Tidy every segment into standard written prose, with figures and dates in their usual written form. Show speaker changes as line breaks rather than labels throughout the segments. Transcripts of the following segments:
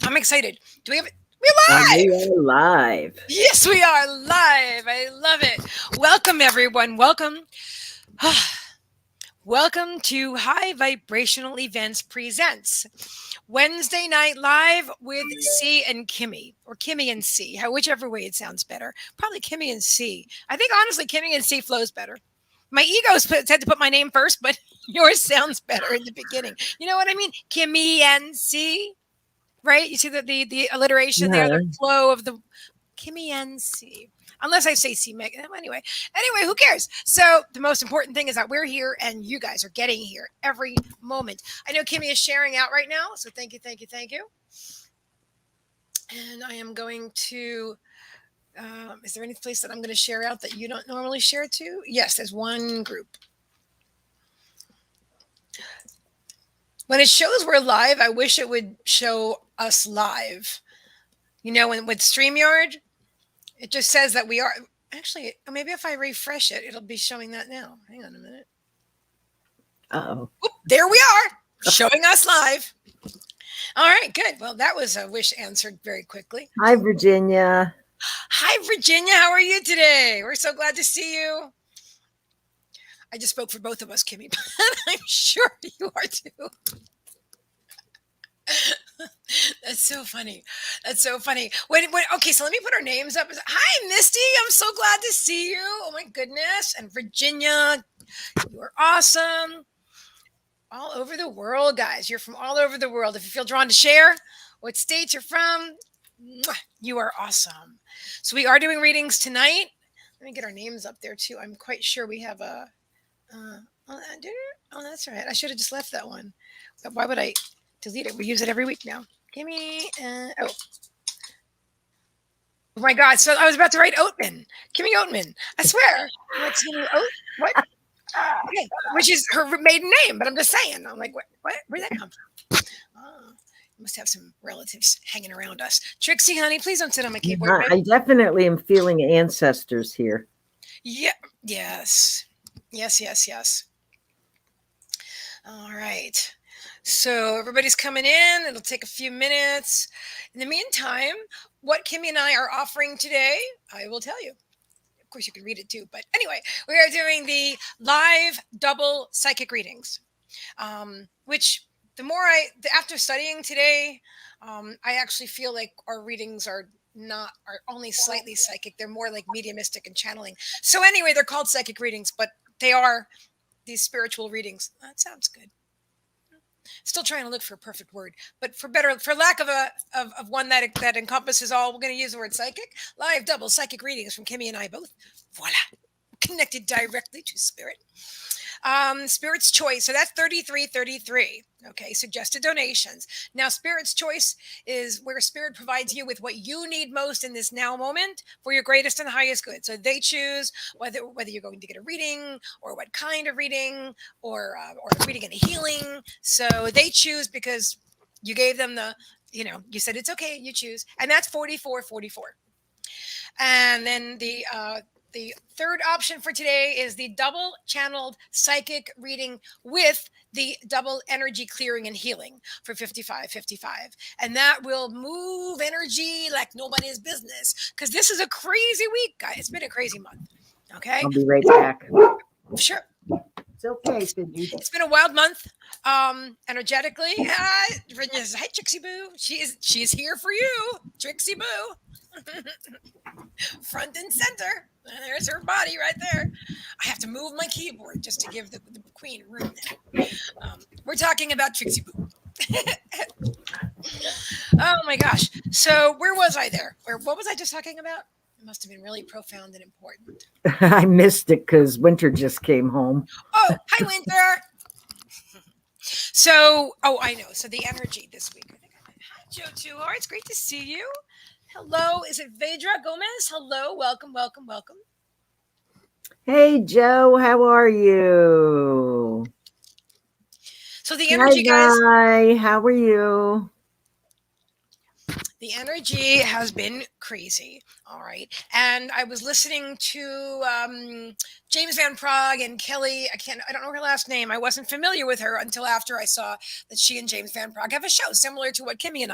I'm excited. Do we have it? We're live.
We are live.
Yes, we are live. I love it. Welcome, everyone. Welcome. Welcome to High Vibrational Events Presents Wednesday Night Live with C and Kimmie, or Kimmie and C, whichever way it sounds better. Probably Kimmie and C. I think honestly, Kimmie and C flows better. My ego said to put my name first, but yours sounds better in the beginning. You know what I mean? Kimmie and C. Right? You see the alliteration there, the flow of the Kimmie and C. Unless I say C, Meagan. Anyway, who cares? So the most important thing is that we're here and you guys are getting here every moment. I know Kimmie is sharing out right now, so thank you. And I am going to. Is there any place that I'm going to share out that you don't normally share to? Yes, there's one group. When it shows we're live, I wish it would show us live. You know, with StreamYard, it just says that we are. Actually, maybe if I refresh it, it'll be showing that now. Hang on a minute.
Uh-oh.
Oop, there we are, showing us live. All right, good. Well, that was a wish answered very quickly.
Hi, Virginia.
Hi, Virginia. How are you today? We're so glad to see you. I just spoke for both of us, Kimmie, but I'm sure you are too. That's so funny. Okay, so let me put our names up. Hi, Misty. I'm so glad to see you. Oh, my goodness. And Virginia, you are awesome. All over the world, guys. You're from all over the world. If you feel drawn to share what state you're from, you are awesome. So we are doing readings tonight. Let me get our names up there, too. I'm quite sure we have a... oh, that's right. I should have just left that one. Why would I delete it? We use it every week now. Kimmie. Oh my God! So I was about to write Oatman, Kimmie Oatman. I swear. What? Okay. Which is her maiden name, but I'm just saying. I'm like, what? Where'd that come from? Oh, you must have some relatives hanging around us. Trixie, honey, please don't sit on my keyboard.
I definitely am feeling ancestors here.
Yeah. Yes. All right. So everybody's coming in. It'll take a few minutes. In the meantime, what Kimmie and I are offering today, I will tell you. Of course, you can read it too. But anyway, we are doing the live double psychic readings, which after studying today, I actually feel like our readings are only slightly psychic. They're more like mediumistic and channeling. So anyway, they're called psychic readings, but they are these spiritual readings. That sounds good. Still trying to look for a perfect word, but for lack of one that encompasses all, we're going to use the word psychic. Live double psychic readings from Kimmie and I both. Voila. Connected directly to spirit. Spirit's choice. So that's 3333. Okay, suggested donations. Now, Spirit's choice is where Spirit provides you with what you need most in this now moment for your greatest and highest good. So they choose whether you're going to get a reading or what kind of reading or a reading and a healing. So they choose because you gave them you said it's okay, you choose, and that's 4444. And then the third option for today is the double channeled psychic reading with the double energy clearing and healing for 55.55. And that will move energy like nobody's business, because this is a crazy week, guys. It's been a crazy month. Okay.
I'll be right back.
Sure.
It's okay, Cindy.
It's been a wild month, energetically. Virginia says, hi, Trixie Boo. She is here for you, Trixie Boo. Front and center. There's her body right there. I have to move my keyboard just to give the queen room there. We're talking about Trixie Boo. Oh my gosh. So where was I there? What was I just talking about? It must have been really profound and important.
I missed it because Winter just came home.
Oh, hi, Winter. So, I know. So the energy this week. Hi, Joe Tuhar. It's great to see you. Hello. Is it Vedra Gomez? Hello. Welcome.
Hey, Joe. How are you?
So the energy, guys.
Hi. How are you?
the energy has been crazy. All right. And I was listening to James Van Prague and Kelly. I don't know her last name. I wasn't familiar with her until after I saw that she and James Van Prague have a show similar to what Kimmie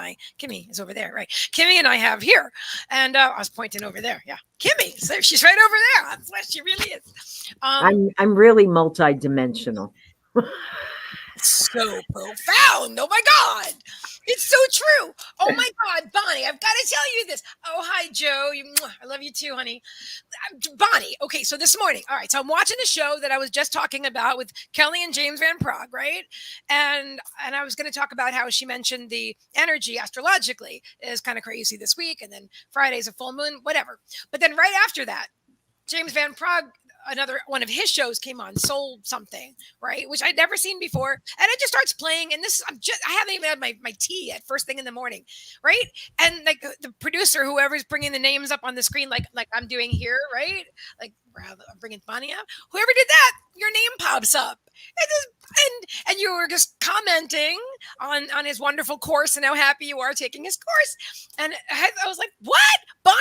is over there, right? Kimmie and I have here. And I was pointing over there. Yeah. Kimmie. So she's right over there. That's what she really is.
I'm really multidimensional.
So profound. Oh my God. It's so true. Oh my God, Bonnie, I've got to tell you this. Oh, hi, Joe. I love you too, honey. Bonnie. Okay, so this morning, all right, so I'm watching the show that I was just talking about with Kelly and James Van Prague, right? And I was going to talk about how she mentioned the energy astrologically is kind of crazy this week, and then Friday's a full moon, whatever. But then right after that, James Van Prague, another one of his shows came on, Soul something, right? Which I'd never seen before. And it just starts playing. And I haven't even had my tea yet, first thing in the morning, right? And like the producer, whoever's bringing the names up on the screen, like I'm doing here, right? Like I'm bringing Bonnie up. Whoever did that, your name pops up. And you were just commenting on his wonderful course and how happy you are taking his course. And I was like, what? Bonnie?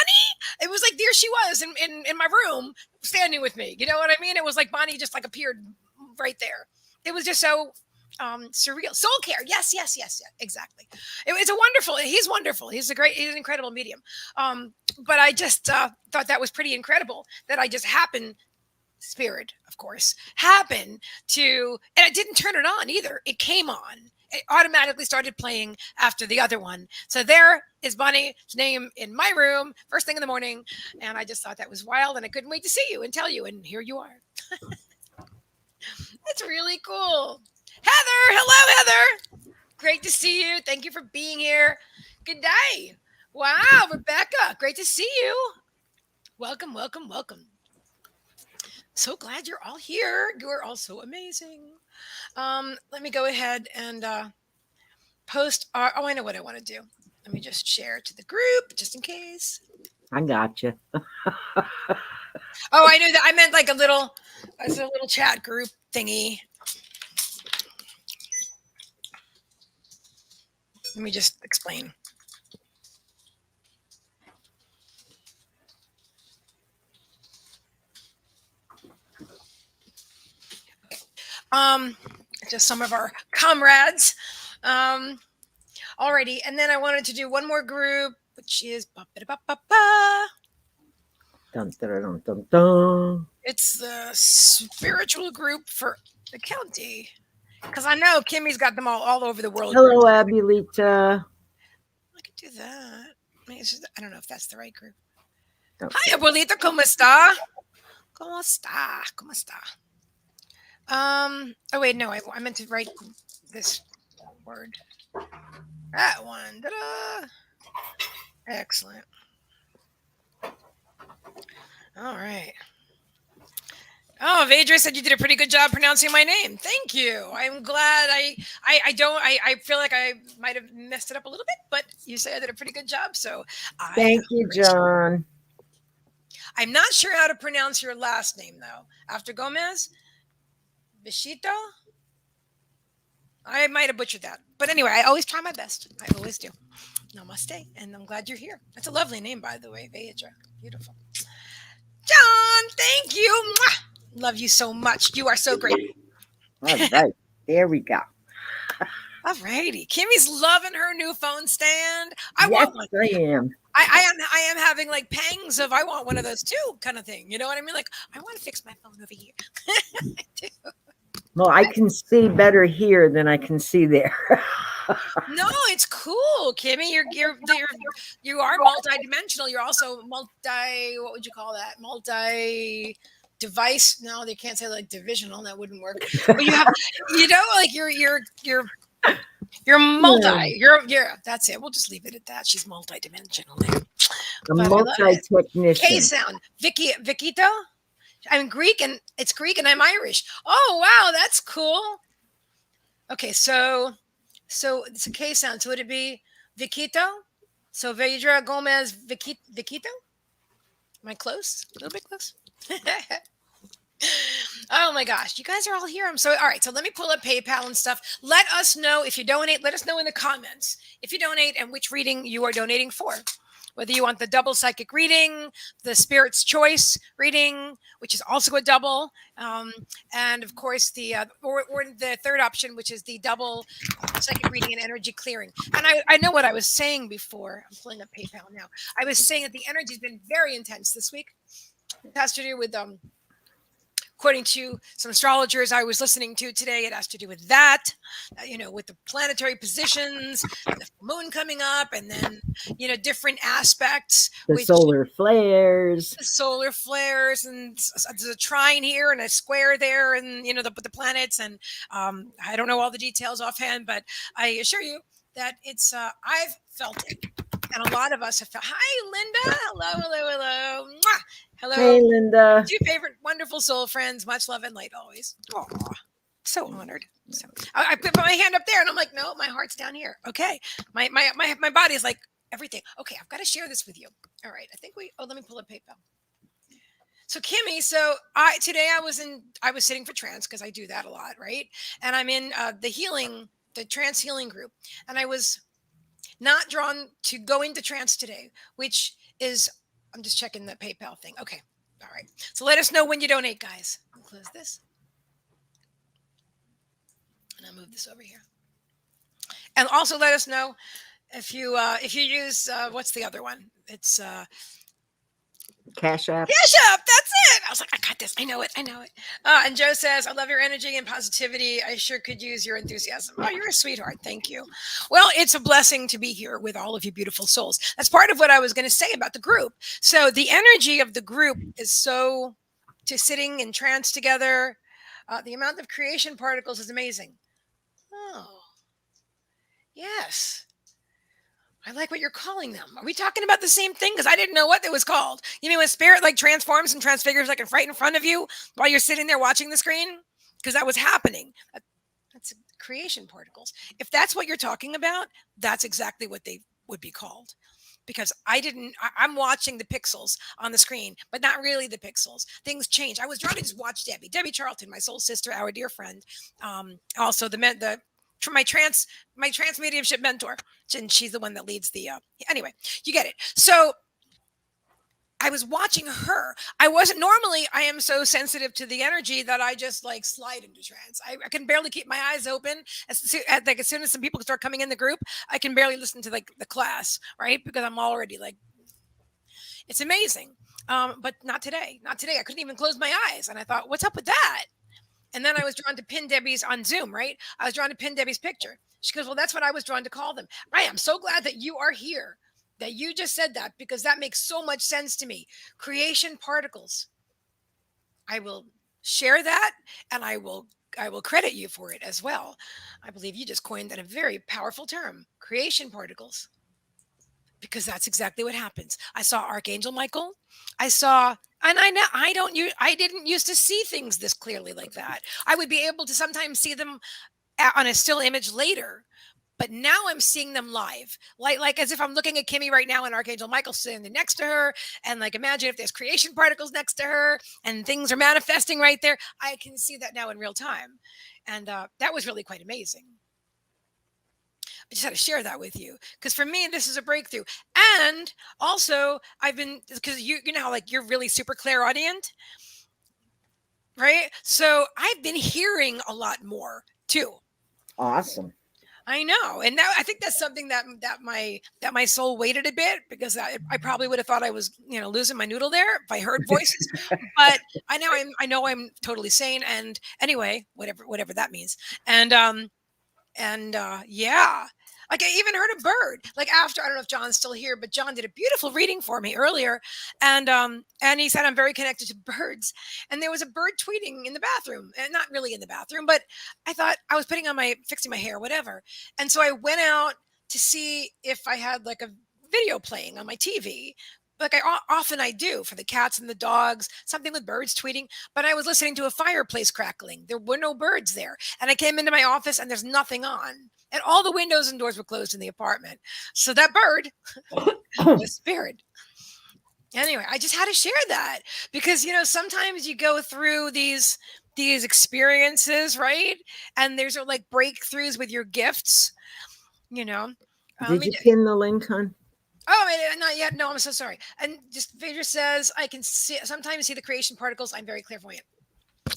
It was like there she was in my room standing with me. You know what I mean? It was like Bonnie just like appeared right there. It was just so surreal. Soul care. Yes, exactly. It's a wonderful. He's wonderful. He's an incredible medium. But I just thought that was pretty incredible that I just happened. Spirit, of course, happened to, and I didn't turn it on either. It came on. It automatically started playing after the other one. So there is Bonnie's name in my room, first thing in the morning. And I just thought that was wild. And I couldn't wait to see you and tell you. And here you are. That's really cool. Heather. Hello, Heather. Great to see you. Thank you for being here. Good day. Wow, Rebecca. Great to see you. Welcome. So glad you're all here. You're all so amazing. Let me go ahead and post our. Oh, I know what I want to do. Let me just share to the group just in case.
I got you.
Oh, I knew that. I meant like a little chat group thingy. Let me just explain. Just some of our comrades. Alrighty, and then I wanted to do one more group, which is
Dun, dun, dun, dun, dun.
it's the spiritual group for the county. Because I know Kimmie's got them all over the world.
Hello, Abulita.
I could do that. I don't know if that's the right group.
Okay.
Hi, abuelita, ¿cómo está? ¿Cómo está? ¿Cómo está? Oh wait, no, I meant to write this word. That one. Ta-da! Excellent. All right. Oh, Vedra said you did a pretty good job pronouncing my name. Thank you. I'm glad. I feel like I might have messed it up a little bit, but you say I did a pretty good job. So
Thank you, John.
I'm not sure how to pronounce your last name though. After Gomez, Bishito. I might have butchered that, but anyway, I always try my best. I always do. Namaste, and I'm glad you're here. That's a lovely name, by the way, Vedra. Beautiful. John, thank you. Mwah! Love you so much. You are so great.
All right. There we go.
All righty. Kimmie's loving her new phone stand. I
Yes,
want one.
I am.
I am having like pangs of I want one of those too kind of thing. You know what I mean? Like I want to fix my phone over here. I do.
Well, I can see better here than I can see there.
No, it's cool, Kimmie. You are multi-dimensional. You're also what would you call that? Multi-device. No, they can't say like divisional. That wouldn't work. But you have, like you're multi. You're that's it. We'll just leave it at that. She's multi-dimensional there.
A multi-technician.
K sound. Vikito. I'm Greek and it's Greek and I'm Irish. Oh wow, that's cool. Okay, so it's a K sound. So would it be Vikito? So Vedra Gomez Vikito? Am I close? A little bit close. Oh my gosh, you guys are all here. I'm so all right. So let me pull up PayPal and stuff. Let us know if you donate. Let us know in the comments if you donate and which reading you are donating for. Whether you want the double psychic reading, the Spirit's Choice reading, which is also a double, um, and of course or the third option, which is the double psychic reading and energy clearing. And I know what I was saying before. I'm pulling up PayPal now. I was saying that the energy has been very intense this week. It has to do with according to some astrologers I was listening to today, it has to do with that, with the planetary positions and the moon coming up, and then, different aspects,
The
which
solar flares.
the solar flares, and there's a trine here and a square there, and, the planets. And I don't know all the details offhand, but I assure you that I've felt it. And a lot of us have felt. Hi, Linda. Hello, hello, hello. Mwah! Hello,
Hey, Linda.
two favorite wonderful soul friends. Much love and light always. Aw, so honored. So I put my hand up there and I'm like, no, my heart's down here. Okay. My body is like everything. Okay, I've got to share this with you. All right. Let me pull up PayPal. So Kimmie, today I was sitting for trance because I do that a lot, right? And I'm in the trance healing group. And I was not drawn to go into trance today, which is, I'm just checking the PayPal thing. Okay. All right. So let us know when you donate, guys. I'll close this. And I'll move this over here. And also let us know if you use what's the other one? It's
Cashapp.
Cashapp. That's it. I was like, I got this. I know it. I know it. And Joe says, I love your energy and positivity. I sure could use your enthusiasm. Oh, you're a sweetheart. Thank you. Well, it's a blessing to be here with all of you beautiful souls. That's part of what I was going to say about the group. So the energy of the group is so to sitting in trance together. The amount of creation particles is amazing. Oh, yes. I like what you're calling them. Are we talking about the same thing? Because I didn't know what it was called. You mean when spirit like transforms and transfigures like right in front of you while you're sitting there watching the screen? Because that was happening. That's creation particles. If that's what you're talking about, that's exactly what they would be called. Because I'm watching the pixels on the screen, but not really the pixels. Things change. I was trying to just watch Debbie Charlton, my soul sister, our dear friend. Also my trans mediumship mentor, and she's the one that leads the anyway, you get it. So I was watching her. I am so sensitive to the energy that I just like slide into trance. I can barely keep my eyes open. As soon as some people start coming in the group, I can barely listen to like the class, right? Because I'm already like, it's amazing. But not today. Not today. I couldn't even close my eyes. And I thought, what's up with that? And then I was drawn to pin Debbie's on Zoom, right? I was drawn to pin Debbie's picture. She goes, well, that's what I was drawn to call them. I am so glad that you are here, that you just said that, because that makes so much sense to me. Creation particles. I will share that, and I will credit you for it as well. I believe you just coined that a very powerful term, creation particles, because that's exactly what happens. I saw Archangel Michael. And I didn't used to see things this clearly like that. I would be able to sometimes see them on a still image later, but now I'm seeing them live, like as if I'm looking at Kimmie right now and Archangel Michael standing next to her, and like imagine if there's creation particles next to her and things are manifesting right there. I can see that now in real time, and that was really quite amazing. I just had to share that with you because for me this is a breakthrough. And also I've been, because you know how like you're really super clairaudient, right? So I've been hearing a lot more too.
Awesome.
I know, and now I think that's something that my soul waited a bit, because I probably would have thought I was losing my noodle there if I heard voices, but I know I'm totally sane, and anyway, whatever that means, and yeah, like I even heard a bird, like after, I don't know if John's still here, but John did a beautiful reading for me earlier, and he said I'm very connected to birds, and there was a bird tweeting in the bathroom, and not really in the bathroom, but I thought I was fixing my hair, whatever, and so I went out to see if I had like a video playing on my TV, like often I do for the cats and the dogs, something with birds tweeting. But I was listening to a fireplace crackling. There were no birds there. And I came into my office and there's nothing on. And all the windows and doors were closed in the apartment. So that bird was spirit. Anyway, I just had to share that because sometimes you go through these experiences, right? And there's like breakthroughs with your gifts, you know. I
Did
mean,
you pin the link, hon?
oh, not yet. No, I'm so sorry. And just Phaedra says, I can sometimes see the creation particles. I'm very clairvoyant.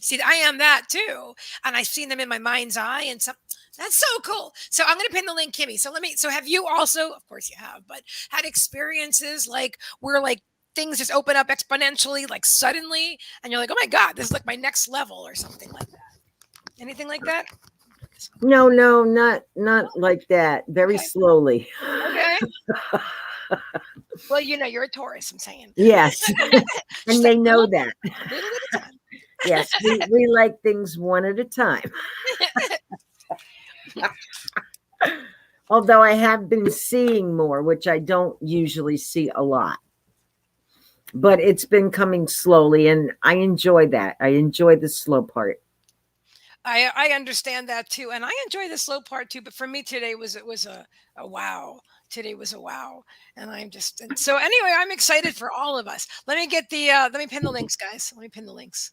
See, I am that too, and I see them in my mind's eye, and some. That's so cool. So I'm going to pin the link, Kimmie. So let me. So have you also? Of course you have, but had experiences like where like things just open up exponentially, like suddenly, and you're like, oh my god, this is like my next level or something like that. Anything like that?
No, no, not like that. Very
Okay.
slowly.
Okay. Well, you're a Taurus. I'm saying.
Yes.
Just
And
a
they know
little,
that.
little at a time.
Yes, we like things one at a time. Although I have been seeing more, which I don't usually see a lot. But it's been coming slowly, and I enjoy that. I enjoy the slow part.
I understand that too, and I enjoy the slow part too. But for me today was a wow. Today was a wow, and and so anyway. I'm excited for all of us. Let me get the let me pin the links, guys. Let me pin the links.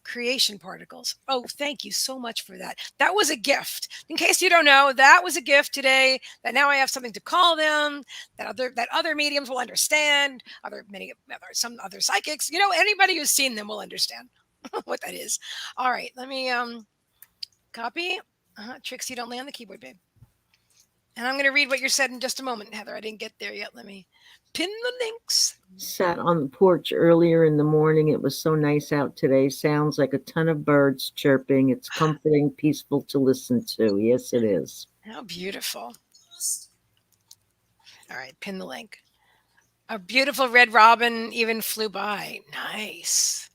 Creation particles. Oh, thank you so much for that. That was a gift. In case you don't know, that was a gift today. That now I have something to call them. That other mediums will understand. Some other psychics. Anybody who's seen them will understand what that is. All right, let me copy. Trixie, don't lay on the keyboard, babe. And I'm going to read what you said in just a moment, Heather. I didn't get there yet. Let me pin the links.
Sat on the porch earlier in the morning. It was so nice out today. Sounds like a ton of birds chirping. It's comforting, peaceful to listen to. Yes, it is.
How beautiful. All right, pin the link. A beautiful red robin even flew by. Nice.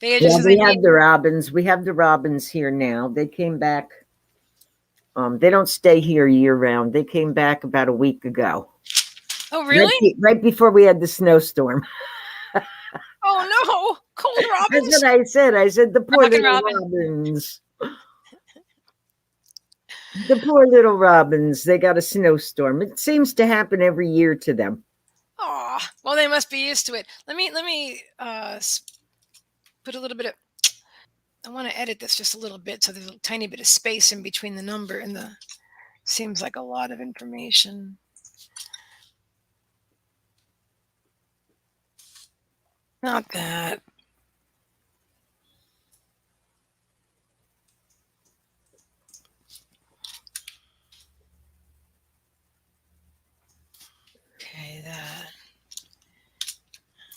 They
Yeah,
just
we
said,
have the robins. We have the robins here now. They came back. They don't stay here year round. They came back about a week ago.
oh, really?
Right before we had the snowstorm.
Oh, no. Cold
That's
robins?
what I said. I said the poor
Rockin'
little
robin.
robins. The poor little robins. They got a snowstorm. It seems to happen every year to them.
Oh, well, they must be used to it. Let me put a little bit of. I want to edit this just a little bit so there's a tiny bit of space in between the number and the. Seems like a lot of information. Not that. Okay, that.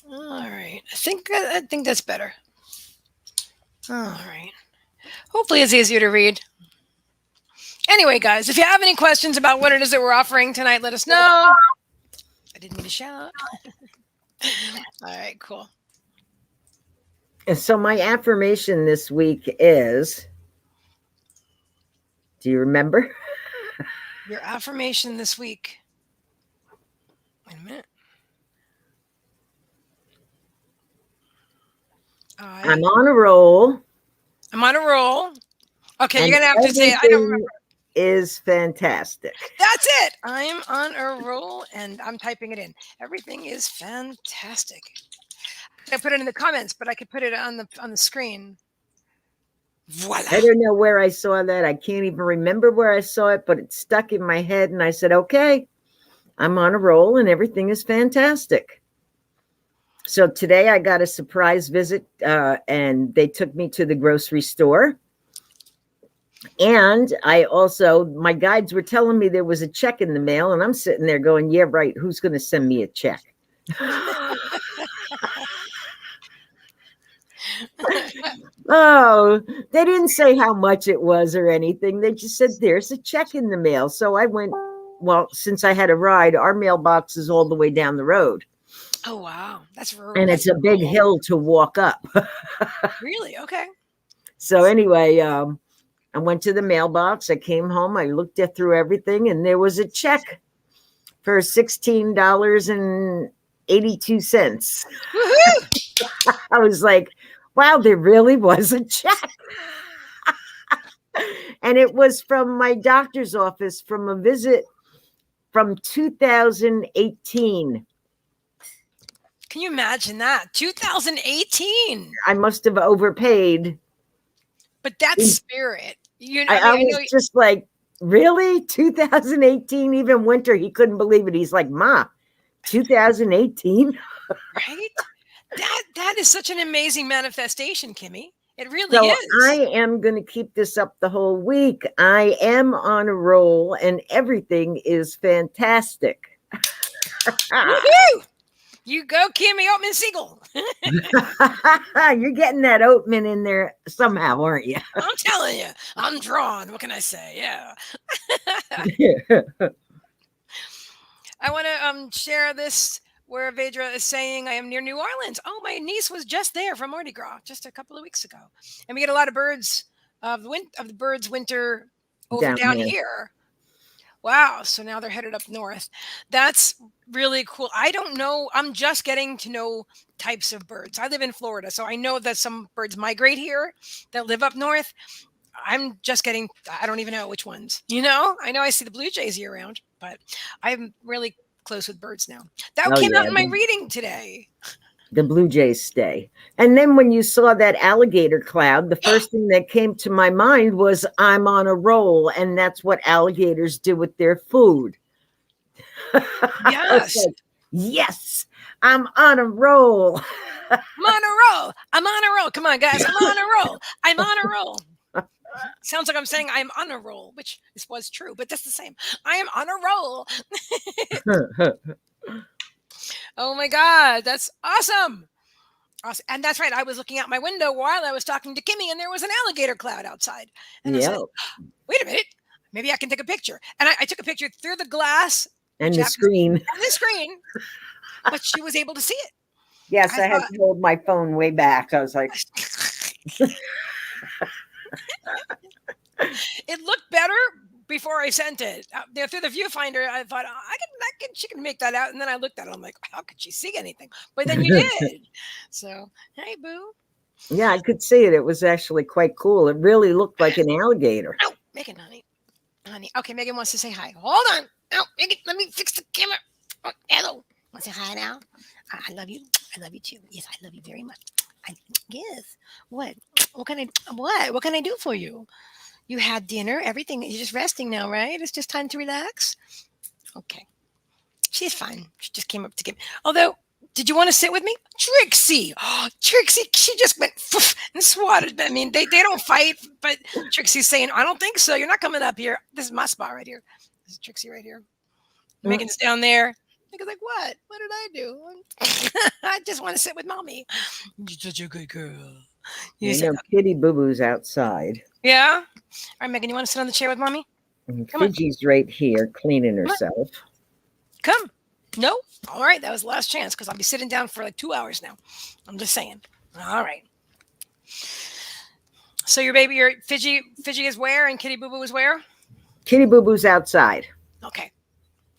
All right. I think that's better. All right. Hopefully it's easier to read. Anyway, guys, if you have any questions about what it is that we're offering tonight, let us know. I didn't mean to shout. All right, cool.
And so my affirmation this week is, do you remember?
Your affirmation this week. Wait a minute.
I'm on a roll.
I'm on a roll. Okay,
And
you're gonna have to say it. I don't remember.
everything is fantastic.
That's it. I'm on a roll and I'm typing it in. Everything is fantastic. I put it in the comments, but I could put it on the screen. Voila.
I don't know where I saw that. I can't even remember where I saw it, but it stuck in my head. And I said, okay, I'm on a roll and everything is fantastic. So today I got a surprise visit and they took me to the grocery store. And my guides were telling me there was a check in the mail. And I'm sitting there going, yeah, right. Who's going to send me a check? Oh, they didn't say how much it was or anything. They just said, there's a check in the mail. So I went, well, since I had a ride, our mailbox is all the way down the road.
Oh, wow.
And it's a big hill to walk up.
Really? Okay.
So anyway, I went to the mailbox. I came home. I looked through everything, and there was a check for $16.82.
Woohoo!
I was like, wow, there really was a check. And it was from my doctor's office from a visit from 2018.
Can you imagine that? 2018.
I must have overpaid.
But that's spirit.
I
I
was
know,
just like, really? 2018, even winter, he couldn't believe it. He's like, Ma, 2018?
right? That is such an amazing manifestation, Kimmie. It really
So I
is.
am going to keep this up the whole week. I am on a roll and everything is fantastic.
Woohoo! You go, Kimmie Oatman Siegl.
You're getting that oatman in there somehow, aren't you?
I'm telling you, I'm drawn. What can I say? Yeah. I want to share this where Vedra is saying I am near New Orleans. Oh, my niece was just there from Mardi Gras just a couple of weeks ago, and we get a lot of birds of the birds winter over
Down
down
here.
here. Wow. So now they're headed up north. That's really cool. I don't know. I'm just getting to know types of birds. I live in Florida, so I know that some birds migrate here that live up north. I'm just getting, I don't even know which ones. I know I see the blue jays year round, but I'm really close with birds now. That
Oh,
came out
yeah.
in my reading today.
The Blue Jays stay. And then when you saw that alligator cloud, the first thing that came to my mind was I'm on a roll, and that's what alligators do with their food.
Yes.
Like, yes, I'm on a roll.
I'm on a roll. I'm on a roll. Come on, guys. I'm on a roll. I'm on a roll. Sounds like I'm saying I'm on a roll, which this was true, but that's the same. I am on a roll. Oh my God, that's awesome. Awesome. And that's right. I was looking out my window while I was talking to Kimmie, and there was an alligator cloud outside. And I said,
Yeah.
wait a minute, maybe I can take a picture. And I took a picture through the glass,
And the screen.
and the screen, but she was able to see it.
Yes,
I
I had to hold my phone way back. I was like,
it looked better before I sent it. Through the viewfinder, I thought she can make that out. And then I looked at it. I'm like, how could she see anything? But then you did. So, hey, boo.
yeah, I could see it. It was actually quite cool. It really looked like an alligator.
Oh, Meagan, honey. Okay, Meagan wants to say hi. Hold on. Oh, Meagan, let me fix the camera. Oh, hello. Want to say hi now? I love you. I love you too. Yes, I love you very much. Yes. What? What can I? What? What can I do for you? You had dinner. Everything. You're just resting now, right? It's just time to relax. Okay. She's fine. She just came up to get. Although, did you want to sit with me, Trixie? Oh, Trixie, she just went and swatted. I mean, they don't fight, but Trixie's saying, "I don't think so. You're not coming up here. This is my spot right here. This is Trixie right here. Megan's down there." Megan's like, "What? What did I do? I just want to sit with mommy. You're such a good girl." You said,
Kitty Boo Boo's outside.
"Yeah." All right, Megan, you want to sit on the chair with mommy?
And
Come on.
Fidgy's right here cleaning herself.
Come. No? All right. That was the last chance because I'll be sitting down for like 2 hours now. I'm just saying. All right. So your Fidgy is where and Kitty Boo Boo is where?
Kitty Boo Boo's outside.
Okay.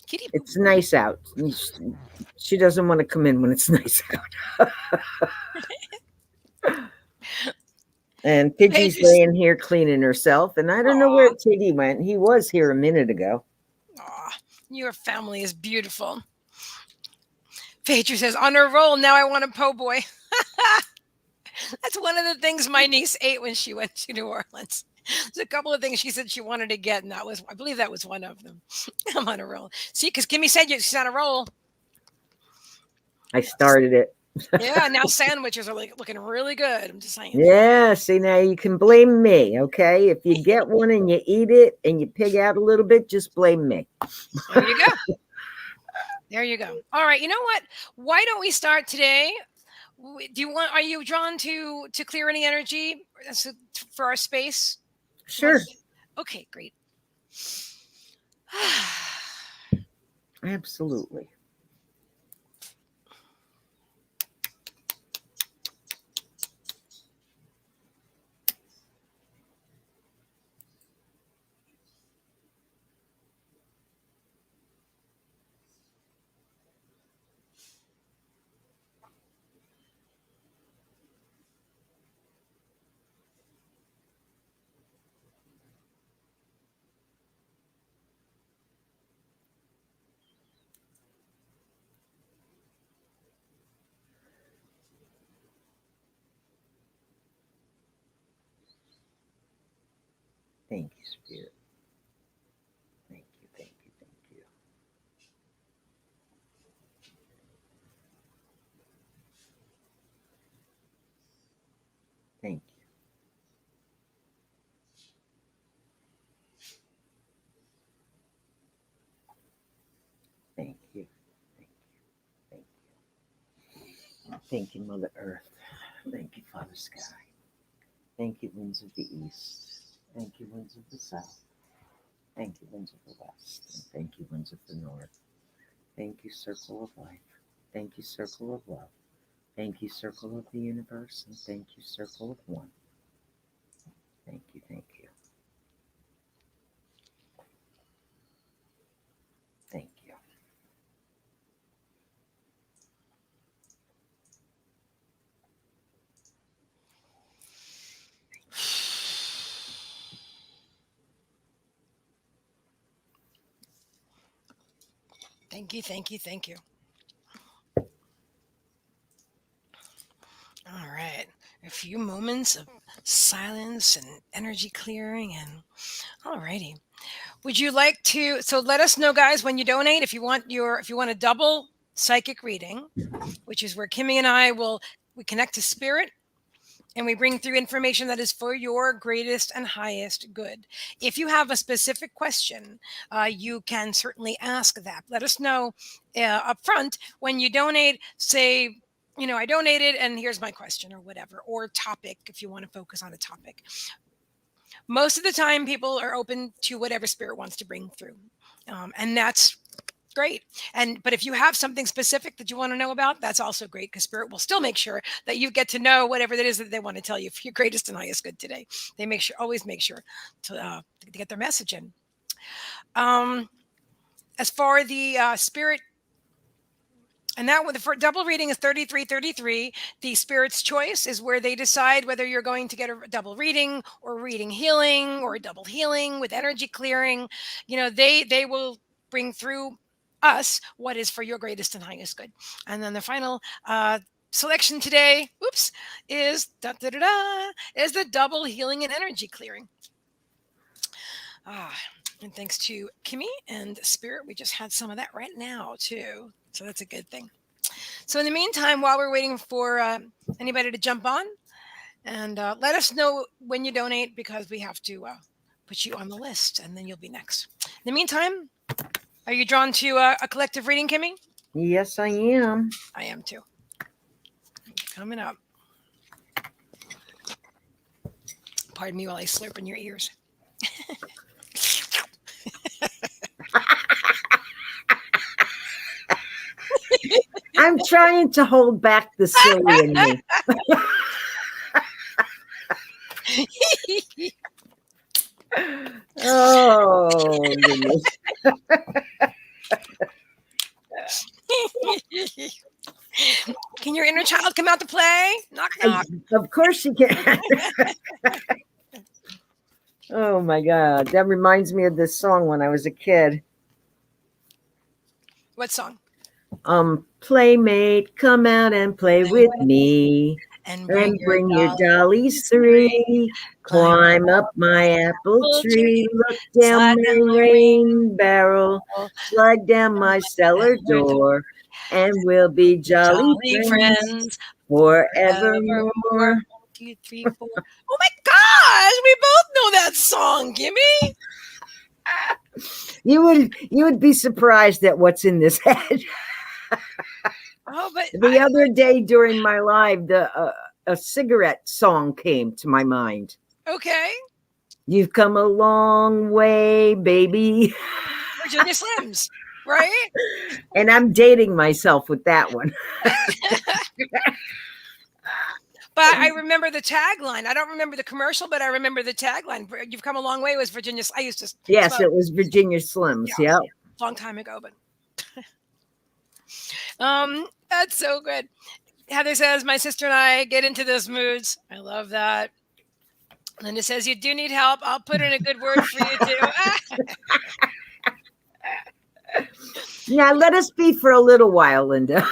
Kitty Boo.
It's nice out. She doesn't want to come in when it's nice out. And Fidgy's laying here cleaning herself. And I don't know where Tiggy went. He was here a minute ago.
Aw, your family is beautiful. Phaedra says, on her roll, now I want a po' boy. That's one of the things my niece ate when she went to New Orleans. There's a couple of things she said she wanted to get, and I believe that was one of them. I'm on a roll. See, because Kimmie said she's on a roll.
I started it.
Yeah, now sandwiches are looking really good. I'm just saying.
Yeah, see, now you can blame me, okay? If you get one and you eat it and you pig out a little bit, just blame me.
There you go. There you go. All right. You know what? Why don't we start today? Are you drawn to clear any energy for our space?
Sure.
Okay, great.
Absolutely. Thank you, Spirit. Thank you, thank you, thank you. Thank you. Thank you. Thank you. Thank you. Thank you, Mother Earth. Thank you, Father Sky. Thank you, winds of the east. Thank you, winds of the south. Thank you, winds of the west. And thank you, winds of the north. Thank you, circle of life. Thank you, circle of love. Thank you, circle of the universe. And thank you, circle of one. Thank you, thank you. Thank you.
Thank you, thank you, thank you. All right. A few moments of silence and energy clearing and all righty. Would you like to so let us know guys when you donate if you want a double psychic reading, which is where Kimmie and I will we connect to spirit and we bring through information that is for your greatest and highest good. If you have a specific question, you can certainly ask that. Let us know up front when you donate. Say, I donated and here's my question or whatever, or topic if you want to focus on a topic. Most of the time, people are open to whatever spirit wants to bring through, and that's great. But if you have something specific that you want to know about, that's also great because spirit will still make sure that you get to know whatever that is that they want to tell you for your greatest and highest good today. They always make sure to get their message in. As far the spirit, and that with the double reading is 3333. The spirit's choice is where they decide whether you're going to get a double reading or reading healing or a double healing with energy clearing. They will bring through us what is for your greatest and highest good. And then the final selection today, is is the double healing and energy clearing. And thanks to Kimmie and Spirit, we just had some of that right now too. So that's a good thing. So in the meantime, while we're waiting for anybody to jump on, and let us know when you donate because we have to put you on the list, and then you'll be next. In the meantime, are you drawn to a collective reading, Kimmie?
Yes, I am.
I am too. Coming up. Pardon me while I slurp in your ears.
I'm trying to hold back the silly in me. Oh, goodness.
Can your inner child come out to play? Knock, knock.
Of course you can. Oh, my God. That reminds me of this song when I was a kid.
What song?
Playmate, come out and play with me.
And
bring your dollies three. Climb up my apple tree. Look down my rain barrel. Slide down my cellar door. And we'll be jolly friends forevermore.
1, 2, 3, 4. Oh my gosh, we both know that song, Kimmie.
You would be surprised at what's in this head.
Oh, but
the other day during my live, a cigarette song came to my mind.
Okay.
You've come a long way, baby.
Virginia Slims, right?
And I'm dating myself with that one.
But I remember the tagline. I don't remember the commercial, but I remember the tagline. You've come a long way was Virginia. I used to.
Yes, it was Virginia Slims. Yeah.
Long time ago, but. That's so good. Heather says, my sister and I get into those moods. I love that. Linda says, you do need help. I'll put in a good word for you too.
Now, let us be for a little while, Linda.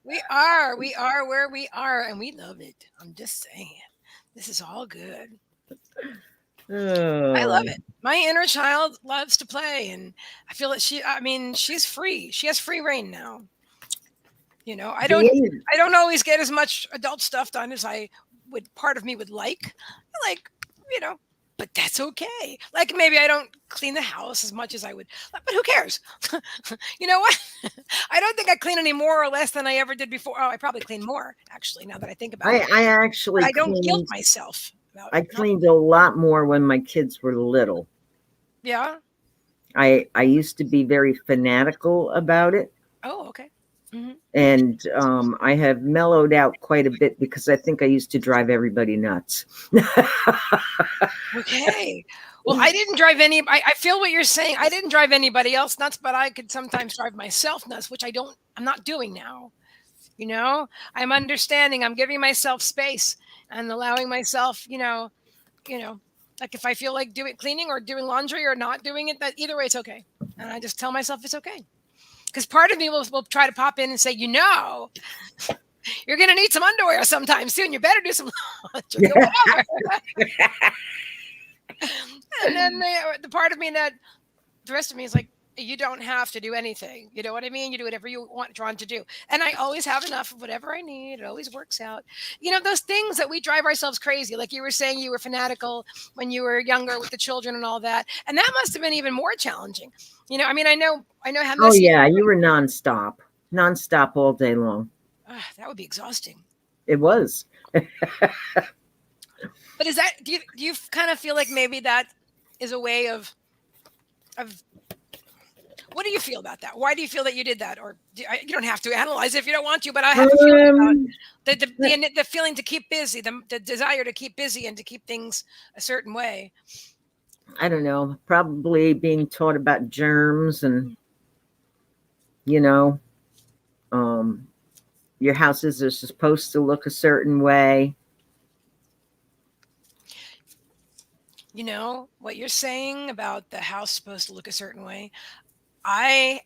We are where we are, and we love it. I'm just saying. This is all good. I love
Oh,
it. My inner child loves to play, and I feel that she's free. She has free reign now. You know, I don't,
the
I don't always get as much adult stuff done as I would. Part of me would like, you know, but that's okay. Like maybe I don't clean the house as much as I would, but who cares? You know what? I don't think I clean any more or less than I ever did before. Oh, I probably clean more actually. Now that I think about it,
I
but
actually
I don't guilt
cleaned.
myself about
I
not.
cleaned a lot more when my kids were little.
Yeah.
I used to be very fanatical about it,
Oh, okay. Hmm.
and I have mellowed out quite a bit because I think I used to drive everybody nuts.
Okay. Well, I didn't drive any. I feel what you're saying. I didn't drive anybody else nuts, but I could sometimes drive myself nuts, which I don't. I'm not doing now. You know, I'm understanding. I'm giving myself space and allowing myself. Like if I feel like doing cleaning or doing laundry or not doing it, that either way it's okay. And I just tell myself it's okay. Because part of me will try to pop in and say, you're gonna need some underwear sometime soon. You better do some laundry or whatever. And then the part of me that the rest of me is like, you don't have to do anything. You know what I mean? You do whatever you want drawn to do. And I always have enough of whatever I need. It always works out. Those things that we drive ourselves crazy. Like you were saying, you were fanatical when you were younger with the children and all that. And that must have been even more challenging. I mean, I know how
Oh
messy.
yeah, you were nonstop, nonstop all day long.
That would be exhausting.
It was.
But do you kind of feel like maybe that is a way of what do you feel about that? Why do you feel that you did that? Or you don't have to analyze it if you don't want to, but I have a feeling about
Um,
the feeling to keep busy, the desire to keep busy and to keep things a certain way.
I don't know. Probably being taught about germs and you know, um, your houses are supposed to look a certain way.
What you're saying about the house supposed to look a certain way. I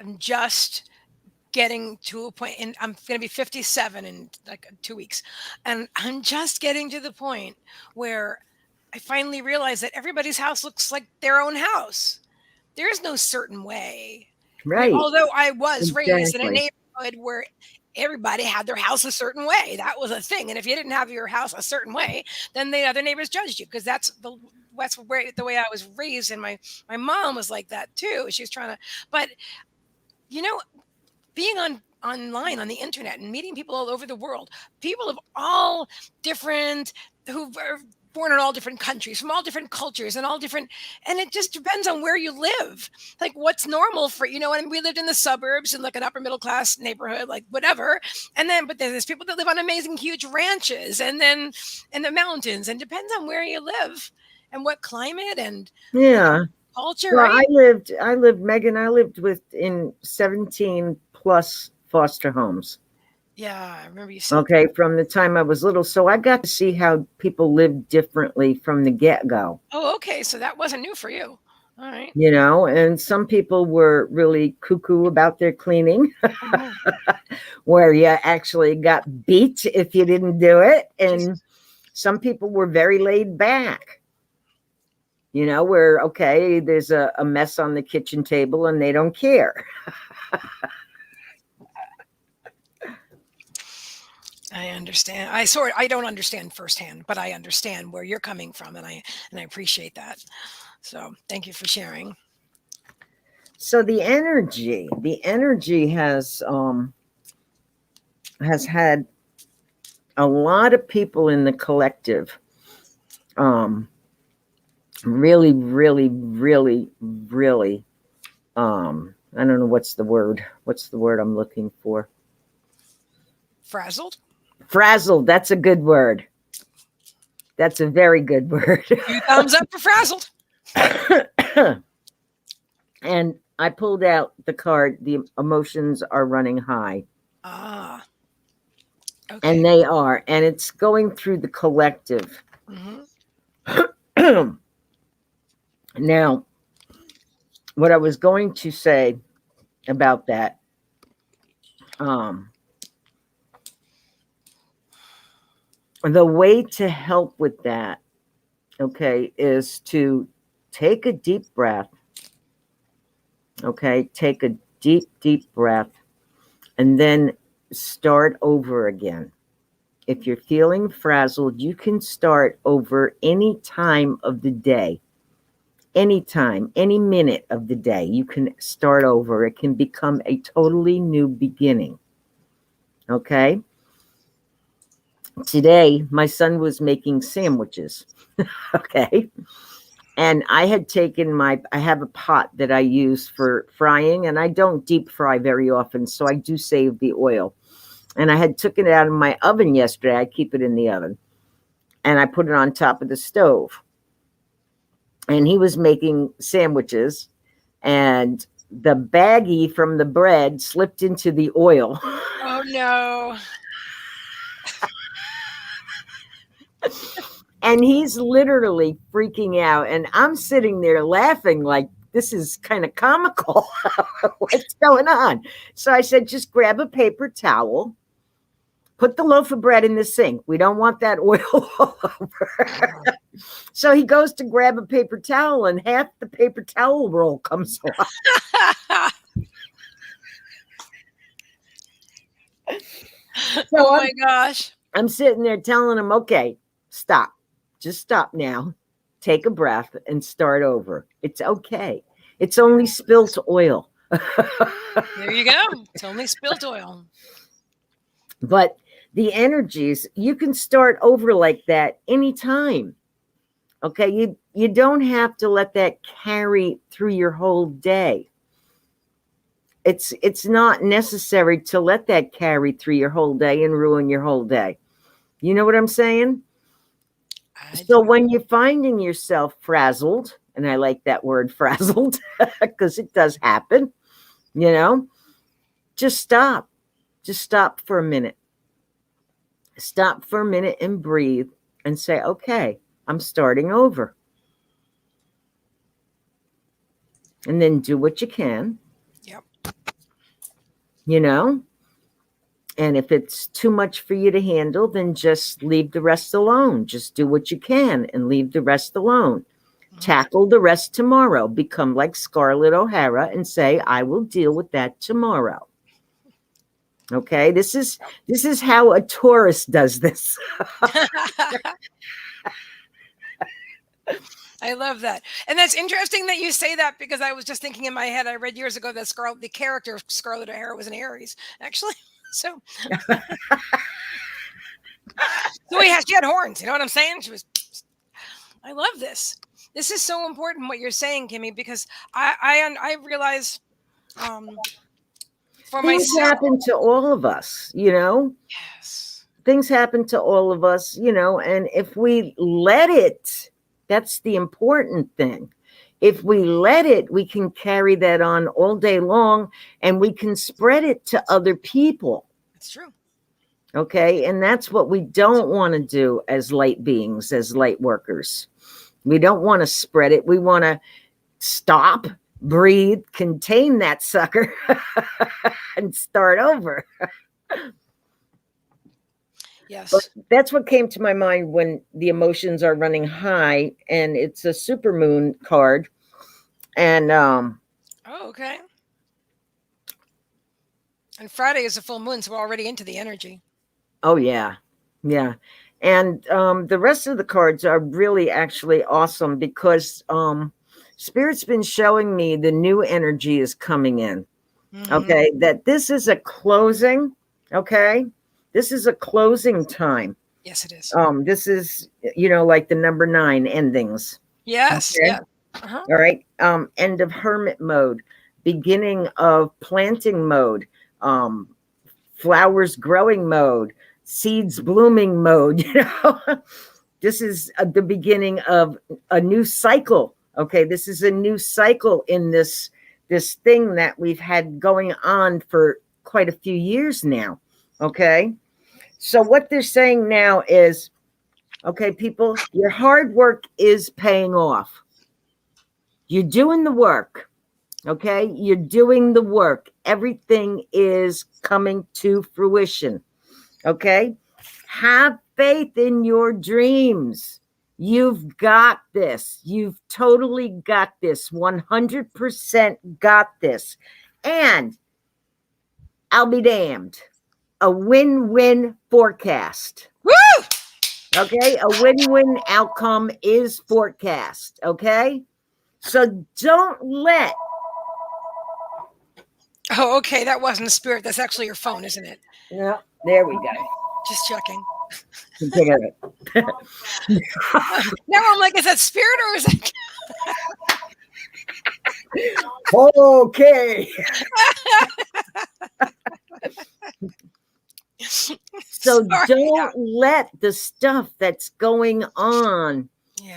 am just getting to a point, and I'm going to be 57 in like 2 weeks, and I'm just getting to the point where I finally realize that everybody's house looks like their own house. There is no certain way. I mean,
Right.
although I was raised in a
Exactly.
neighborhood where everybody had their house a certain way, that was a thing. And if you didn't have your house a certain way, then the other neighbors judged you because that's where the way I was raised. And my mom was like that too. She was trying to, but you know, being online on the internet and meeting people all over the world, people of all different who are born in all different countries, from all different cultures and all different, and it just depends on where you live. Like what's normal for and we lived in the suburbs in like an upper middle class neighborhood, like whatever. But then there's people that live on amazing huge ranches and then in the mountains, and depends on where you live and what climate and
Yeah.
culture,
Well,
right?
Megan, I lived with in 17 plus foster homes.
Yeah, I remember you said that.
Okay, from the time I was little. So I got to see how people live differently from the get go,
Oh, okay. So that wasn't new for you. All right.
and some people were really cuckoo about their cleaning,
Mhm.
where you actually got beat if you didn't do it. And
Jesus.
some people were very laid back, where, okay, there's a mess on the kitchen table and they don't care.
I understand. I don't understand firsthand, but I understand where you're coming from, and I appreciate that. So thank you for sharing.
So the energy has had a lot of people in the collective um really, really, really, really I don't know what's the word I'm looking for.
Frazzled?
Frazzled, that's a good word. That's a very good word.
2 thumbs up for frazzled.
And I pulled out the card, the emotions are running high.
Ah, okay.
And they are, and it's going through the collective.
Hmm.
Now, what I was going to say about that, um, the way to help with that okay, is to take a deep breath. Okay, take a deep, deep breath and then start over again. If you're feeling frazzled, you can start over any time of the day. Anytime, any minute of the day, you can start over. It can become a totally new beginning. Okay? Today, my son was making sandwiches. Okay? And I had taken I have a pot that I use for frying, and I don't deep fry very often, so I do save the oil. And I had taken it out of my oven yesterday. I keep it in the oven. And I put it on top of the stove. And he was making sandwiches, and the baggie from the bread slipped into the oil.
Oh no.
And he's literally freaking out. And I'm sitting there laughing like, this is kind of comical. What's going on? So I said, just grab a paper towel, put the loaf of bread in the sink. We don't want that oil all over. So he goes to grab a paper towel, and half the paper towel roll comes off.
Oh my gosh.
I'm sitting there telling him, okay, stop. Just stop now. Take a breath and start over. It's okay. It's only spilt oil.
There you go. It's only spilt oil.
But the energies, you can start over like that anytime. Okay, you don't have to let that carry through your whole day. It's not necessary to let that carry through your whole day and ruin your whole day. You know what I'm saying? So when you're finding yourself frazzled, and I like that word frazzled because it does happen, you know, just stop. Just stop for a minute. Stop for a minute and breathe and say, okay, I'm starting over. And then do what you can.
Yep.
You know? And if it's too much for you to handle, then just leave the rest alone. Just do what you can and leave the rest alone. Mm-hmm. Tackle the rest tomorrow. Become like Scarlett O'Hara and say, I will deal with that tomorrow. Okay? This is how a Taurus does this.
I love that. And that's interesting that you say that, because I was just thinking in my head, I read years ago that the character of Scarlett O'Hara was an Aries, actually. So, she had horns. You know what I'm saying? I love this. This is so important what you're saying, Kimmie, because I realize for
things
myself,
happen to all of us, you know?
Yes.
Things happen to all of us, you know, and if we let it, that's the important thing. If we let it, we can carry that on all day long, and we can spread it to other people.
That's true.
Okay. And that's what we don't want to do as light beings, as light workers. We don't want to spread it. We want to stop, breathe, contain that sucker, and start over.
Yes.
But that's what came to my mind when the emotions are running high, and it's a supermoon card. And
oh, okay. And Friday is a full moon, so we're already into the energy.
Oh yeah. Yeah. And the rest of the cards are really actually awesome, because Spirit's been showing me the new energy is coming in. Mm-hmm. Okay, that this is a closing. Okay. This is a closing time.
Yes, it is.
This is, you know, like the number 9 endings.
Yes. Okay? Yeah.
Uh-huh. All right. End of hermit mode, beginning of planting mode, flowers growing mode, seeds blooming mode. You know, this is the beginning of a new cycle. Okay, this is a new cycle in this thing that we've had going on for quite a few years now. Okay, so what they're saying now is, okay, people, your hard work is paying off. You're doing the work. Okay, you're doing the work. Everything is coming to fruition. Okay, have faith in your dreams. You've got this. You've totally got this. 100% got this. And I'll be damned. A win-win forecast.
Woo!
Okay? A win-win outcome is forecast. Okay? So don't let.
Oh, okay. That wasn't a spirit. That's actually your phone, isn't it?
No, there we go.
Just checking.
Take care of it.
Now I'm like, is that spirit or is that?
Okay. So
Sorry.
don't let the stuff that's going on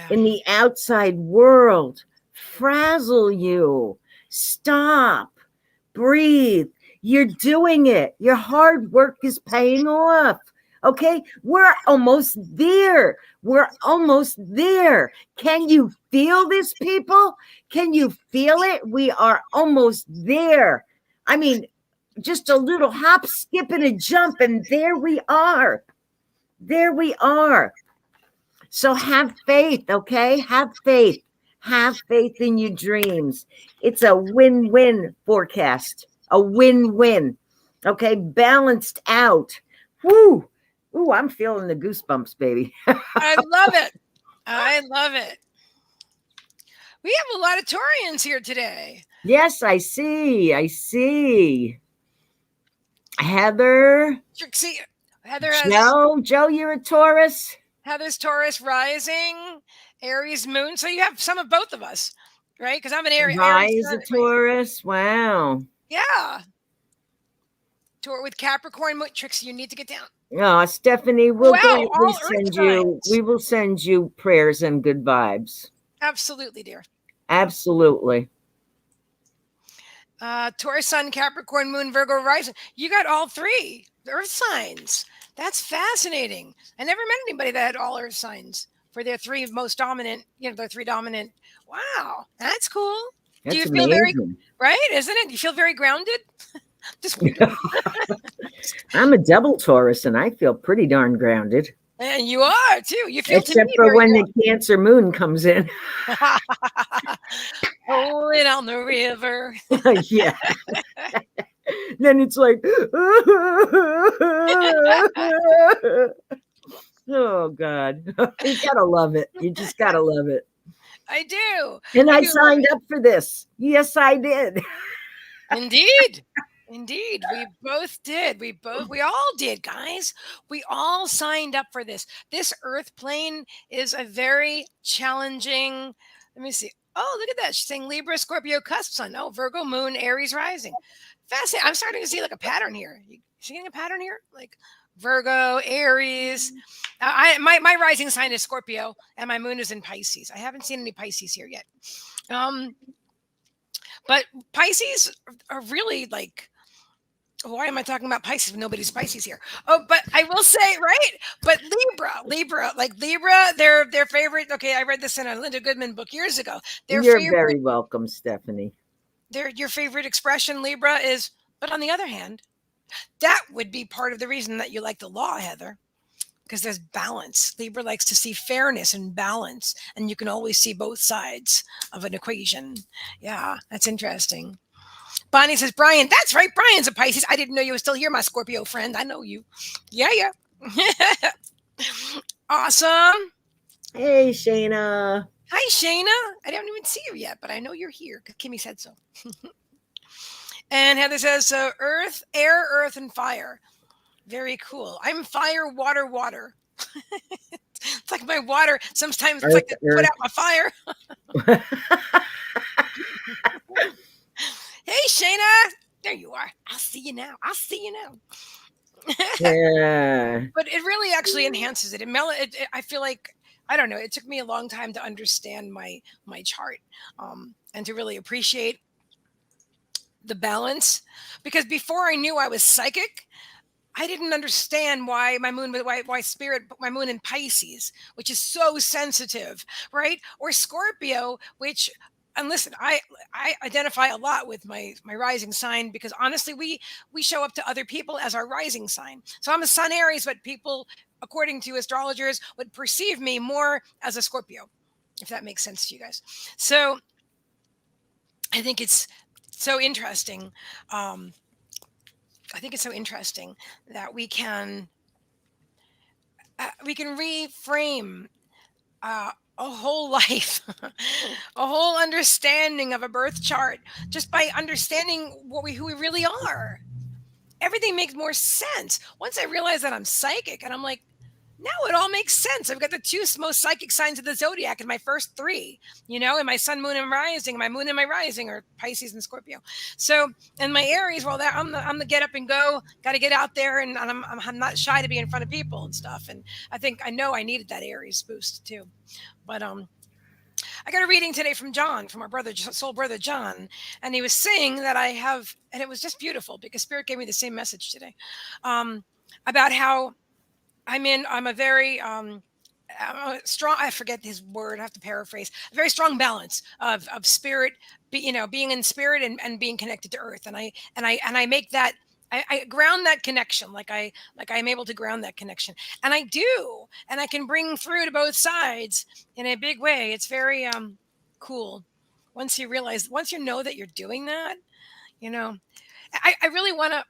in the outside world frazzle you. Stop. Breathe. You're doing it. Your hard work is paying off. Okay? We're almost there. We're almost there. Can you feel this, people? Can you feel it? We are almost there. I mean, just a little hop, skip, and a jump, and there we are. There we are. So have faith, okay? Have faith. Have faith in your dreams. It's a win-win forecast. A win-win. Okay, balanced out. Woo! Ooh, I'm feeling the goosebumps, baby.
I love it. I love it. We have a lot of Taurians here today.
Yes, I see. I see. Heather.
See, Heather has
Joe, you're a Taurus.
Heather's Taurus rising, Aries moon. So you have some of both of us, right? Because I'm an Aries.
Rise a Taurus. Wow.
Yeah. With Capricorn moon. Trixie, you need to get down.
Oh, Stephanie, we will send you prayers and good vibes.
Absolutely, dear.
Absolutely.
Taurus, Sun, Capricorn, Moon, Virgo, rising. You got all three Earth signs. That's fascinating. I never met anybody that had all Earth signs for their three most dominant, their three dominant. Wow, that's cool.
That's
Do you feel
amazing.
very, right? Isn't it? You feel very grounded?
I'm a double Taurus and I feel pretty darn grounded.
And you are too. You feel
except for when the Cancer moon comes in.
Rolling on the river.
Yeah. Then it's like, oh God. You gotta love it. You just gotta love it.
I do.
And I signed up for this. Yes, I did.
Indeed. Indeed, we both did. We all did, guys. We all signed up for this. This Earth plane is a very challenging. Let me see. Oh, look at that. She's saying Libra, Scorpio, cusp sun. Oh, Virgo, moon, Aries, rising. Fascinating. I'm starting to see like a pattern here. You seeing a pattern here? Like Virgo, Aries. My rising sign is Scorpio, and my moon is in Pisces. I haven't seen any Pisces here yet. But Pisces are really like. Why am I talking about Pisces when nobody's Pisces here? Oh, but I will say, right? But Libra, their favorite. Okay, I read this in a Linda Goodman book years ago.
You're very welcome, Stephanie.
Your favorite expression, Libra, is. But on the other hand, that would be part of the reason that you like the law, Heather, because there's balance. Libra likes to see fairness and balance, and you can always see both sides of an equation. Yeah, that's interesting. Bonnie says, Brian, that's right. Brian's a Pisces. I didn't know you were still here, my Scorpio friend. I know you. Yeah. Awesome.
Hey, Shayna.
Hi, Shayna. I don't even see you yet, but I know you're here because Kimmie said so. And Heather says, earth, air, earth, and fire. Very cool. I'm fire, water, water. It's like my water. Sometimes it's like to put out my fire. Hey, Shayna. There you are. I'll see you now.
Yeah.
But it really actually enhances it. I feel like, I don't know, it took me a long time to understand my chart and to really appreciate the balance. Because before I knew I was psychic, I didn't understand why my moon, why spirit put my moon in Pisces, which is so sensitive, right? Or Scorpio, which and listen, I identify a lot with my rising sign because honestly, we show up to other people as our rising sign. So I'm a Sun Aries, but people, according to astrologers, would perceive me more as a Scorpio, if that makes sense to you guys. So I think it's so interesting. Um, I think it's so interesting that we can reframe a whole life, a whole understanding of a birth chart just by understanding who we really are. Everything makes more sense once I realize that I'm psychic, and I'm like, now it all makes sense. I've got the two most psychic signs of the zodiac in my first three, and my sun, moon, and rising, my moon and my rising are Pisces and Scorpio. So, and my Aries, well, that I'm the get up and go, got to get out there, and I'm not shy to be in front of people and stuff. And I know I needed that Aries boost too. But I got a reading today from John, from our brother, soul brother John, and he was saying that I have, and it was just beautiful because Spirit gave me the same message today, about how I'm a very strong. I forget his word. I have to paraphrase. A very strong balance of spirit, being in spirit and being connected to earth. And I make that. I ground that connection, I'm able to ground that connection, and I do, and I can bring through to both sides in a big way. It's very cool once you know that you're doing that. You know, I really want to.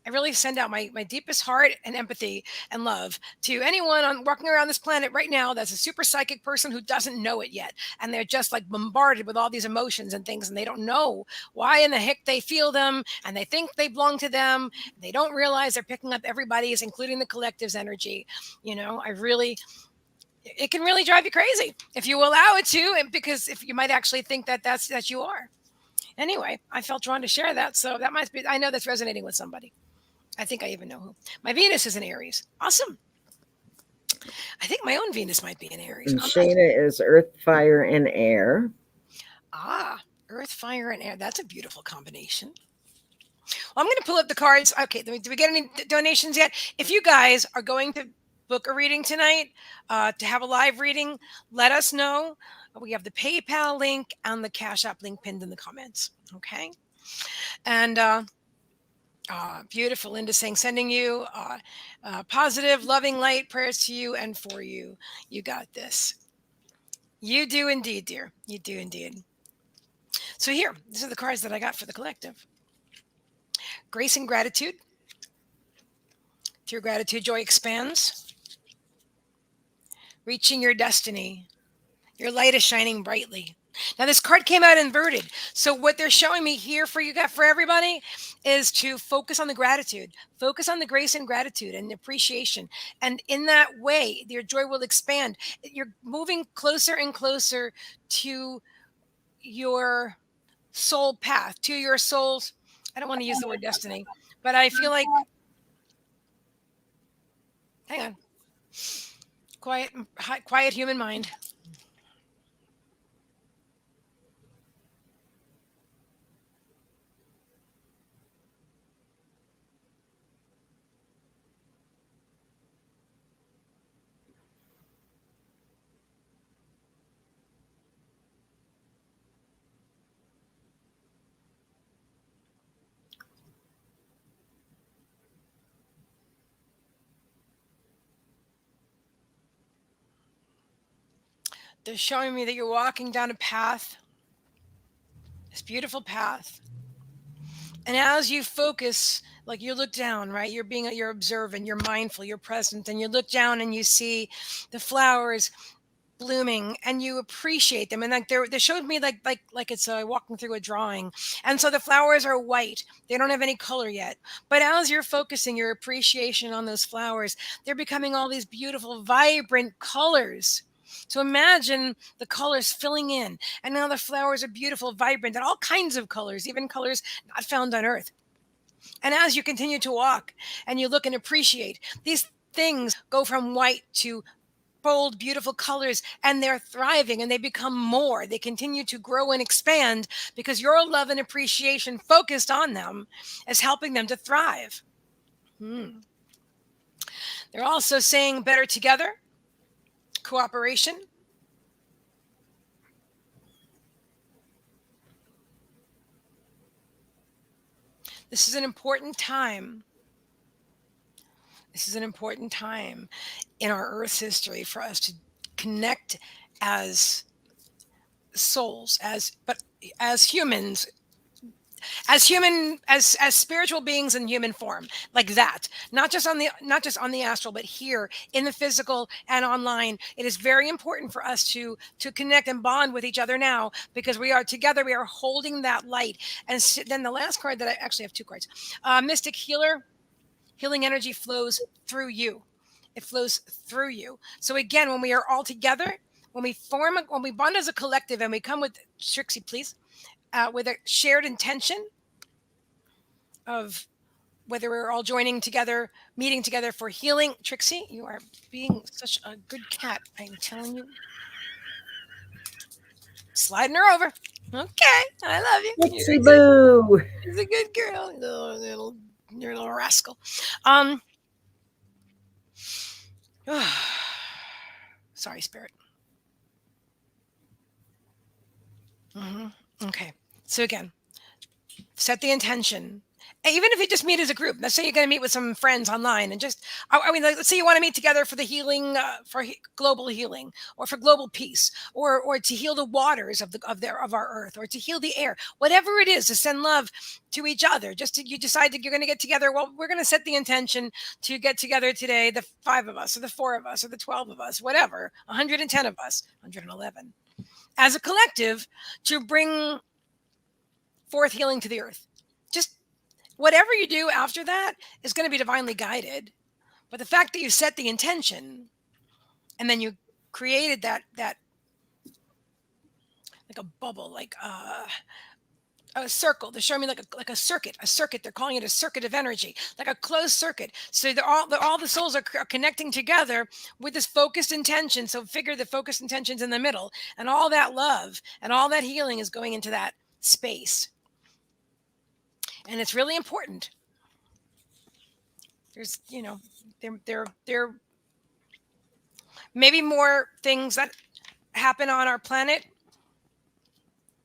I really send out my deepest heart and empathy and love to anyone on walking around this planet right now that's a super psychic person who doesn't know it yet. And they're just like bombarded with all these emotions and things, and they don't know why in the heck they feel them, and they think they belong to them. They don't realize they're picking up everybody's, including the collective's energy. I really, it can really drive you crazy if you allow it to, and because if you might actually think that you are. Anyway, I felt drawn to share that. So that might be, I know that's resonating with somebody. I think I even know who. My Venus is in Aries. Awesome. I think my own Venus might be in Aries.
And
I'm not.
Shayna is earth, fire, and air.
Ah, Earth, fire, and air. That's a beautiful combination. Well, I'm going to pull up the cards. Okay, do we get any donations yet? If you guys are going to book a reading tonight, to have a live reading, let us know. We have the PayPal link and the Cash App link pinned in the comments. Okay. And beautiful. Linda saying, sending you positive, loving light prayers to you and for you. You got this. You do indeed, dear. You do indeed. So here, these are the cards that I got for the collective. Grace and gratitude. Through gratitude, joy expands. Reaching your destiny. Your light is shining brightly. Now this card came out inverted. So what they're showing me here for everybody is to focus on the gratitude, focus on the grace and gratitude and appreciation. And in that way, your joy will expand. You're moving closer and closer to your soul path, to your soul's, I don't want to use the word destiny, but I feel like, hang on, quiet human mind. They're showing me that you're walking down a path, this beautiful path. And as you focus, like you look down, right? You're observant, you're mindful, you're present, and you look down and you see the flowers blooming and you appreciate them. And like they showed me like it's walking through a drawing. And so the flowers are white. They don't have any color yet. But as you're focusing your appreciation on those flowers, they're becoming all these beautiful, vibrant colors. So imagine the colors filling in. And now the flowers are beautiful, vibrant, and all kinds of colors, even colors not found on Earth. And as you continue to walk and you look and appreciate, these things go from white to bold, beautiful colors, and they're thriving and they become more. They continue to grow and expand because your love and appreciation focused on them is helping them to thrive. They're also saying better together, cooperation. This is an important time. This is an important time in our Earth's history for us to connect as souls, as humans, as spiritual beings in human form, like that. Not just on the astral, but here in the physical and online. It is very important for us to connect and bond with each other now, because we are together. We are holding that light. And then the last card that I actually have two cards, Mystic Healer. Healing energy flows through you. It flows through you. So again, when we are all together, when we bond as a collective, and we come with, Trixie, please, with a shared intention of whether we're all joining together, meeting together for healing. Trixie, you are being such a good cat. I'm telling you. Sliding her over. Okay, I love you.
Dixie boo.
She's a good girl. You're a little rascal. Sorry, spirit. Okay. So again, set the intention. Even if you just meet as a group, let's say you're going to meet with some friends online, and just, I mean, let's say you want to meet together for the healing, global healing, or for global peace, or to heal the waters of our earth, or to heal the air, whatever it is, to send love to each other. You decide that you're going to get together. Well, we're going to set the intention to get together today, the 5 of us, or the 4 of us, or the 12 of us, whatever, 110 of us, 111, as a collective, to bring forth healing to the earth. Just whatever you do after that is going to be divinely guided. But the fact that you set the intention, and then you created that like a bubble, like a circle. They're showing me like a circuit. They're calling it a circuit of energy, like a closed circuit. So all the souls are connecting together with this focused intention. So figure the focused intention's in the middle, and all that love and all that healing is going into that space. And it's really important. There's, there maybe more things that happen on our planet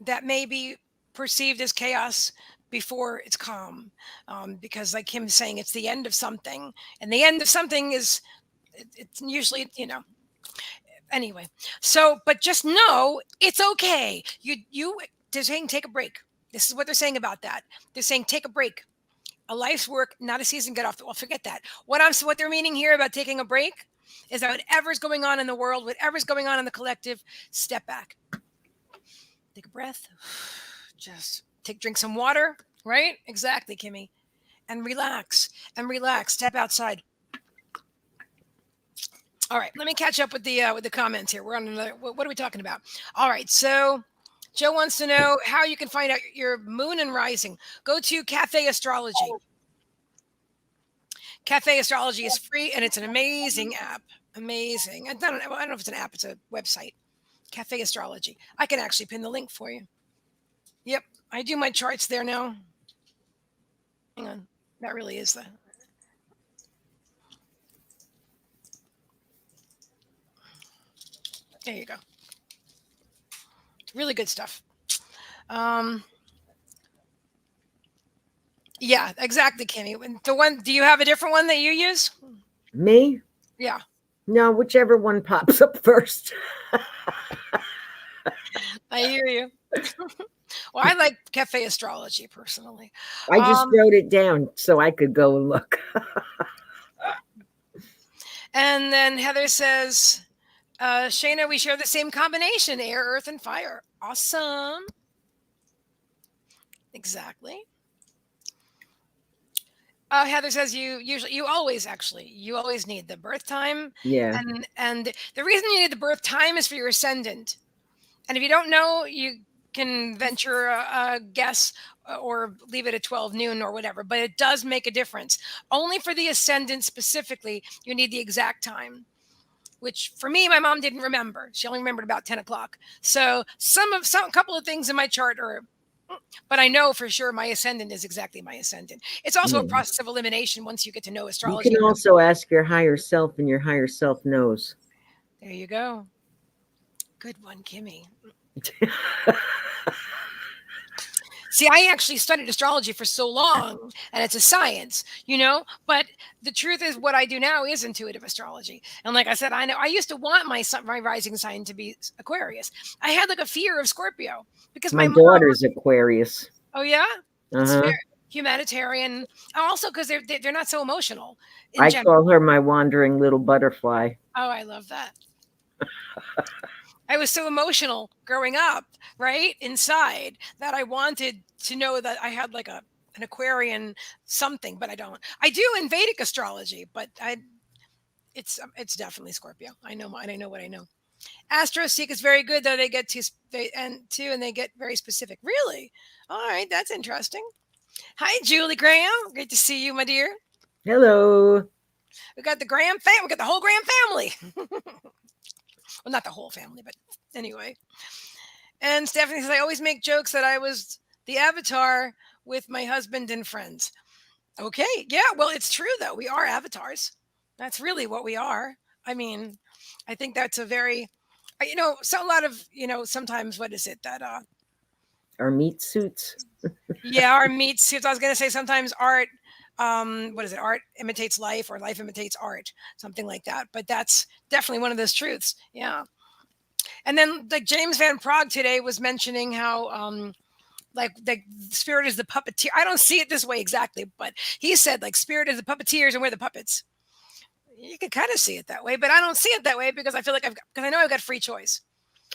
that may be perceived as chaos before it's calm, because, like Kim's saying, it's the end of something, and the end of something is, it's usually, anyway. So, but just know it's okay. They're saying take a break. This is what they're saying about that. They're saying take a break. A life's work, not a season. Get off the wall. Forget that. What they're meaning here about taking a break is that whatever's going on in the world, whatever's going on in the collective, step back. Take a breath. Just drink some water. Right? Exactly, Kimmie. And relax. Step outside. All right. Let me catch up with the comments here. We're on another. What are we talking about? All right. So Joe wants to know how you can find out your moon and rising. Go to Cafe Astrology. Cafe Astrology is free, and it's an amazing app. Amazing. I don't know if it's an app. It's a website. Cafe Astrology. I can actually pin the link for you. Yep. I do my charts there now. Hang on. That really is there you go. Really good stuff. Yeah, exactly, Kimmie. Do you have a different one that you use?
Me?
Yeah.
No, whichever one pops up first.
I hear you. Well, I like Cafe Astrology personally.
I just wrote it down so I could go and look.
And then Heather says, Shayna, we share the same combination, air, earth, and fire. Awesome. Exactly. Heather says you always need the birth time.
Yeah.
And the reason you need the birth time is for your ascendant. And if you don't know, you can venture a guess or leave it at 12 noon or whatever, but it does make a difference. Only for the ascendant specifically, you need the exact time, which for me, my mom didn't remember. She only remembered about 10 o'clock. So a couple of things in my chart but I know for sure my ascendant is exactly my ascendant. It's also a process of elimination once you get to know astrology.
You can also ask your higher self, and your higher self knows.
There you go. Good one, Kimmie. See, I actually studied astrology for so long, and it's a science, But the truth is, what I do now is intuitive astrology. And like I said, I know I used to want my rising sign to be Aquarius. I had like a fear of Scorpio because
My
my mom.
daughter's Aquarius.
Oh yeah, it's
Uh-huh.
very humanitarian. Also, because they're not so emotional in
I
general.
call her my wandering little butterfly.
Oh, I love that. I was so emotional growing up, right inside, that I wanted to know that I had like an Aquarian something, but I don't. I do in Vedic astrology, but it's definitely Scorpio. I know mine. I know what I know. AstroSeek is very good though. They get and they get very specific. Really? All right, that's interesting. Hi, Julie Graham. Great to see you, my dear.
Hello.
We got the Graham family. We got the whole Graham family. Well, not the whole family, but anyway. And Stephanie says, I always make jokes that I was the avatar with my husband and friends. Okay. Yeah. Well, it's true, though. We are avatars. That's really what we are. I mean, I think that's a very, so a lot of, sometimes what is it that,
Our meat suits.
yeah, our meat suits. I was going to say sometimes art, what is it? Art imitates life or life imitates art, something like that. But that's definitely one of those truths. Yeah. And then like James Van Prague today was mentioning how, like the spirit is the puppeteer. I don't see it this way exactly, but he said like spirit is the puppeteers and we're the puppets. You can kind of see it that way, but I don't see it that way because I feel like because I know I've got free choice.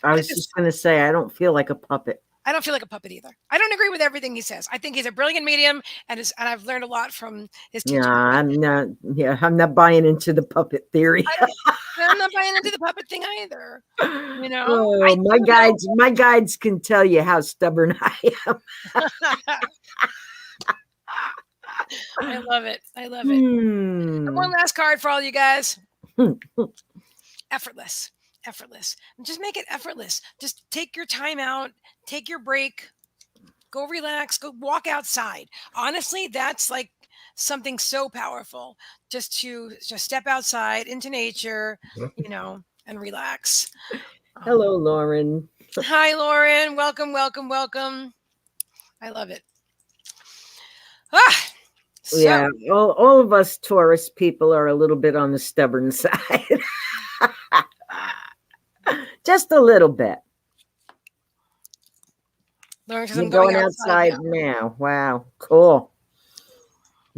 I was just going to say, I don't feel like a puppet.
I don't feel like a puppet either. I don't agree with everything he says. I think he's a brilliant medium, and I've learned a lot from his
Yeah,
teaching.
I'm not. Yeah, I'm not buying into the puppet theory.
I'm not buying into the puppet thing either.
Oh, my guides can tell you how stubborn I am.
I love it. I love it. One last card for all you guys. Effortless. Effortless. And just make it effortless. Just take your time out, take your break, go relax, go walk outside. Honestly, that's like something so powerful, just to just step outside into nature, and relax.
Hello, Lauren.
Hi, Lauren. Welcome, welcome, welcome. I love it. Ah, so
Yeah, all of us Taurus people are a little bit on the stubborn side. Just a little bit.
Lauren says,
You're
I'm going
outside
now.
now. Wow, cool.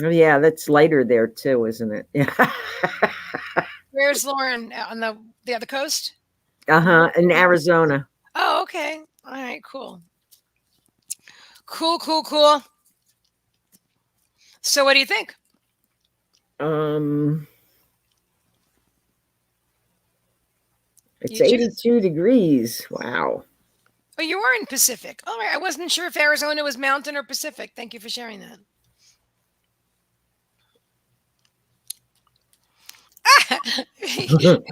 Oh, yeah, that's lighter there too, isn't it? Yeah.
Where's Lauren? On the other coast?
Uh-huh, in Arizona.
Oh, okay. All right, cool. Cool, cool, cool. So what do you think?
It's 82 degrees. Wow.
Oh, you are in Pacific. All right. I wasn't sure if Arizona was mountain or Pacific. Thank you for sharing that.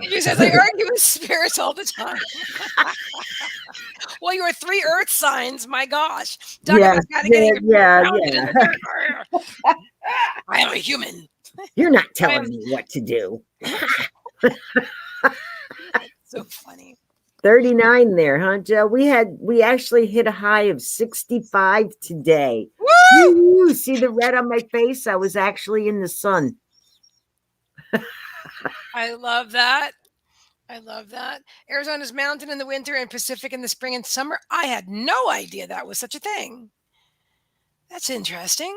You says I argue with spirits all the time. Well, you are three earth signs. My gosh.
Yeah, yeah.
I am a human.
You're not telling me what to do.
So funny.
39 there, huh, Joe? We actually hit a high of 65 today.
Woo!
See the red on my face? I was actually in the sun.
I love that. I love that. Arizona's mountain in the winter and Pacific in the spring and summer. I had no idea that was such a thing. That's interesting.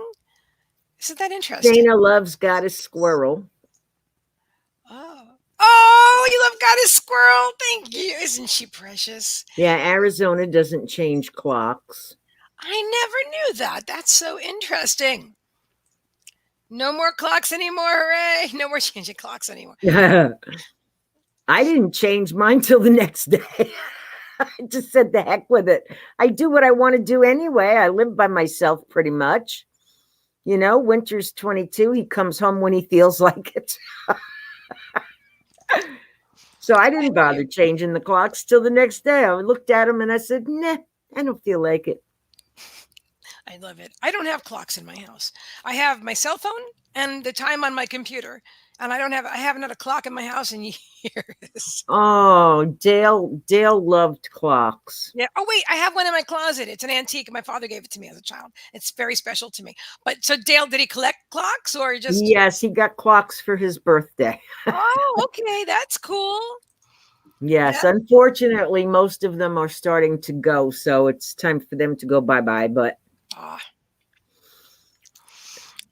Isn't that interesting?
Dana loves Goddess Squirrel.
Oh, you love Goddess Squirrel. Thank you. Isn't she precious?
Yeah, Arizona doesn't change clocks.
I never knew that. That's so interesting. No more clocks anymore. Hooray. No more changing clocks anymore.
I didn't change mine till the next day. I just said the heck with it. I do what I want to do anyway. I live by myself pretty much. Winter's 22. He comes home when he feels like it. So I didn't bother changing the clocks till the next day. I looked at him and I said, nah, I don't feel like it.
I love it. I don't have clocks in my house. I have my cell phone and the time on my computer. and I haven't had a clock in my house in years.
Oh, Dale loved clocks.
Yeah. Oh wait, I have one in my closet. It's an antique. My father gave it to me as a child. It's very special to me. But so Dale, did he collect clocks or just?
Yes, he got clocks for his birthday.
Oh, okay, that's cool.
Yes,
That
unfortunately, most of them are starting to go, so it's time for them to go bye-bye.
ah,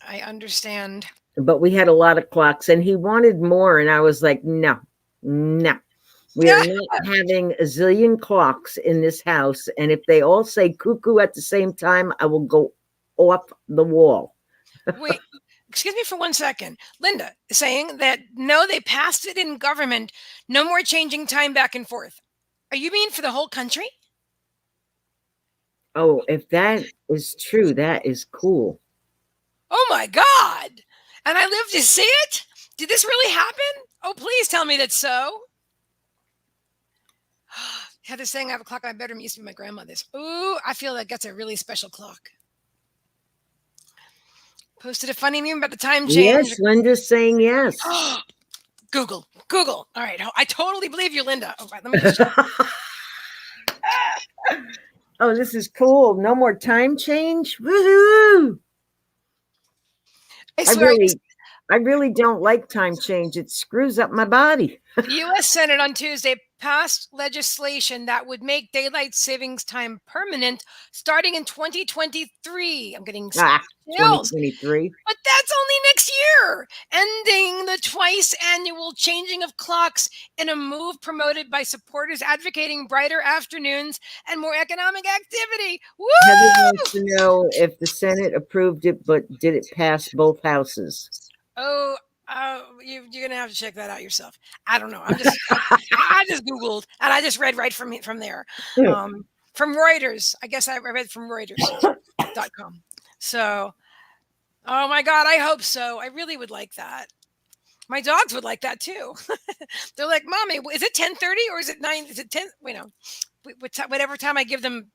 I understand.
But we had a lot of clocks, and he wanted more, and I was like, no, no. We are
Yeah.
not having a zillion clocks in this house, and if they all say cuckoo at the same time, I will go off the wall.
Wait, excuse me for 1 second. Linda is saying that no, they passed it in government. No more changing time back and forth. Are you mean for the whole country?
Oh, if that is true, that is cool.
Oh my God. And I lived to see it? Did this really happen? Oh, please tell me that's so. Heather's saying I have a clock in my bedroom. It used to be my grandmother's. Ooh, I feel like that's a really special clock. Posted a funny meme about the time change.
Yes, Linda's saying yes.
Google. All right. I totally believe you, Linda. All right, let me just check.
Oh, this is cool. No more time change. Woohoo!
I swear,
I really don't like time change. It screws up my body.
the U.S. Senate on Tuesday passed legislation that would make daylight savings time permanent starting in 2023. I'm getting chills.
2023.
But that's only next year, ending the twice annual changing of clocks in a move promoted by supporters advocating brighter afternoons and more economic activity.
Heather
Woo!
wants to know if the Senate approved it, but did it pass both houses?
Oh, you're gonna have to check that out yourself. I don't know. I just Googled and I just read right from there. From Reuters. I guess I read from Reuters.com. So, oh my God, I hope so. I really would like that. My dogs would like that too. They're like, "Mommy, is it 10:30 or is it 9? Is it 10? You know, whatever time I give them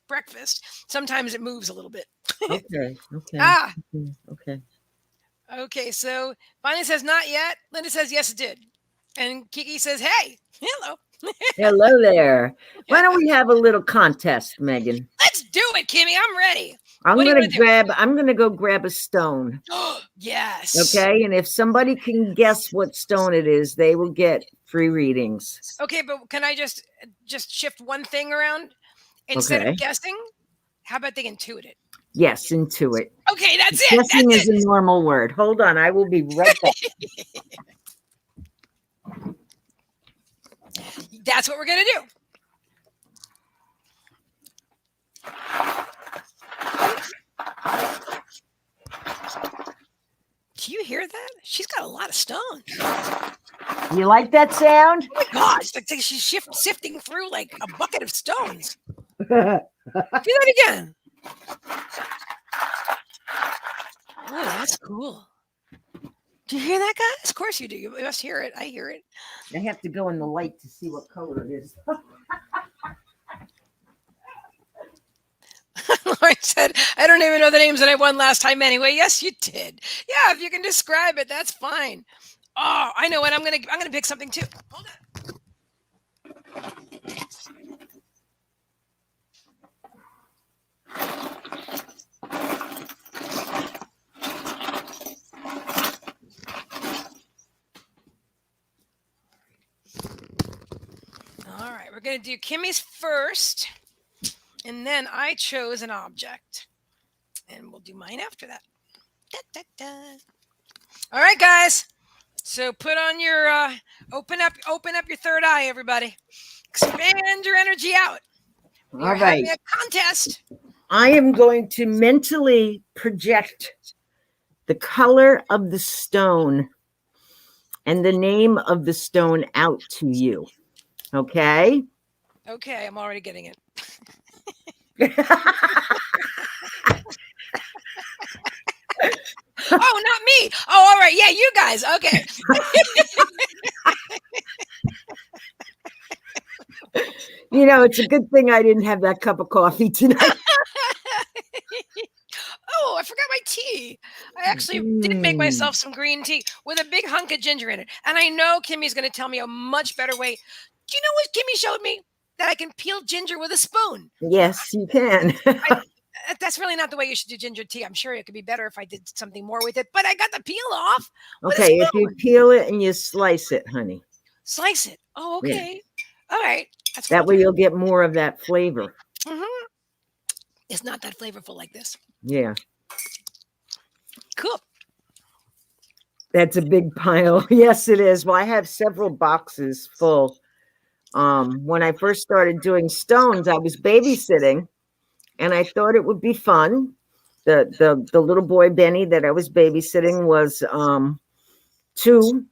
breakfast. Sometimes it moves a little bit."
Okay.
Ah,
Okay.
okay. So Bonnie says not yet. Linda says yes, it did. And Kiki says, "Hey, hello."
Hello there. Why don't we have a little contest, Meagan?
Let's do it, Kimmie. I'm ready.
I'm
What do you
gonna
want to
I'm gonna go grab a stone.
do? Yes.
Okay, and if somebody can guess what stone it is, they will get free readings.
Okay, but can I just shift one thing around instead
Okay.
of guessing? How about they intuit it?
Yes, intuit.
Okay, that's it.
Guessing
That's
is a normal word. Hold on, I will be right back.
That's what we're gonna do. Do you hear that? She's got a lot of stones.
You like that sound?
Oh my God, it's like she's sifting through like a bucket of stones. Do that again. Oh, that's cool. Do you hear that, guys? Of course you do. You must hear it. I hear it.
I have to go in the light to see what color it is.
Lauren said, I don't even know the names that I won last time anyway. Yes, you did. Yeah, if you can describe it, that's fine. Oh, I know what. I'm gonna pick something too. Hold on. All right, we're gonna do Kimmie's first, and then I chose an object, and we'll do mine after that. Da, da, da. All right, guys. So put on your open up your third eye, everybody. Expand your energy out. We are having a contest.
I am going to mentally project the color of the stone and the name of the stone out to you. Okay?
Okay, I'm already getting it. Oh, not me. Oh, all right. Yeah, you guys. Okay.
You know, it's a good thing I didn't have that cup of coffee tonight.
Oh, I forgot my tea. I actually did make myself some green tea with a big hunk of ginger in it. And I know Kimmie's going to tell me a much better way. Do you know what Kimmie showed me? That I can peel ginger with a spoon.
Yes, you can.
That's really not the way you should do ginger tea. I'm sure it could be better if I did something more with it, but I got the peel off with a
Okay, if you
spoon.
peel it and you slice it, honey.
Slice it. Oh,
Yeah.
okay. All right. That's
That way you'll get more of that flavor.
Mm-hmm. It's not that flavorful like this.
Yeah.
Cool.
That's a big pile. Yes, it is. Well, I have several boxes full. When I first started doing stones, I was babysitting, and I thought it would be fun. The little boy Benny that I was babysitting was 2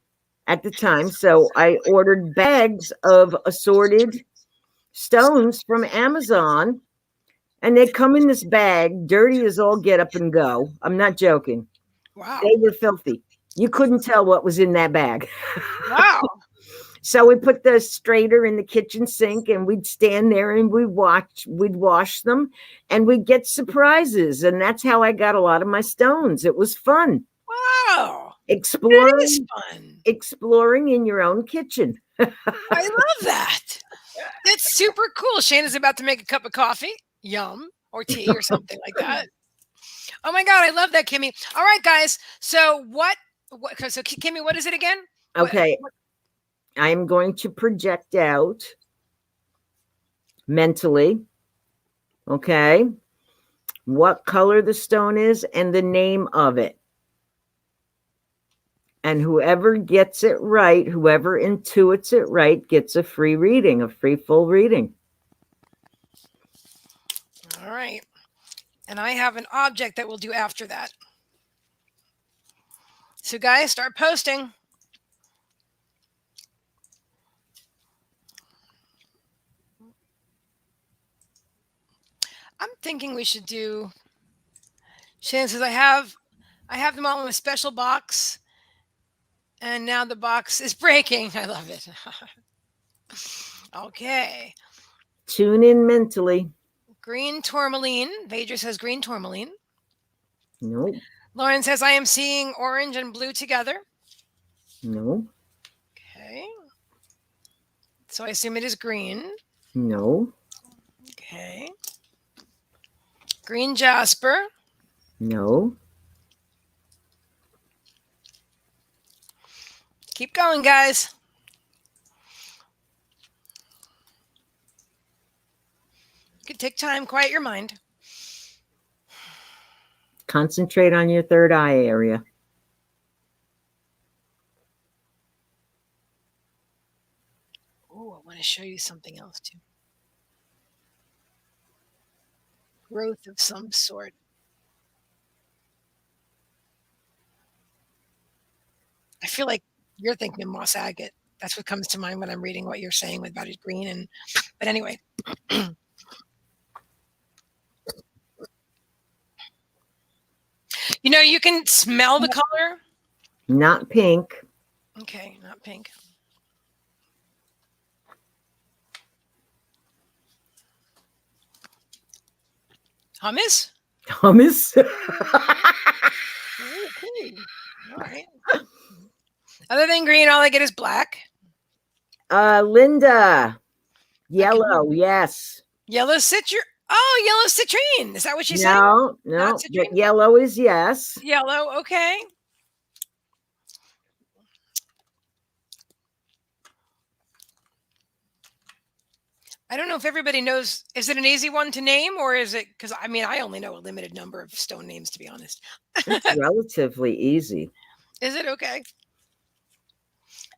at the time, so I ordered bags of assorted stones from Amazon, and they come in this bag, dirty as all get up and go. I'm not joking.
Wow.
They were filthy. You couldn't tell what was in that bag.
Wow.
So we put the strainer in the kitchen sink, and we'd stand there and we'd wash them, and we'd get surprises. And that's how I got a lot of my stones. It was fun.
Wow.
Exploring,
That is fun.
exploring in your own kitchen.
I love that. That's super cool. Shana's about to make a cup of coffee. Yum. Or tea or something like that. Oh my God, I love that, Kimmie. All right, guys. So so Kimmie, what is it again?
Okay. I'm going to project out mentally. Okay. What color the stone is and the name of it. And whoever gets it right, whoever intuits it right, gets a free reading, a free full reading.
All right. And I have an object that we'll do after that. So guys, start posting. I'm thinking we should do. Shannon says I have them all in a special box, and now the box is breaking. I love it. Okay.
Tune in mentally.
Green tourmaline. Vader says green tourmaline.
Nope.
Lauren says I am seeing orange and blue together.
No.
Okay. So I assume it is green.
No.
Okay. Green jasper.
No.
Keep going, guys. You can take time, quiet your mind.
Concentrate on your third eye area.
Oh, I want to show you something else too. Growth of some sort. I feel like you're thinking of moss agate. That's what comes to mind when I'm reading what you're saying about it green. But anyway. You know, you can smell the color.
Not pink.
Okay, not pink. Hummus?
Hummus.
Okay. All right. Other than green, all I get is black.
Linda. Yellow. Okay. Yes.
Yellow citrine. Oh, yellow citrine. Is that what she said?
No. But yellow is yes.
Yellow. Okay. I don't know if everybody knows. Is it an easy one to name, or is it? Because I mean, I only know a limited number of stone names, to be honest.
It's relatively easy.
Is it? Okay.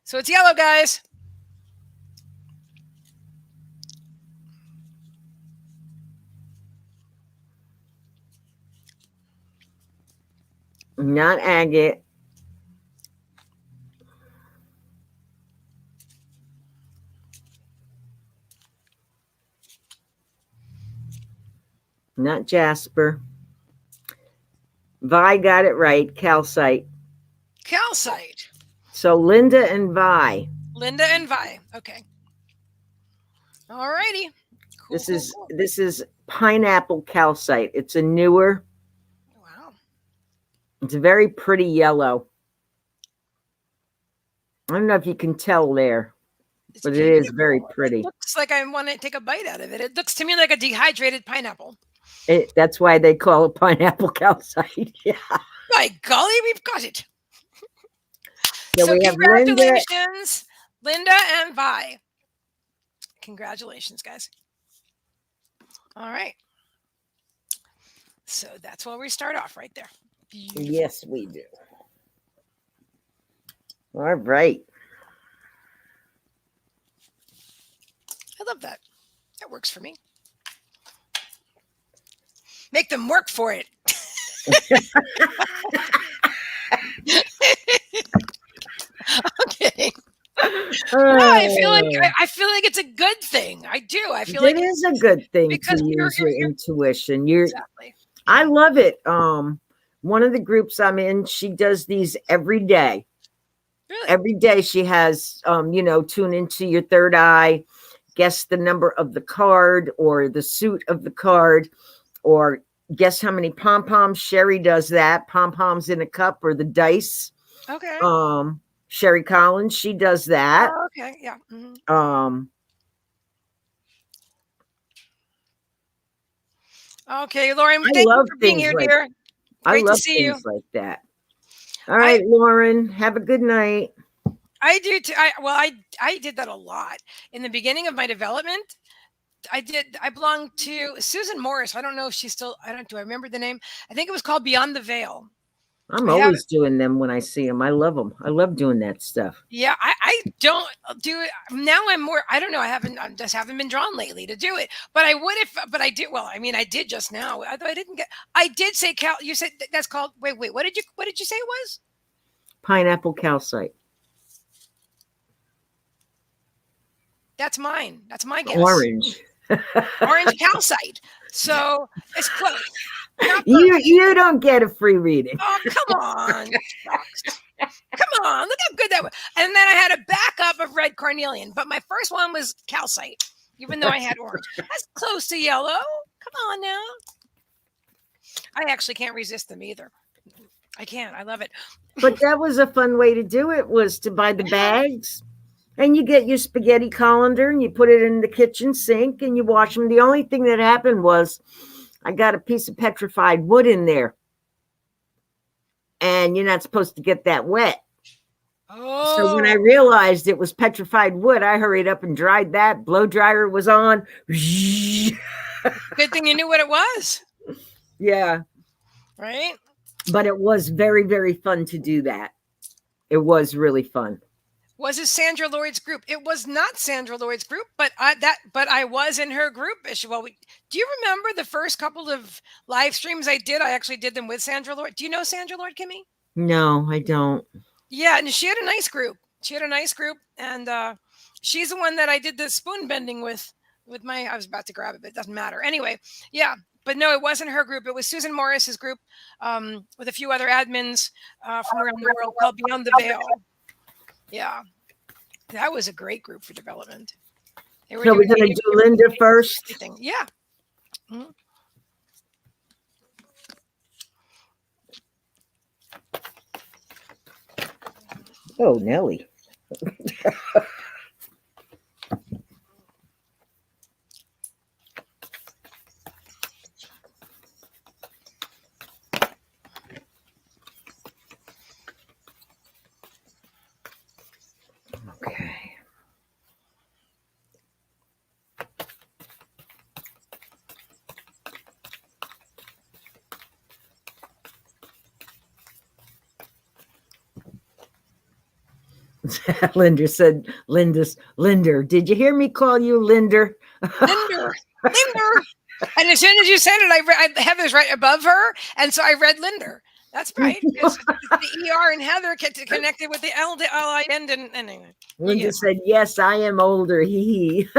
So it's yellow, guys.
Not agate. Not jasper. Vi got it right. Calcite.
Calcite.
So Linda and Vi.
Linda and Vi. Okay. All righty.
Cool, this is pineapple calcite. It's a newer.
Wow.
It's a very pretty yellow. I don't know if you can tell there,
It's
but it is very
beautiful. It
pretty.
looks like I want to take a bite out of it. It looks to me like a dehydrated pineapple.
That's why they call it pineapple calcite. Yeah.
By golly, we've got it.
So
So
we have Linda.
congratulations, Linda and Vi. Congratulations, guys. All right. So that's where we start off right there. Beautiful.
Yes, we do. All right.
I love that. That works for me. Make them work for it. I'm kidding. No, I feel like it's a good thing. I do. I feel like
it is a good thing to
because
use your intuition.
exactly.
I love it. One of the groups I'm in, she does these every day.
Really?
Every day she has, tune into your third eye, guess the number of the card or the suit of the card, or guess how many pom poms. Sherry does that. Pom poms in a cup or the dice.
Okay.
Sherry Collins, she does that.
Oh, okay. Yeah. Mm-hmm. Okay, Lauren, thank you for being here, dear. Great to see you.
Like that. All right, Lauren, have a good night.
I do too. I did that a lot in the beginning of my development. I belonged to Susan Morris. I don't know if she's still. Do I remember the name? I think it was called Beyond the Veil.
I'm always doing them when I see them. I love them. I love doing that stuff.
Yeah, I don't do it now. I'm more. I don't know. I just haven't been drawn lately to do it. But I would if. But I did. Well, I mean, I did just now. Although I didn't get. I did say You said that's called. Wait. What did you say it was?
Pineapple calcite.
That's mine. That's my guess.
Orange.
Orange calcite. So it's close.
You don't get a free reading.
Oh, come on. Come on. Look how good that was. And then I had a backup of red carnelian, but my first one was calcite, even though I had orange. That's close to yellow. Come on now. I actually can't resist them either. I can't. I love it.
But that was a fun way to do it, was to buy the bags. And you get your spaghetti colander and you put it in the kitchen sink and you wash them. The only thing that happened was I got a piece of petrified wood in there. And you're not supposed to get that wet.
Oh.
So when I realized it was petrified wood, I hurried up and dried that. Blow dryer was on.
Good thing you knew what it was.
Yeah.
Right?
But it was very, very fun to do that. It was really fun.
Was it Sandra Lloyd's group? It was not Sandra Lloyd's group, but I was in her group. Well, do you remember the first couple of live streams I did? I actually did them with Sandra Lloyd. Do you know Sandra Lloyd, Kimmie?
No, I don't.
Yeah, and she had a nice group. And she's the one that I did the spoon bending with my. I was about to grab it, but it doesn't matter. Anyway, yeah. But no, it wasn't her group. It was Susan Morris's group with a few other admins from around the world called Beyond the Veil. Yeah, that was a great group for development.
So we're going to do Linda first?
Everything. Yeah. Mm-hmm.
Oh, Nelly. Okay. Linda said, Linder. Did you hear me call you Linder?
Linder. And as soon as you said it, I Heather's right above her. And so I read Linder. That's right. It's the ER and Heather connected with the L-I end. And anyway.
Linda said, yes, I am older. Hee.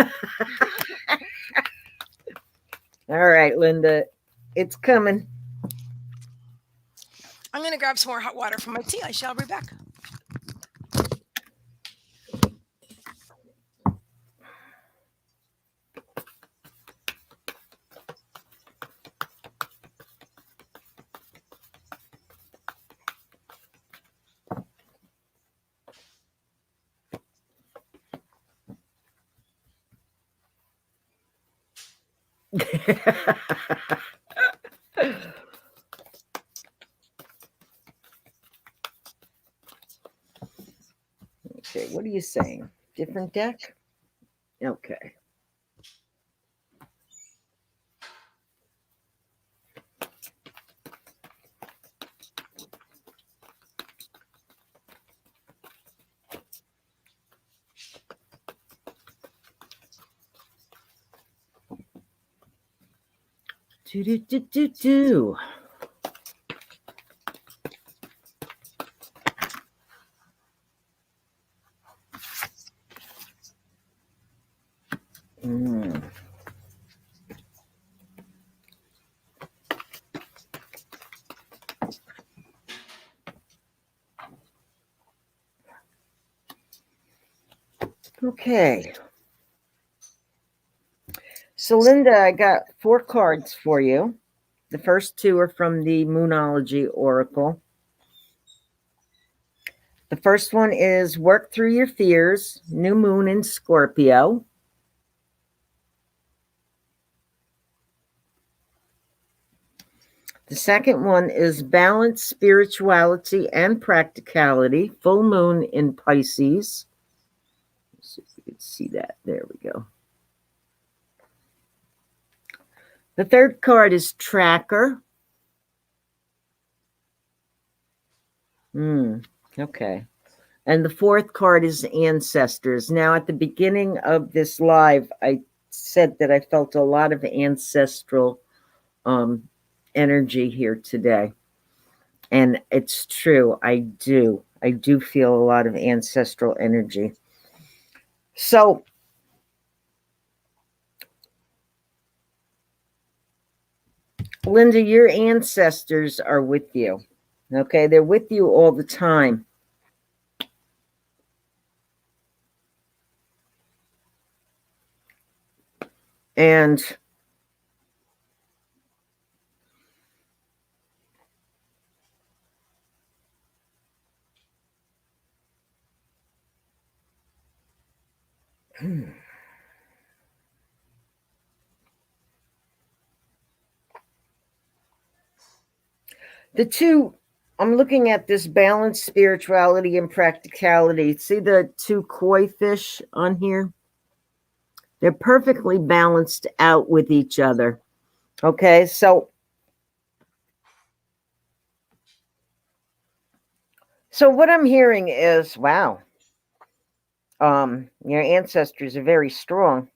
All right, Linda, it's coming.
I'm going to grab some more hot water for my tea. I shall be back.
Okay, what are you saying? Different deck? Okay. Do do do do do. Mm. Okay. So, Linda, I got 4 cards for you. The first 2 are from the Moonology Oracle. The first one is Work Through Your Fears, New Moon in Scorpio. The second one is Balance, Spirituality, and Practicality, Full Moon in Pisces. Let's see if we can see that. There we go. The third card is Tracker. Okay. And the fourth card is Ancestors. Now, at the beginning of this live, I said that I felt a lot of ancestral energy here today. And it's true. I do feel a lot of ancestral energy. So, Linda, your ancestors are with you. Okay, they're with you all the time. And the two, I'm looking at this balance, spirituality, and practicality. See the 2 koi fish on here? They're perfectly balanced out with each other. Okay, so what I'm hearing is, wow, your ancestors are very strong.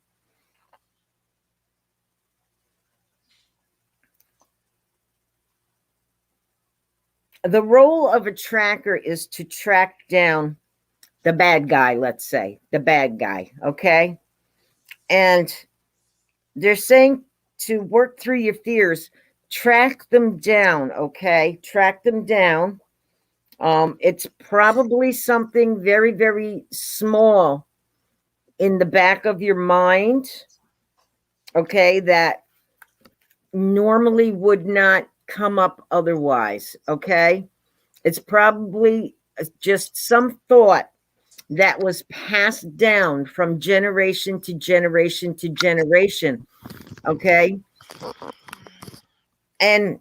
The role of a tracker is to track down the bad guy, let's say, the bad guy, okay? And they're saying to work through your fears, track them down, okay? Track them down. It's probably something very, very small in the back of your mind, okay, that normally would not come up otherwise, okay? It's probably just some thought that was passed down from generation to generation to generation, okay? And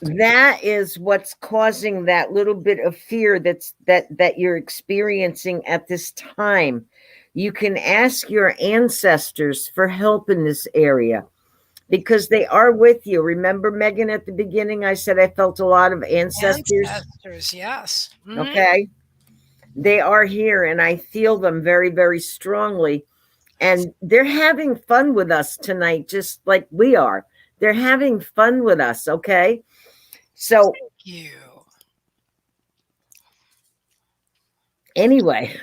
that is what's causing that little bit of fear that you're experiencing at this time. You can ask your ancestors for help in this area because they are with you. Remember, Meagan, at the beginning, I said I felt a lot of ancestors.
Ancestors, yes. Mm-hmm.
Okay. They are here and I feel them very, very strongly. And they're having fun with us tonight, just like we are. They're having fun with us, okay? So,
thank you.
Anyway,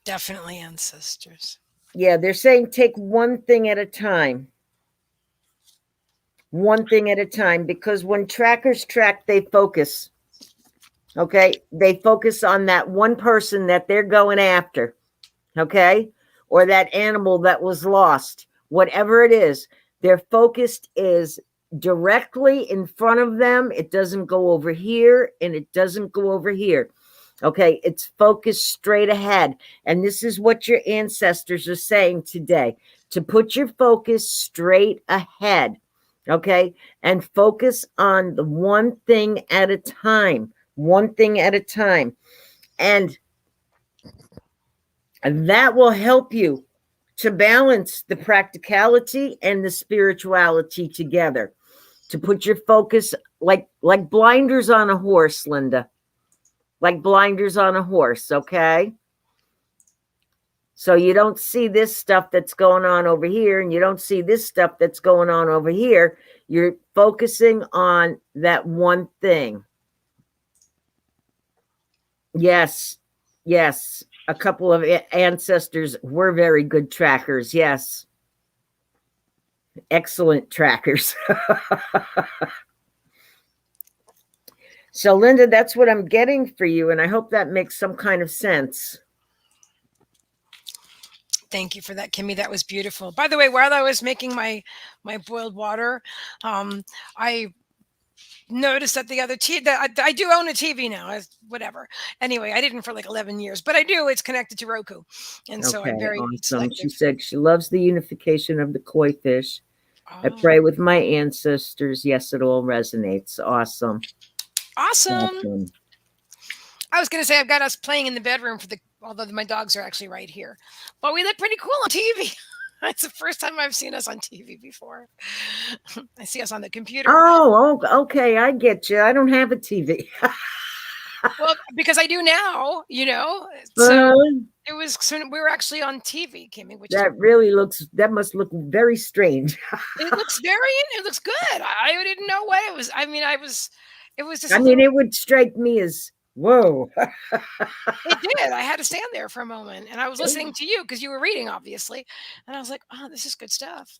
Definitely ancestors.
Yeah, they're saying take one thing at a time. One thing at a time, because when trackers track, they focus. Okay, they focus on that one person that they're going after. Okay, or that animal that was lost, whatever it is, their focus is directly in front of them. It doesn't go over here and it doesn't go over here. Okay, it's focused straight ahead. And this is what your ancestors are saying today, to put your focus straight ahead. Okay, and focus on the one thing at a time, one thing at a time. And that will help you to balance the practicality and the spirituality together, to put your focus like blinders on a horse, Linda, like blinders on a horse. Okay, so you don't see this stuff that's going on over here and you don't see this stuff that's going on over here. You're focusing on that one thing. Yes, yes, a couple of ancestors were very good trackers. Yes, excellent trackers. So, Linda, that's what I'm getting for you, and I hope that makes some kind of sense.
Thank you for that, Kimmie. That was beautiful. By the way, while I was making my boiled water, I noticed that the other TV that I do own a TV now. Whatever. Anyway, I didn't for like 11 years, but I do. It's connected to Roku, and so I'm
Okay,
very
awesome. She
selective.
said she loves the unification of the koi fish. I
Oh,
pray with my ancestors. Yes, it all resonates. Awesome.
awesome!
Awesome.
I was going to say I've got us playing in the bedroom for the. Although my dogs are actually right here, but we look pretty cool on TV. It's the first time I've seen us on TV before. I see us on the computer.
Oh, okay. I get you. I don't have a TV.
Well, because I do now, So
Uh,
it was. So we were actually on TV, Kimmie, which is.
that must look very strange.
It looks very. It looks good. I didn't know what it was. I mean, I was. It was just.
I mean, it would strike me as, whoa.
It did. I had to stand there for a moment, and I was listening to you because you were reading, obviously, and I was like, "Oh, this is good stuff."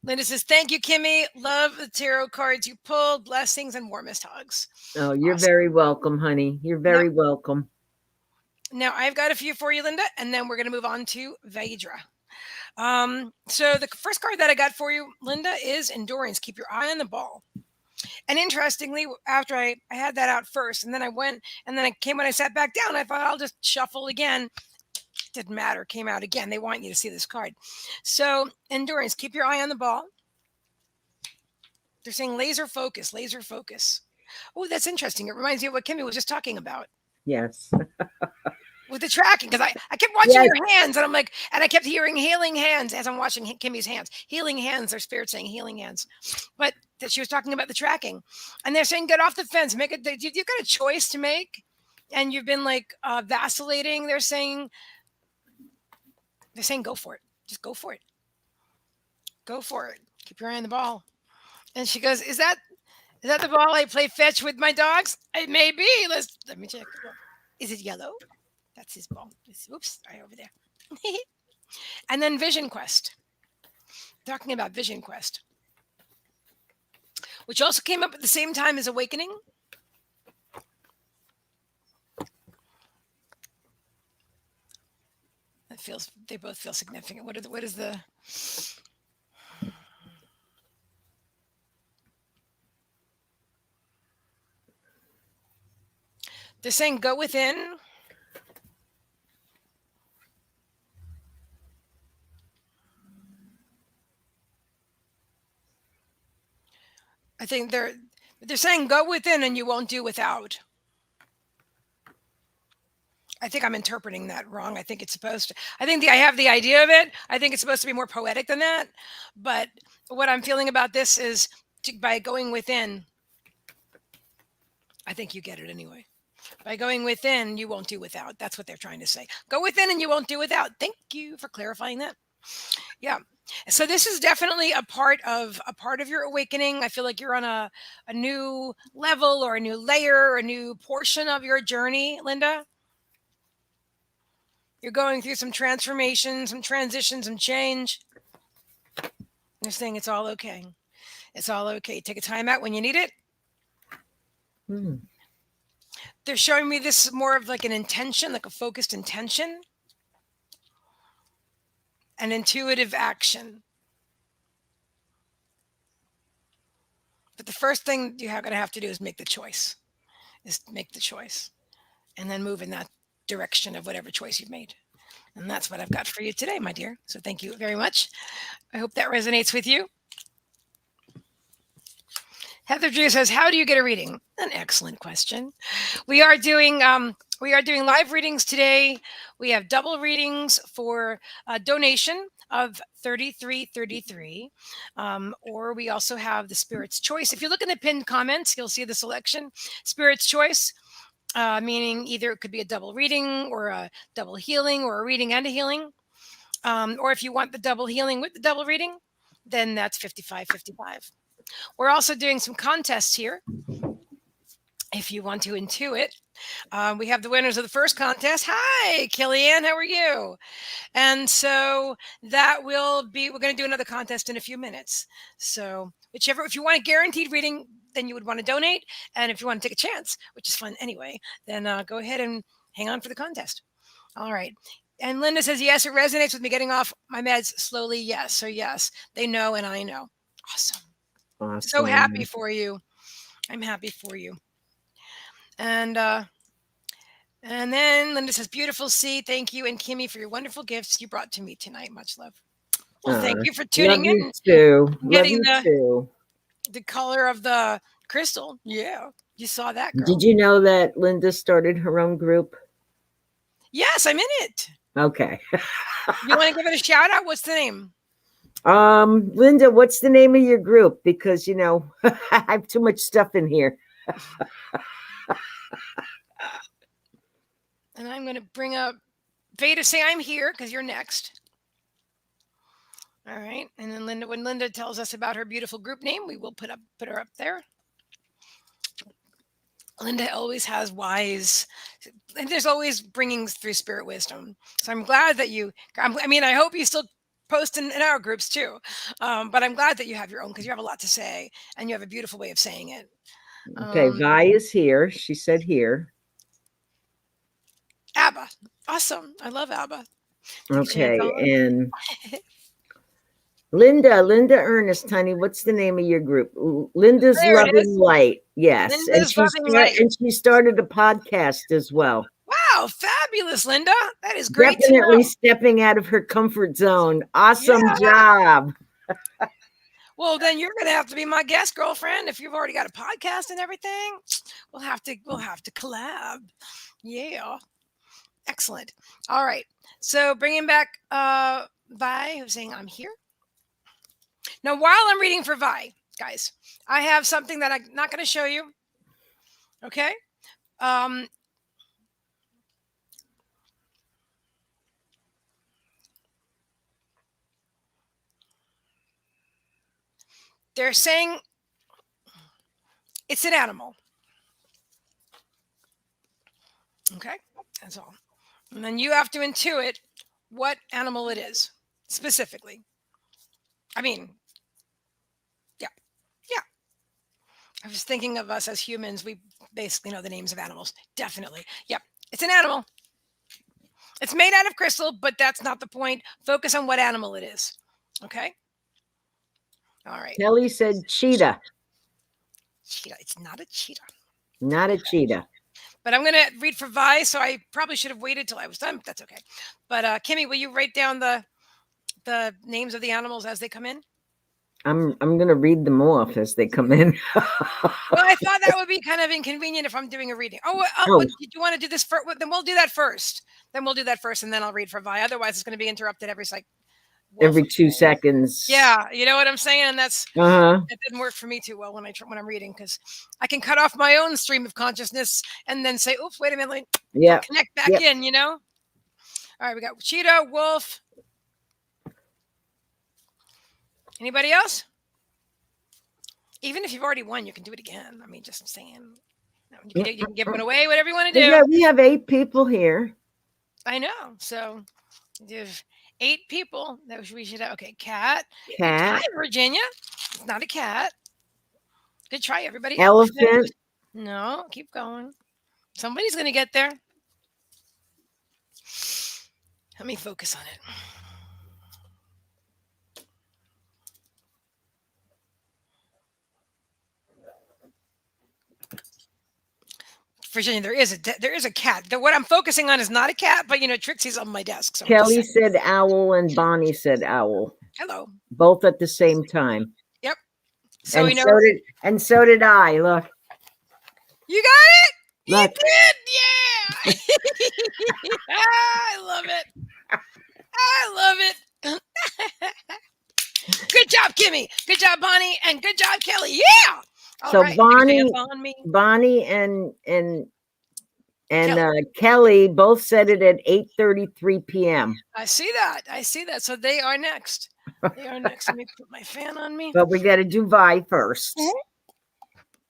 Linda says, "Thank you, Kimmie. Love the tarot cards you pulled. Blessings and warmest hugs."
Oh, you're
Awesome.
very welcome, honey. You're
Now,
very welcome.
now I've got a few for you, Linda, and then we're going to move on to Vedra. So the first card that I got for you, Linda, is Endurance. Keep your eye on the ball. And interestingly, after I had that out first, and then I went, and then when I sat back down, I thought I'll just shuffle again. Didn't matter, came out again. They want you to see this card. So, Endurance, keep your eye on the ball. They're saying laser focus, laser focus. Oh, that's interesting. It reminds me of what Kimmie was just talking about
Yes.
with the tracking, because I kept watching
Yes.
your hands, and I'm like, and I kept hearing healing hands as I'm watching Kimmie's hands. Healing hands, their spirit saying healing hands. But that she was talking about the tracking, and they're saying get off the fence, make it. You've got a choice to make, and you've been like vacillating. They're saying go for it. Just go for it. Go for it. Keep your eye on the ball. And she goes, Is that the ball I play fetch with my dogs? It may be. Let me check. Is it yellow? That's his ball. Oops, right over there. And then Vision Quest. Talking about Vision Quest, which also came up at the same time as Awakening. They both feel significant. What is the They're saying go within. I think they're saying go within and you won't do without. I think I'm interpreting that wrong. I think it's supposed to. I have the idea of it. I think it's supposed to be more poetic than that. But what I'm feeling about this is by going within. I think you get it anyway. By going within, you won't do without. That's what they're trying to say. Go within and you won't do without. Thank you for clarifying that. Yeah. So this is definitely a part of your awakening. I feel like you're on a new level or a new layer, a new portion of your journey, Linda. You're going through some transformation, some transition, some change. They're saying it's all okay. It's all okay. Take a time out when you need it. They're showing me this more of like an intention, like a focused intention, an intuitive action. But the first thing you're going to have to do is make the choice. And then move in that direction of whatever choice you've made. And that's what I've got for you today, my dear. So thank you very much. I hope that resonates with you. Heather Drew says, "How do you get a reading?" An excellent question. We are doing live readings today. We have double readings for a donation of $33.33, or we also have the Spirit's Choice. If you look in the pinned comments, you'll see the selection. Spirit's Choice, meaning either it could be a double reading or a double healing or a reading and a healing. Or if you want the double healing with the double reading, then that's $55.55. We're also doing some contests here. If you want to intuit, we have the winners of the first contest. Hi, Kellyanne, how are you? And so that will be, we're going to do another contest in a few minutes. So whichever, if you want a guaranteed reading, then you would want to donate. And if you want to take a chance, which is fun anyway, then go ahead and hang on for the contest. All right. And Linda says, yes, it resonates with me getting off my meds slowly. Yes. So yes, they know and I know. Awesome. So happy for you. I'm happy for you. And then Linda says, beautiful C, thank you. And Kimmie for your wonderful gifts you brought to me tonight. Much love. Well, thank you for tuning
love
in.
You too.
Getting
Love you too.
The color of the crystal. Yeah. You saw that, girl.
Did you know that Linda started her own group?
Yes, I'm in it.
Okay.
You want to give it a shout out? What's the name?
Linda, what's the name of your group? Because, you know, I have too much stuff in here.
And I'm going to bring up Veda, say I'm here because you're next. All right. And then Linda, when Linda tells us about her beautiful group name, we will put her up there. Linda always has wise, and there's always bringing through spirit wisdom. So I'm glad that I hope you still post in our groups too. But I'm glad that you have your own because you have a lot to say and you have a beautiful way of saying it.
Okay. Vi is here. She said here.
ABBA. Awesome. I love ABBA.
Okay. And Linda Ernest, honey, what's the name of your group? Linda's Loving Light. Yes.
Linda's Loving Light.
And she started a podcast as well.
Wow, fabulous, Linda. That is great.
Definitely stepping out of her comfort zone. Awesome job.
Well, then you're going to have to be my guest, girlfriend. If you've already got a podcast and everything, we'll have to collab. Yeah. Excellent. All right. So bringing back Vi, who's saying I'm here. Now, while I'm reading for Vi, guys, I have something that I'm not going to show you. Okay. They're saying it's an animal. Okay. That's all. And then you have to intuit what animal it is specifically. I mean, yeah. I was thinking of us as humans. We basically know the names of animals. Definitely. Yep. It's an animal. It's made out of crystal, but that's not the point. Focus on what animal it is. Okay. All right.
Kelly said cheetah.
Cheetah. It's not a cheetah.
Not a cheetah.
But I'm going to read for Vi, so I probably should have waited till I was done, but that's okay. But Kimmie, will you write down the names of the animals as they come in?
I'm going to read them off as they come in.
Well, I thought that would be kind of inconvenient if I'm doing a reading. Did you want to do this first? Then we'll do that first. And then I'll read for Vi. Otherwise, it's going to be interrupted every
2 seconds.
Yeah, you know what I'm saying? And that's it didn't work for me too well when I'm reading, because I can cut off my own stream of consciousness and then say, oops, wait a minute, connect back in, you know? All right, we got cheetah, wolf. Anybody else? Even if you've already won, you can do it again. I mean, just saying. You can give one away, whatever you want to do.
Yeah, we have 8 people here.
I know. So there's 8 people that we should have. Okay, cat.
Cat.
Hi, Virginia. It's not a cat. Good try, everybody.
Elephant.
No, keep going. Somebody's going to get there. Let me focus on it. Virginia, there is a cat. What I'm focusing on is not a cat, but Trixie's on my desk. So I'm just
Kelly
saying.
said owl and Bonnie said owl,
Hello.
both at the same time.
Yep. So
And so did I. Look,
you got it. You
look.
did. Yeah. I love it. I love it. Good job, Kimmie. Good job, Bonnie, and good job, Kelly. Yeah. All
So
right. Fans on me.
Bonnie and Kelly both said it at 8:33 p.m.
I see that. I see that. So they are next. They are next. Let me put my fan on me.
But we got to do Vi first.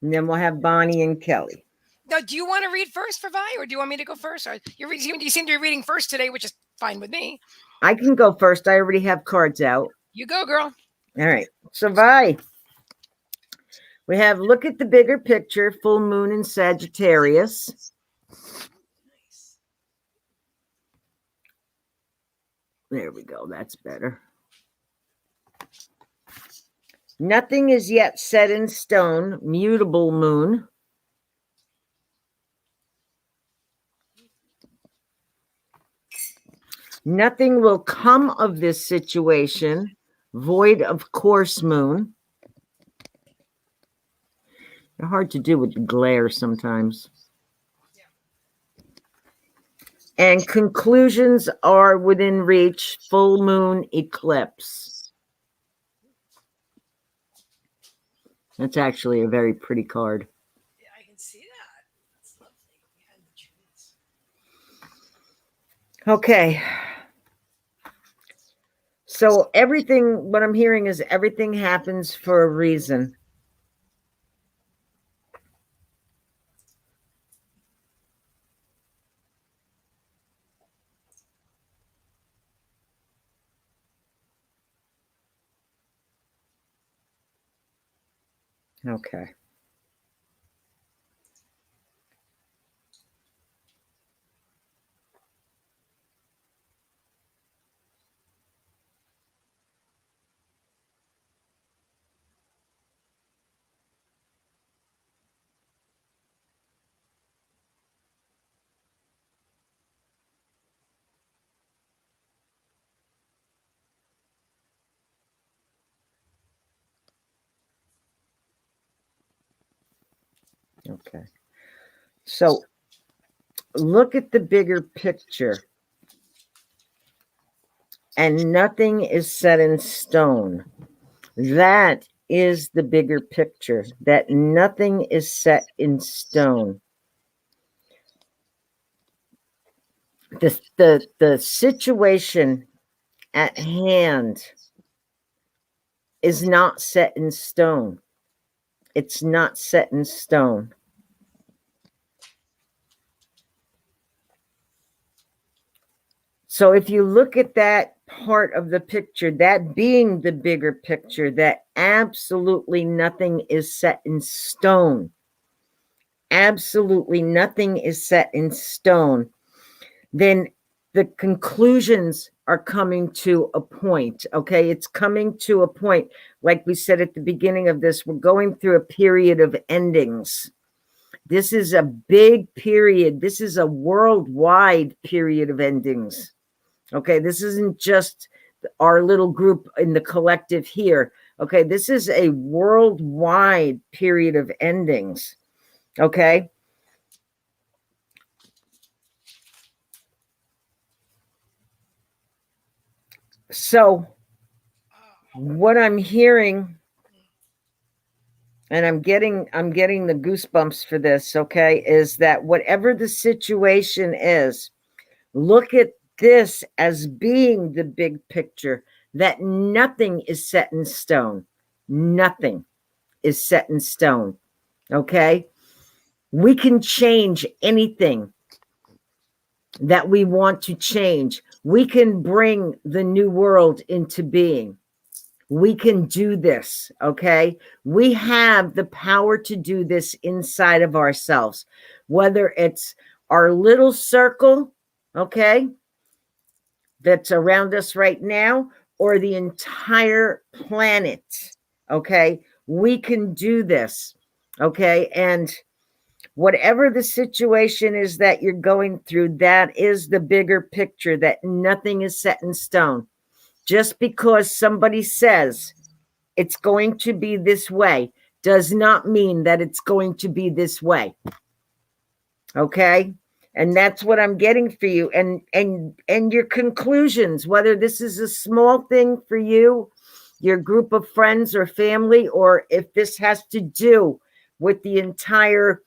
And then we'll have Bonnie and Kelly.
Now, do you want to read first for Vi, or do you want me to go first? Or you seem to be reading first today, which is fine with me.
I can go first. I already have cards out.
You go, girl.
All right. So Vi, we have look at the bigger picture, full moon in Sagittarius. There we go. That's better. Nothing is yet set in stone, mutable moon. Nothing will come of this situation, void of course moon. They're hard to do with the glare sometimes. And conclusions are within reach, full moon eclipse. That's actually a very pretty card.
Yeah, I can see that. That's lovely behind the trees.
Okay. So everything, what I'm hearing is everything happens for a reason. Okay. Okay. So look at the bigger picture. And nothing is set in stone. That is the bigger picture, that nothing is set in stone. The situation at hand is not set in stone. It's not set in stone. So if you look at that part of the picture, that being the bigger picture, that absolutely nothing is set in stone. Absolutely nothing is set in stone. Then the conclusions are coming to a point, okay? It's coming to a point. Like we said at the beginning of this, we're going through a period of endings. This is a big period. This is a worldwide period of endings. Okay, this isn't just our little group in the collective here. Okay, this is a worldwide period of endings. Okay. So what I'm hearing, and I'm getting the goosebumps for this, okay, is that whatever the situation is, look at this as being the big picture, that nothing is set in stone. Nothing is set in stone. Okay? We can change anything that we want to change. We can bring the new world into being. We can do this, okay? We have the power to do this inside of ourselves, whether it's our little circle, okay, that's around us right now, or the entire planet, okay? We can do this, okay? And whatever the situation is that you're going through, that is the bigger picture, that nothing is set in stone. Just because somebody says it's going to be this way does not mean that it's going to be this way. Okay? And that's what I'm getting for you. And your conclusions, whether this is a small thing for you, your group of friends or family, or if this has to do with the entire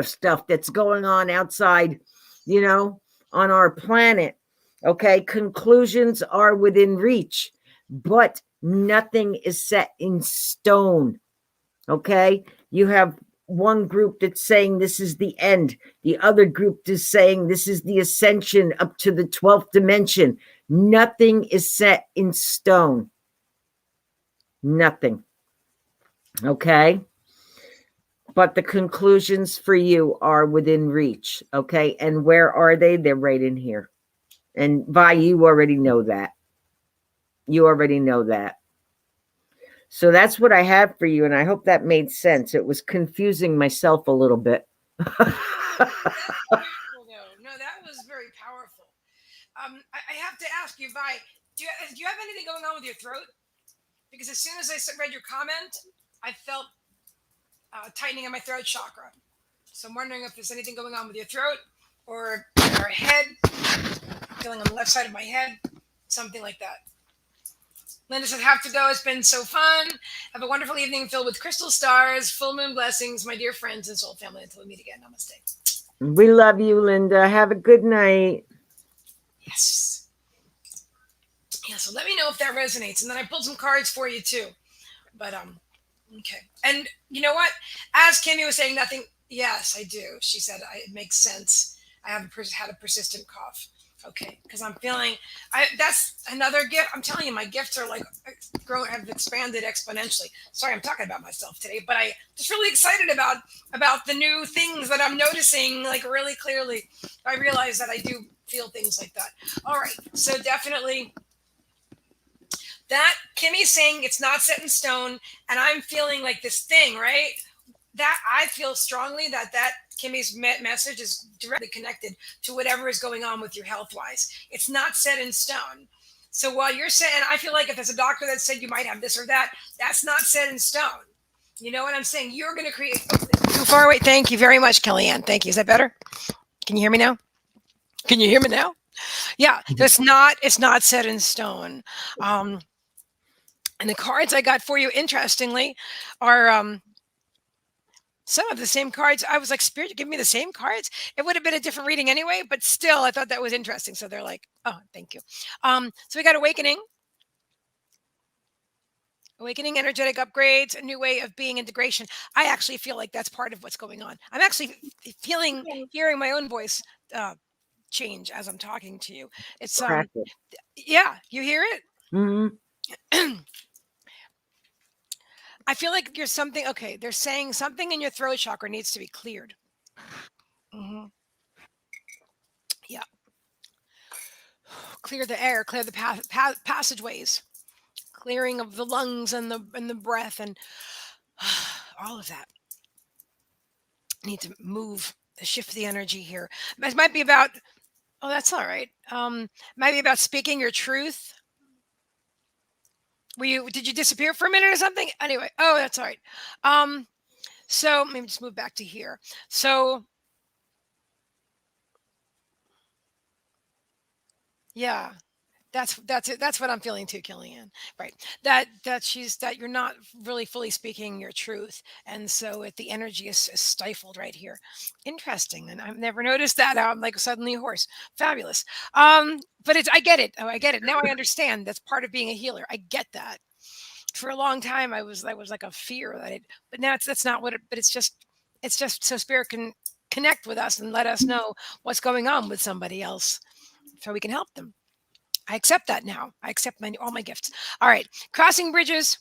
stuff that's going on outside, on our planet. Okay, conclusions are within reach, but nothing is set in stone. Okay, you have one group that's saying this is the end, the other group is saying this is the ascension up to the 12th dimension. Nothing is set in stone. Nothing. Okay, but the conclusions for you are within reach. Okay, and where are they? They're right in here. And Vi, you already know that. You already know that. So that's what I have for you, and I hope that made sense. It was confusing myself a little bit.
No, that was very powerful. I have to ask you, Vi, do you have anything going on with your throat? Because as soon as I read your comment, I felt tightening in my throat chakra. So I'm wondering if there's anything going on with your throat or your head, feeling on the left side of my head, something like that. Linda said, have to go. It's been so fun. Have a wonderful evening filled with crystal stars, full moon blessings, my dear friends and soul family. Until we meet again. Namaste.
We love you, Linda. Have a good night.
Yes. Yeah, so let me know if that resonates. And then I pulled some cards for you too. But okay. And you know what? As Kimmie was saying, nothing. Yes, I do. She said it makes sense. I have had a persistent cough. Okay, because I'm feeling. That's another gift. I'm telling you, my gifts are like have expanded exponentially. Sorry, I'm talking about myself today, but I just really excited about the new things that I'm noticing, like really clearly. I realize that I do feel things like that. All right, so definitely. That Kimmie's saying it's not set in stone, and I'm feeling like this thing, right? That I feel strongly that Kimmie's message is directly connected to whatever is going on with your health wise. It's not set in stone. So while you're saying, I feel like if there's a doctor that said you might have this or that, that's not set in stone. You know what I'm saying? You're going to create. Too far away. Thank you very much, Kellyanne. Thank you. Is that better? Can you hear me now? Can you hear me now? Yeah, it's not set in stone. And the cards I got for you, interestingly, are some of the same cards. I was like, Spirit, give me the same cards. It would have been a different reading anyway, but still, I thought that was interesting. So they're like, oh, thank you. So we got awakening, energetic upgrades, a new way of being, integration. I actually feel like that's part of what's going on. I'm actually hearing my own voice change as I'm talking to you. It's yeah, you hear it.
Mm-hmm.
I feel like you're something. Okay, they're saying something in your throat chakra needs to be cleared. Mm-hmm. Yeah. Clear the air, clear the passageways, clearing of the lungs and the breath and all of that. Need to move, shift the energy here. It might be about. Oh, that's all right. Might be about speaking your truth. Did you disappear for a minute or something? Anyway, oh, that's all right. So maybe just move back to here. So yeah, that's it. That's what I'm feeling too, Kellyanne. Right. That you're not really fully speaking your truth, and so the energy is stifled right here. Interesting, and I've never noticed that. I'm like suddenly hoarse. Fabulous. But I get it. Oh, I get it now. I understand. That's part of being a healer. I get that. For a long time, I was like a fear that it. But now that's not what it. But it's just so spirit can connect with us and let us know what's going on with somebody else, so we can help them. I accept that now. I accept all my gifts. All right. Crossing bridges.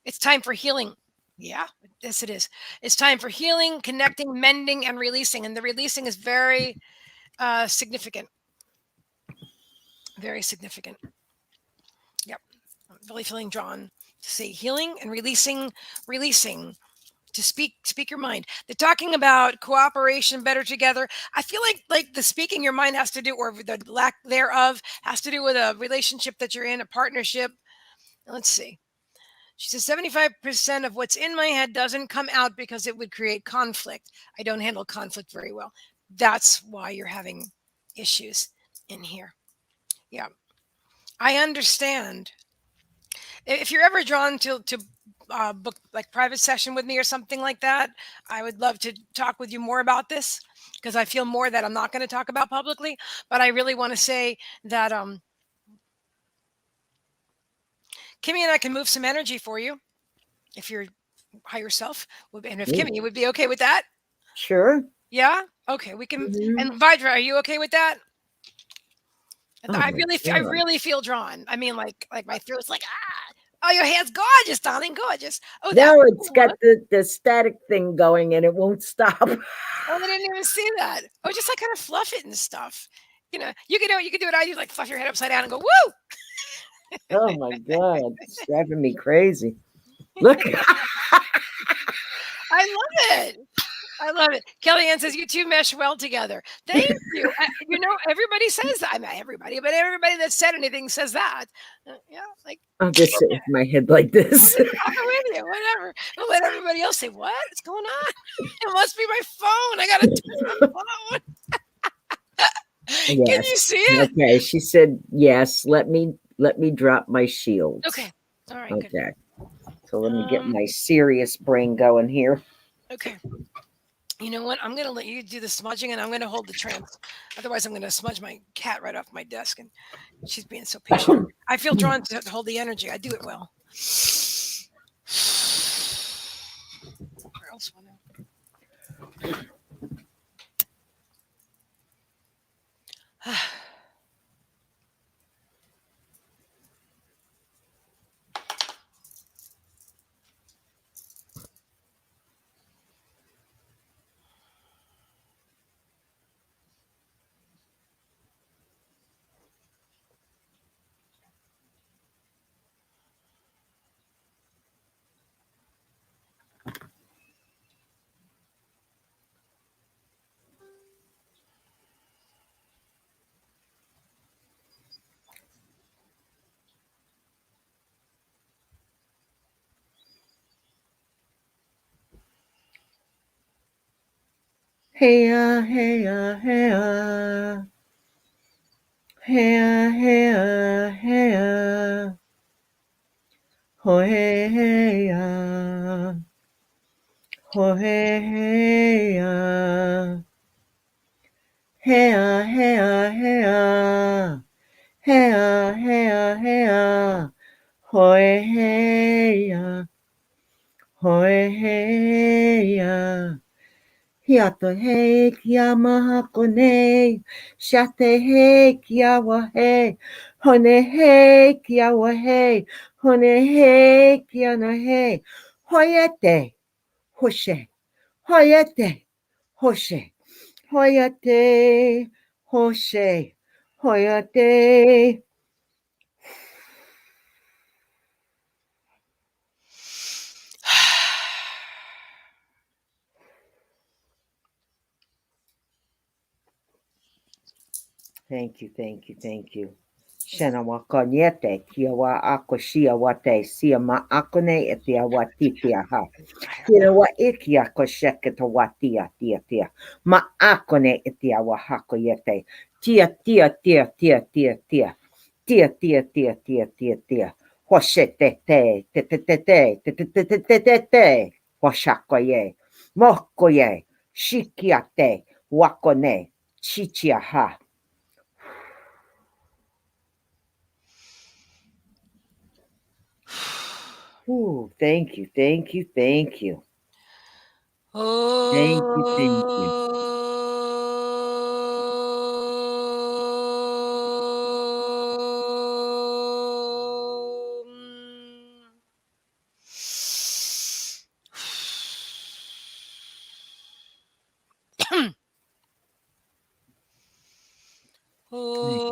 It's time for healing. Yeah, yes, it is. It's time for healing, connecting, mending, and releasing. And the releasing is very significant. Very significant. Yep. I'm really feeling drawn to say healing and releasing to speak your mind. They're talking about cooperation, better together. I feel like the speaking your mind has to do, or the lack thereof, has to do with a relationship that you're in, a partnership. Let's see. She says 75% of what's in my head doesn't come out because it would create conflict. I don't handle conflict very well. That's why you're having issues in here. Yeah. I understand. If you're ever drawn to book like private session with me or something like that, I would love to talk with you more about this because I feel more that I'm not going to talk about publicly. But I really want to say that Kimmie and I can move some energy for you if you're higher self, and if
Mm,
Kimmie would be okay with that.
sure.
Yeah. Okay. We can.
Mhm.
And Vidra, are you okay with that?
Oh
I
my
really, I
God.
really feel drawn. I mean, like my throat's like ah. Oh, your hair's gorgeous, darling, gorgeous. Oh, that
No, it's got
one.
the static thing going and it won't stop.
Oh, I didn't even see that. Oh, just like kind of fluff it and stuff. You could do what I do, like fluff your head upside down and go woo.
Oh my God. It's driving me crazy. Look.
I love it. I love it. Kellyanne says you two mesh well together. Thank you. Everybody says that. I mean, everybody, but everybody that said anything says that. Yeah, like
I'll just sit with my head like
I'm
this.
just talking with you. Whatever. I'll let everybody else say, "What's going on?" It must be my phone. I gotta touch my phone. Can
Yes.
you see it?
Okay. She said, yes. Let me drop my shields.
Okay. All right. Good.
Okay. So let me get
Um.
my serious brain going here.
Okay. You know what? I'm going to let you do the smudging and I'm going to hold the trance. Otherwise, I'm going to smudge my cat right off my desk. And she's being so patient. I feel drawn to hold the energy. I do it well. Where else?
Hey, hey, hey, hey, hey, hey, ho, hey, hey, ho, hey, hey, hey, hey, hey, hey, hey, hey, ho, hey, ho, hey, hiato he kia maha kone, shate he kia wahe, hone he kia wahe, hone he kia na he, hoyete, hoshe, hoyete, hoshe, hoyete, hoshe, hoyete. Thank you, thank you, thank you. Shana wa konyete kia wa ako shia wate sia ma akone e tia watitia ha. Kira wa ikia ko sheke to watia tia tia. Ma akone e tia wa hako yete. Tia tia tia tia tia tia. Tia tia tia tia tia tia. Hoshe te te te te te te te te te te te te te. Hoshako ye. Moko ye. Shikia te. Wakone. Chichia ha. Ooh, thank you, thank you, thank you. Thank you, thank you. Thank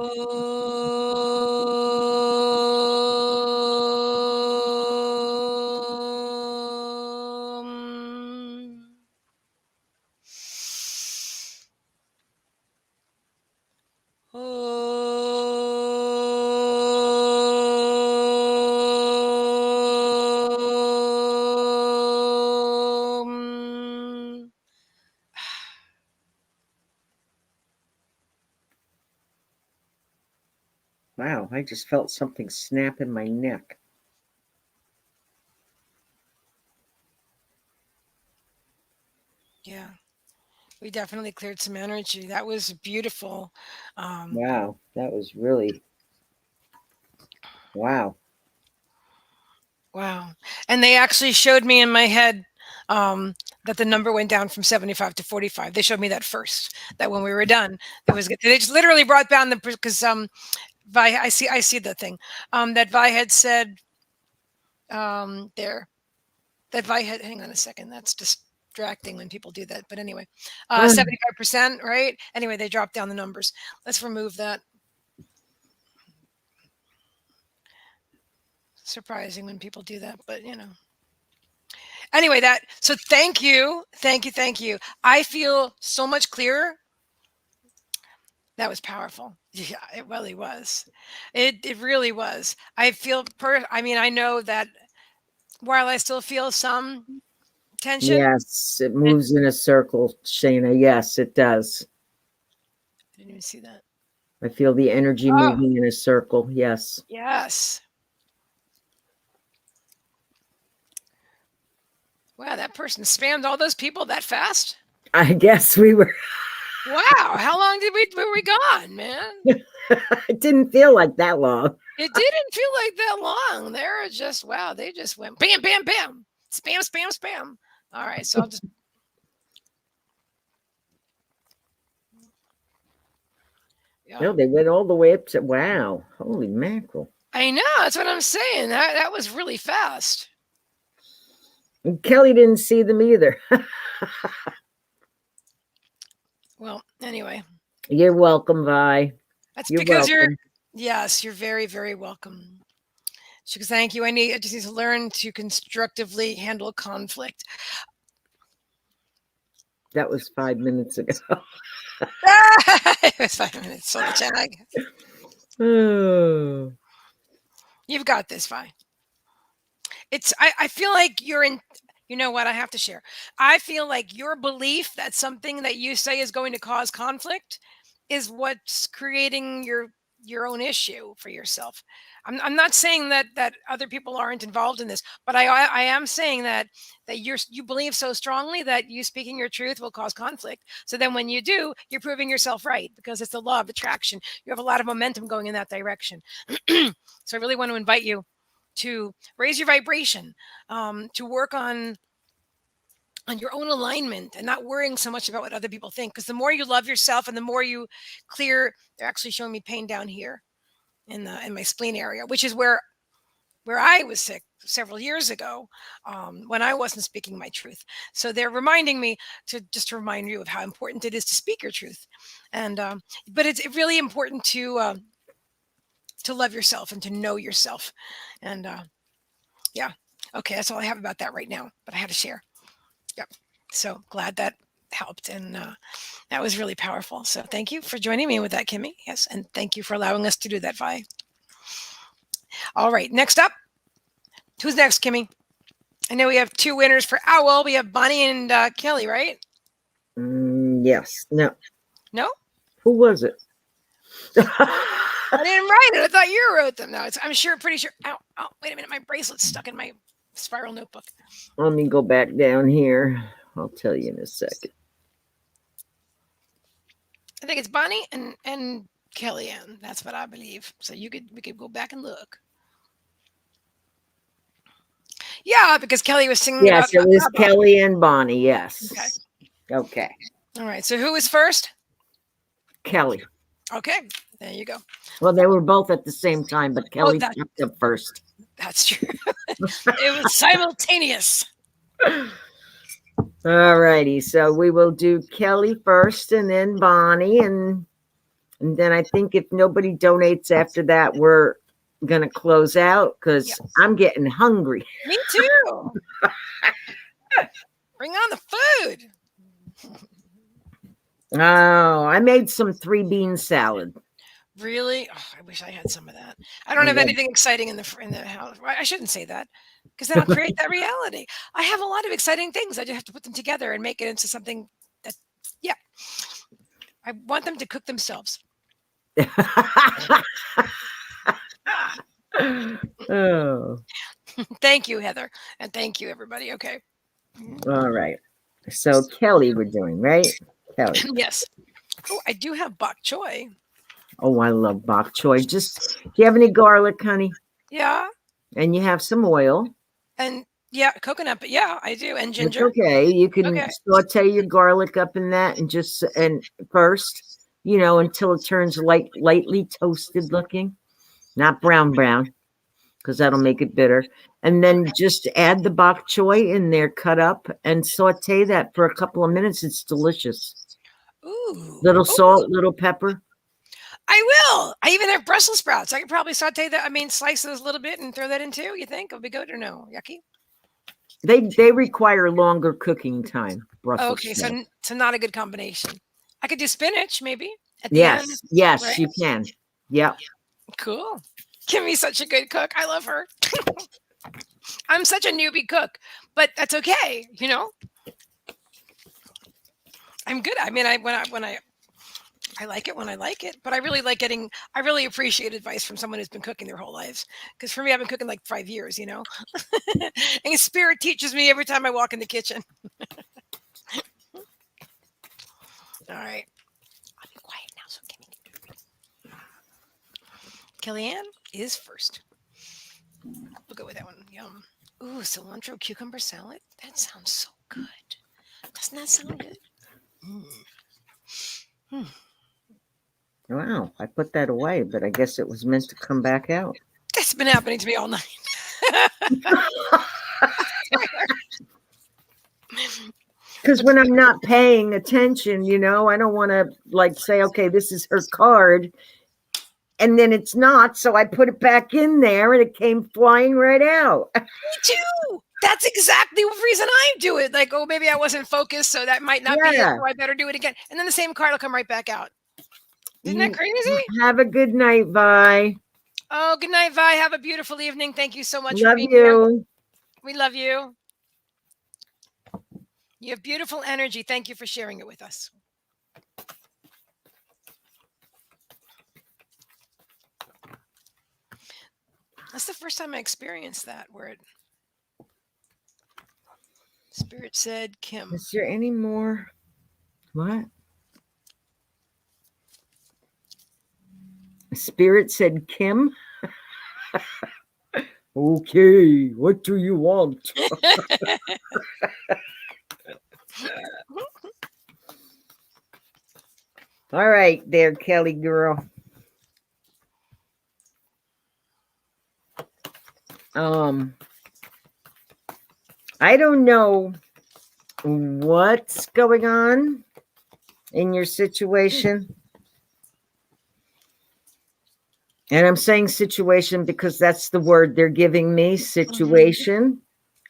Wow, I just felt something snap in my neck.
Yeah, we definitely cleared some energy. That was beautiful. Um,
Wow, that was really wow.
wow. And they actually showed me in my head um, that the number went down from 75 to 45. They showed me that first. That when we were done, it was good. They just literally brought down the because Vi, I see the thing that Vi had said there. That Vi had. Hang on a second. That's distracting when people do that. But anyway, 75%, right? Anyway, they dropped down the numbers. Let's remove that. Surprising when people do that, but anyway, that so thank you, thank you, thank you. I feel so much clearer. That was powerful. Yeah, it really was. It really was. I feel I mean, I know that while I still feel some tension,
Yes, it
I
moves in a circle, Shayna. Yes, it does.
didn't even see that.
I feel the energy
Oh,
moving in a circle. Yes.
yes. Wow, that person spammed all those people that fast.
I guess we were
Wow, how long were we gone, man?
it didn't feel like that long.
It didn't feel like that long. They're just wow. They just went bam, bam, bam, spam, spam, spam. All right, so I'll just
No,
yeah.
they went all the way up to wow. Holy mackerel.
I know that's what I'm saying. That was really fast.
And Kelly didn't see them either.
Well, anyway,
You're welcome, Vi.
that's
You're
because you're
welcome.
yes, you're very, very welcome. She goes, thank you. I just need to learn to constructively handle conflict.
That was 5 minutes ago.
It was 5 minutes. So the tag.
Oh.
You've got this, Vi. I feel like you're in you know what I have to share. I feel like your belief that something that you say is going to cause conflict is what's creating your own issue for yourself. I'm not saying that other people aren't involved in this, but I am saying that you believe so strongly that you speaking your truth will cause conflict. So then when you do, you're proving yourself right because it's the law of attraction. You have a lot of momentum going in that direction. So I really want to invite you to raise your vibration, to work on your own alignment and not worrying so much about what other people think. Because the more you love yourself and the more you clear, they're actually showing me pain down here in my spleen area, which is where I was sick several years ago when I wasn't speaking my truth. So they're reminding me to remind you of how important it is to speak your truth, and but it's really important to love yourself and to know yourself, and yeah. Okay, that's all I have about that right now, but I had to share. Yep. So glad that helped. And that was really powerful. So thank you for joining me with that, Kimmie. Yes. And thank you for allowing us to do that, Vi. All right. Next up, who's next, Kimmie? I know we have two winners for Owl. We have Bonnie and Kelly, right?
Yes. No.
No?
Who was it?
I didn't write it. I thought you wrote them. No, I'm sure, pretty sure. Ow, oh, wait a minute. My bracelet's stuck in my spiral notebook.
Let me go back down here. I'll tell you in a second.
I think it's Bonnie and Kellyanne. That's what I believe. So we could go back and look. Yeah, because Kelly was singing about
Yes, it was
Abba.
Kelly and Bonnie. Yes.
Okay.
Okay.
All right. So who was first?
Kelly.
Okay. There you go.
Well, they were both at the same time, but Kelly popped up first.
That's true. It was simultaneous.
All righty. So we will do Kelly first and then Bonnie. And then I think if nobody donates after that, we're going to close out because
Yes.
I'm getting hungry.
Me too. Bring on the food.
Oh, I made some 3-bean salad.
Really? Oh, I wish I had some of that. I don't have anything exciting in the house. I shouldn't say that because then I'll create that reality. I have a lot of exciting things. I just have to put them together and make it into something that, yeah. I want them to cook themselves.
Oh,
Thank you, Heather. And thank you, everybody. Okay.
all right. So Kelly, we're doing right. Kelly.
Yes. Oh, I do have bok choy.
Oh, I love bok choy. Just do you have any garlic, honey?
Yeah.
And you have some oil.
And yeah, coconut, but yeah, I do. And
It's
ginger.
okay. You can
Okay.
saute your garlic up in that and first, until it turns lightly toasted looking, not brown, because that'll make it bitter. And then just add the bok choy in there, cut up, and saute that for a couple of minutes. It's delicious.
Ooh.
Little
Ooh.
salt, little pepper.
I will. I even have Brussels sprouts. I could probably saute that. I mean, slice those a little bit and throw that in too. You think it'll be good or no? Yucky.
They require longer cooking time. Brussels
Okay, so
sprouts.
so not a good combination. I could do spinach maybe at the end,
Yes,
right?
you can. Yep.
Cool. Kimmie's such a good cook. I love her. I'm such a newbie cook, but that's okay. I'm good. I mean, I like it when I like it, but I really like getting. I really appreciate advice from someone who's been cooking their whole lives. Because for me, I've been cooking like 5 years. And Spirit teaches me every time I walk in the kitchen. All right, I'll be quiet now so Kimmie can do it. Kellyanne is first. We'll go with that one. Yum. Ooh, cilantro cucumber salad. That sounds so good. Doesn't that sound good? Mm.
Wow, I put that away, but I guess it was meant to come back out.
That's been happening to me all night.
Because when I'm not paying attention, I don't want to say, okay, this is her card. And then it's not. So I put it back in there and it came flying right out.
Me too. That's exactly the reason I do it. Like, oh, maybe I wasn't focused, so that might not be it.
Yeah.
So I better do it again. And then the same card will come right back out. Isn't that crazy?
Have a good night. Bye.
Oh, good night, Vi. Have a beautiful evening. Thank you so much for
Love
being here.
you.
We love you. You have beautiful energy. Thank you for sharing it with us. That's the first time I experienced that word. Spirit said, Kim.
Is there any more? What? Spirit said, Kim. Okay, what do you want? All right, there, Kelly girl. I don't know what's going on in your situation. And I'm saying situation because that's the word they're giving me, situation.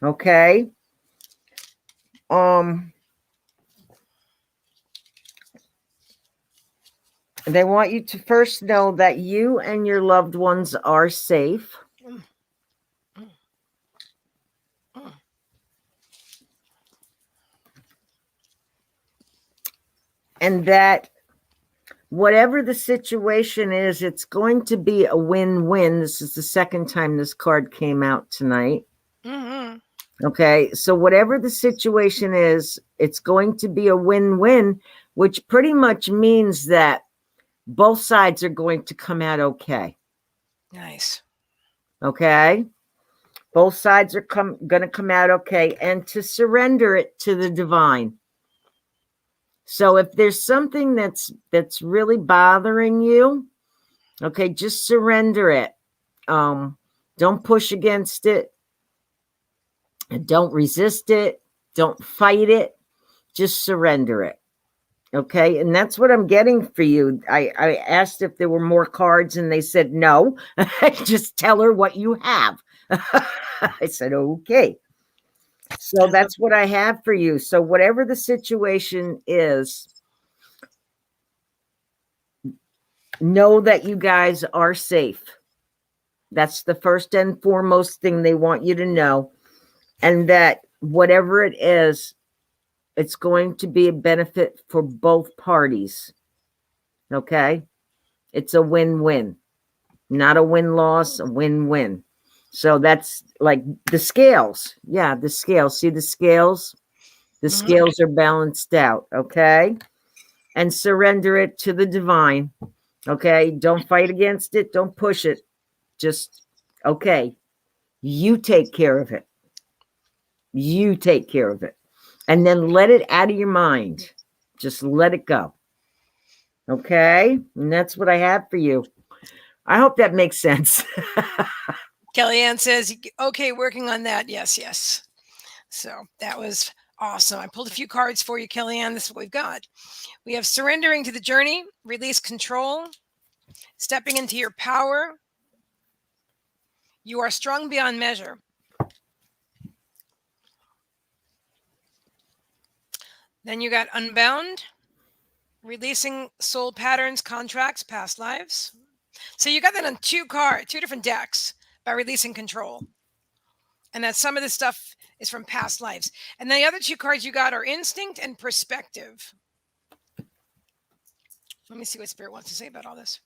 Okay. They want you to first know that you and your loved ones are safe. And that whatever the situation is, it's going to be a win-win. This is the second time this card came out tonight. Okay, so whatever the situation is, it's going to be a win-win, which pretty much means that both sides are going to come out okay.
Nice.
Okay, both sides are going to come out okay, and to surrender it to the divine. So if there's something that's really bothering you, okay, just surrender it. Don't push against it. Don't resist it. Don't fight it. Just surrender it. Okay. And that's what I'm getting for you. I asked if there were more cards and they said no. Just tell her what you have. I said, okay. So that's what I have for you. So whatever the situation is, know that you guys are safe. That's the first and foremost thing they want you to know. And that whatever it is, it's going to be a benefit for both parties. Okay? It's a win-win. not a win-loss, a win-win. So that's like the scales. Yeah, the scales. See the scales? The scales are balanced out, okay? And surrender it to the divine, okay? Don't fight against it. Don't push it. Just, okay, you take care of it. You take care of it. And then let it out of your mind. Just let it go. Okay? And that's what I have for you. I hope that makes sense.
Kellyanne says, okay, working on that. Yes, yes. So that was awesome. I pulled a few cards for you, Kellyanne. This is what we've got. We have surrendering to the journey, release control, stepping into your power. You are strong beyond measure. Then you got unbound, releasing soul patterns, contracts, past lives. So you got that on two different decks by releasing control. And that some of this stuff is from past lives. And then the other two cards you got are instinct and perspective. Let me see what Spirit wants to say about all this.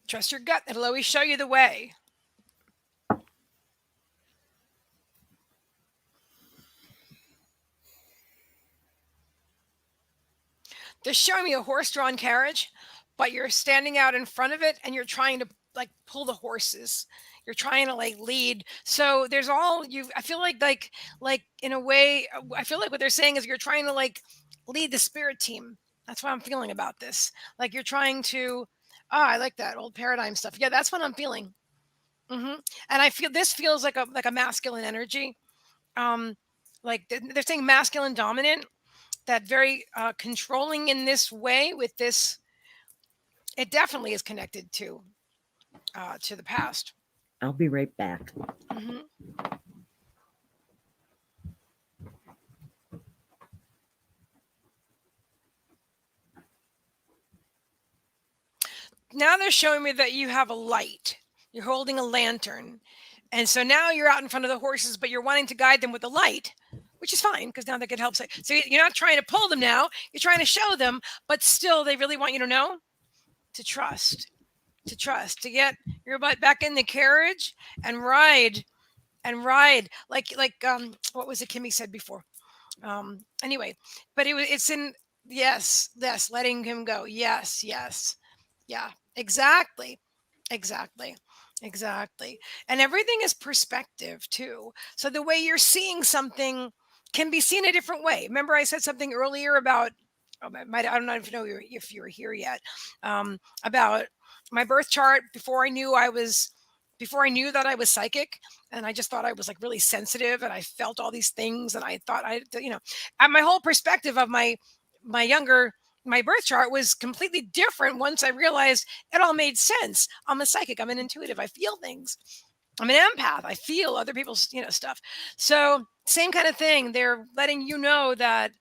Trust your gut. It'll always show you the way. They're showing me a horse-drawn carriage, but you're standing out in front of it and you're trying to like pull the horses. You're trying to like lead. So there's all you. I feel like in a way, I feel like what they're saying is you're trying to like lead the spirit team. That's what I'm feeling about this. Like you're trying to. I like that old paradigm stuff. Yeah, that's what I'm feeling. And I feel this feels like a masculine energy. Like they're saying masculine dominant. That very controlling in this way with this, it definitely is connected to the past.
I'll be right back.
Now they're showing me that you have a light. You're holding a lantern. And so now you're out in front of the horses, but you're wanting to guide them with the light, which is fine because now they could help. So you're not trying to pull them now. You're trying to show them, but still they really want you to know to trust, to get your butt back in the carriage and ride like what was it Kimmie said before? Anyway, but it's in yes, letting him go. Yes. Yeah, exactly. And everything is perspective too. So the way you're seeing something can be seen a different way. Remember I said something earlier about I don't know if you were here yet, about my birth chart before I knew that I was psychic, and I just thought I was like really sensitive and I felt all these things and I thought my whole perspective of my birth chart was completely different once I realized it all made sense. I'm a psychic, I'm an intuitive, I feel things. I'm an empath, I feel other people's stuff. So same kind of thing. They're letting you know that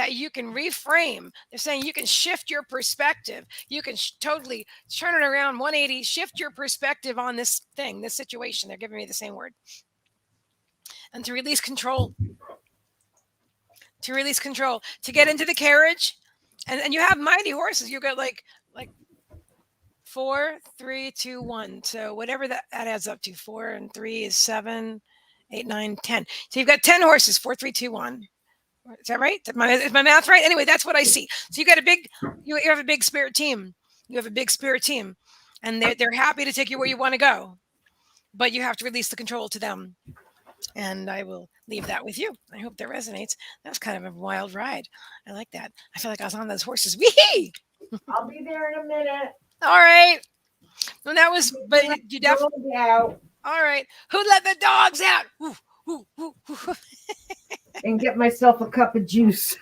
you can reframe. They're saying you can shift your perspective. You can totally turn it around 180, shift your perspective on this thing, this situation. They're giving me the same word. And to release control. To get into the carriage. And you have mighty horses. You got like 4, 3, 2, 1. So whatever that adds up to. 4 and 3 is 7, 8, 9, 10. So you've got 10 horses. 4, 3, 2, 1. Is that right? Is my math right? Anyway, that's what I see. So you have a big spirit team. And they're happy to take you where you want to go, but you have to release the control to them. And I will leave that with you. I hope that resonates. That was kind of a wild ride. I like that. I feel like I was on those horses. Wee!
I'll be there in a minute.
All right. Well, that was, but you definitely
out.
All right. Who let the dogs out? Ooh.
And get myself a cup of juice.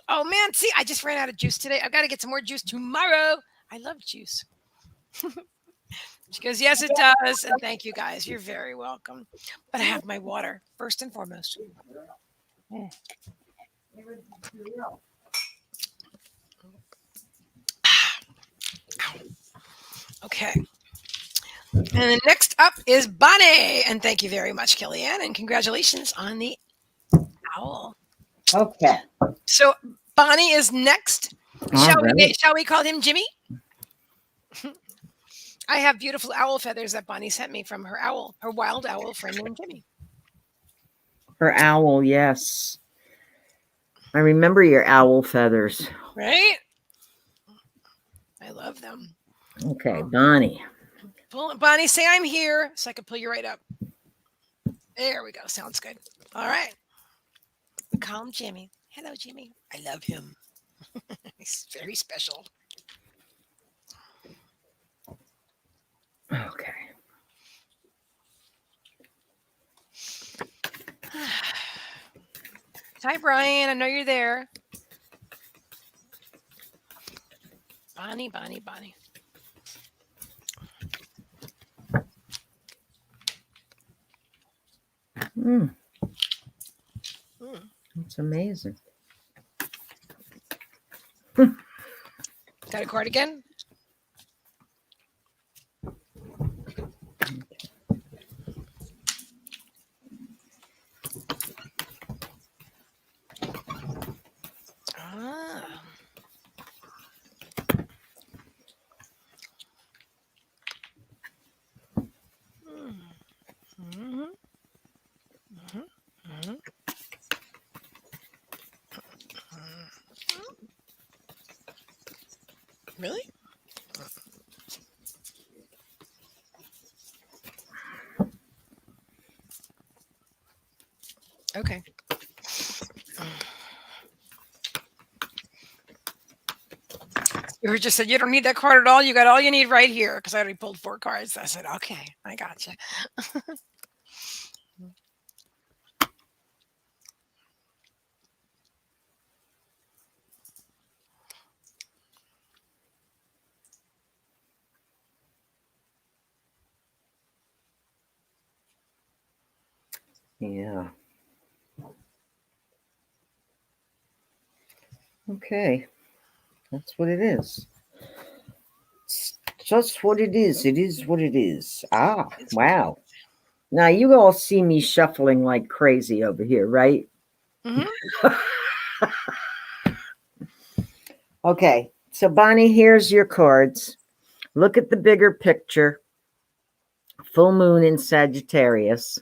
Oh man, see, I just ran out of juice today. I've got to get some more juice tomorrow. I love juice. She goes, yes, it does. And thank you guys. You're very welcome. But I have my water first and foremost. Okay. And then next up is Bonnie. And thank you very much, Kellyanne. And congratulations on the owl.
Okay.
So Bonnie is next.
All right.
Shall we call him Jimmy? I have beautiful owl feathers that Bonnie sent me from her wild owl friend named Jimmy.
Her owl, yes. I remember your owl feathers.
Right? I love them.
Okay, Bonnie.
Bonnie, say I'm here so I can pull you right up. There we go. Sounds good. All right. Call him Jimmy. Hello, Jimmy. I love him. He's very special.
Okay.
Hi, Brian. I know you're there. Bonnie, Bonnie, Bonnie.
Mm. That's amazing.
Got a cardigan? Ah. Mm-hmm. Mm-hmm. Mm-hmm. Really? Okay. You just said you don't need that card at all. You got all you need right here because I already pulled 4 cards. I said, okay, I got you.
Yeah. Okay. That's what it is. It's just what it is. It is what it is. Ah, wow. Now you all see me shuffling like crazy over here, right?
Mm-hmm.
Okay. So Bonnie, here's your cards. Look at the bigger picture. Full moon in Sagittarius.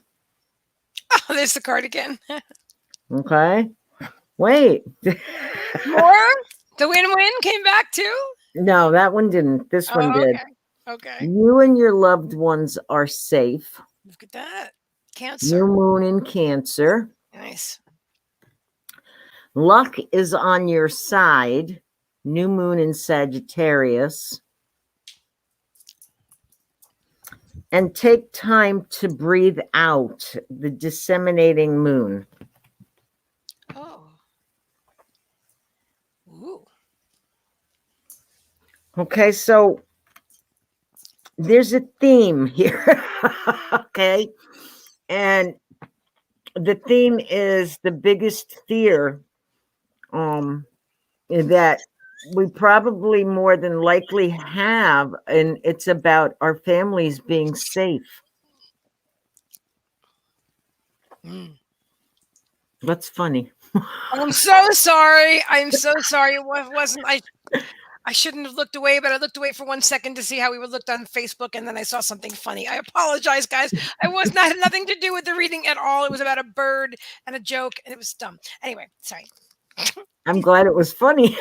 Oh, there's the card again.
Okay. Wait.
More? The win-win came back too?
No, that one didn't. This one did.
Okay. Okay.
You and your loved ones are safe.
Look at that.
New
Cancer.
moon in Cancer.
Nice.
Luck is on your side. New moon in Sagittarius. And take time to breathe out the disseminating moon.
Oh. Ooh.
Okay, so there's a theme here. Okay. And the theme is the biggest fear that we probably more than likely have, and it's about our families being safe. That's funny.
I'm so sorry. I'm so sorry. It wasn't I shouldn't have looked away, but I looked away for 1 second to see how we would looked on Facebook, and then I saw something funny. I apologize, guys. I was not had nothing to do with the reading at all. It was about a bird and a joke, and it was dumb. Anyway, sorry.
I'm glad it was funny.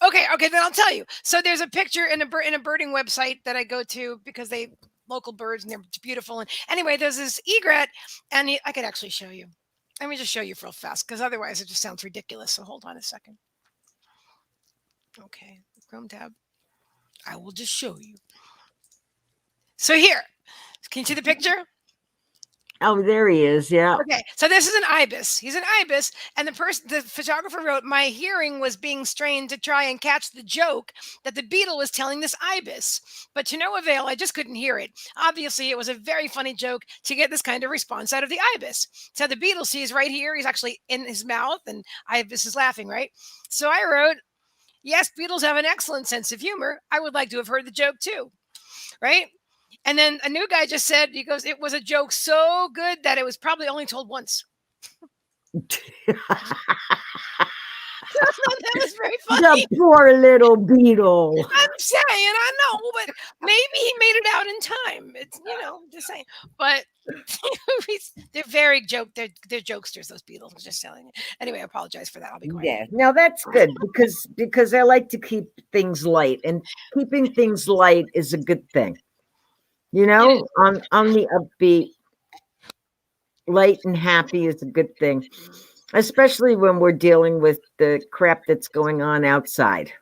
Okay, then I'll tell you. So there's a picture in a birding website that I go to because they local birds and they're beautiful. And anyway, there's this egret, and I could actually show you. Let me just show you real fast because otherwise it just sounds ridiculous. So hold on a second. Okay, Chrome tab. I will just show you. So here, can you see the picture?
Oh, there he is. Yeah.
Okay, so this is an ibis. He's an ibis, and the photographer wrote, "My hearing was being strained to try and catch the joke that the beetle was telling this ibis, but to no avail. I just couldn't hear it. Obviously, it was a very funny joke to get this kind of response out of the ibis. So the beetle sees right here. He's actually in his mouth, and ibis is laughing, right? So I wrote, yes, beetles have an excellent sense of humor. I would like to have heard the joke too, right?" And then a new guy just said, he goes, "It was a joke so good that it was probably only told once." That was very
The
funny.
poor little beetle.
I'm saying, I know, but maybe he made it out in time. It's just saying. But they're very they're jokesters. Those beetles. I'm just telling you. Anyway, I apologize for that. I'll be quiet.
Yeah, no, that's good because I like to keep things light, and keeping things light is a good thing.
It is.
On the upbeat, light and happy is a good thing, especially when we're dealing with the crap that's going on outside.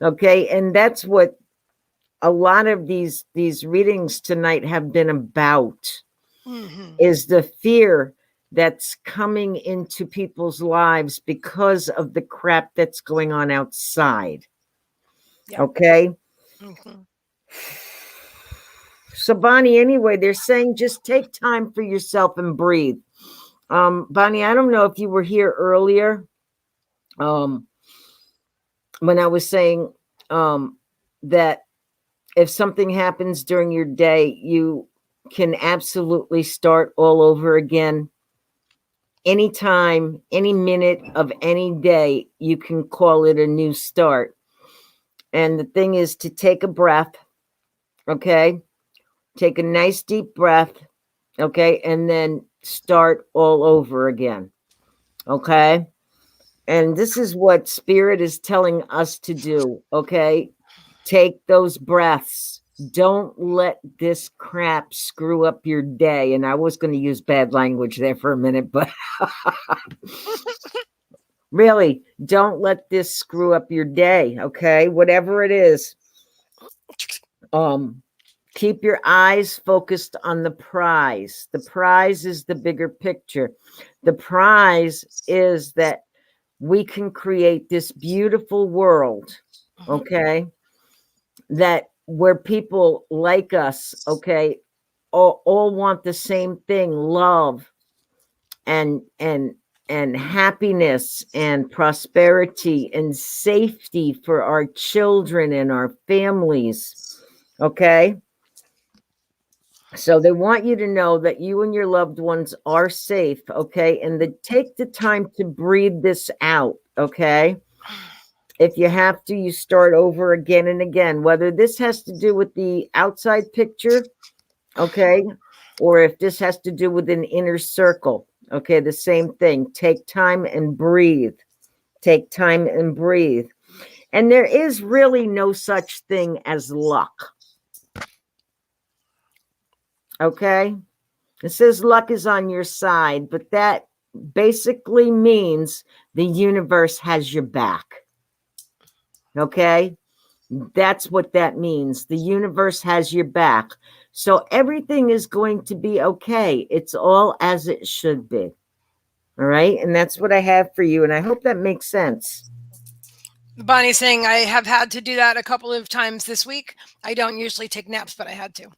Okay, and that's what a lot of these readings tonight have been about,
Mm-hmm.
is the fear that's coming into people's lives because of the crap that's going on outside.
Yeah.
Okay.
Mm-hmm.
So Bonnie, anyway, they're saying just take time for yourself and breathe. Bonnie, I don't know if you were here earlier. When I was saying that if something happens during your day, you can absolutely start all over again. Anytime, any minute of any day, you can call it a new start. And the thing is to take a breath, okay? Take a nice deep breath, okay? And then start all over again, okay? And this is what Spirit is telling us to do, okay? Take those breaths. Don't let this crap screw up your day. And I was going to use bad language there for a minute, but really, don't let this screw up your day, okay? Whatever it is. Keep your eyes focused on the prize. The prize is the bigger picture. The prize is that we can create this beautiful world, okay? That where people like us, okay, all want the same thing, love and happiness and prosperity and safety for our children and our families, okay? So they want you to know that you and your loved ones are safe, okay? And take the time to breathe this out, okay? If you have to, you start over again and again, whether this has to do with the outside picture, okay? Or if this has to do with an inner circle, okay? The same thing. Take time and breathe. Take time and breathe. And there is really no such thing as luck. Okay? It says luck is on your side, but that basically means the universe has your back. Okay? That's what that means. The universe has your back. So everything is going to be okay. It's all as it should be. All right? And that's what I have for you. And I hope that makes sense.
Bonnie's saying I have had to do that a couple of times this week. I don't usually take naps, but I had to.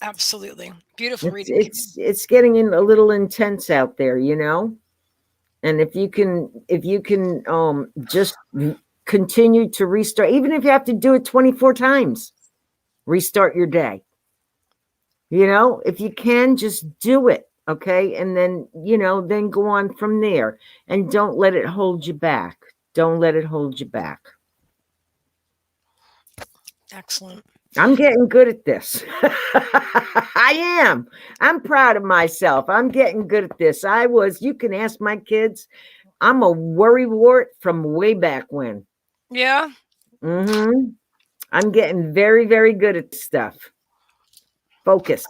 Absolutely. Beautiful reading.
It's getting a little intense out there, you know? And if you can just continue to restart, even if you have to do it 24 times, restart your day. You know, if you can, just do it. Okay. And then, then go on from there, and don't let it hold you back. Don't let it hold you back.
Excellent.
I'm getting good at this. I am. I'm proud of myself. I'm getting good at this. You can ask my kids. I'm a worrywart from way back when.
Yeah.
I'm getting very, very good at stuff. Focus.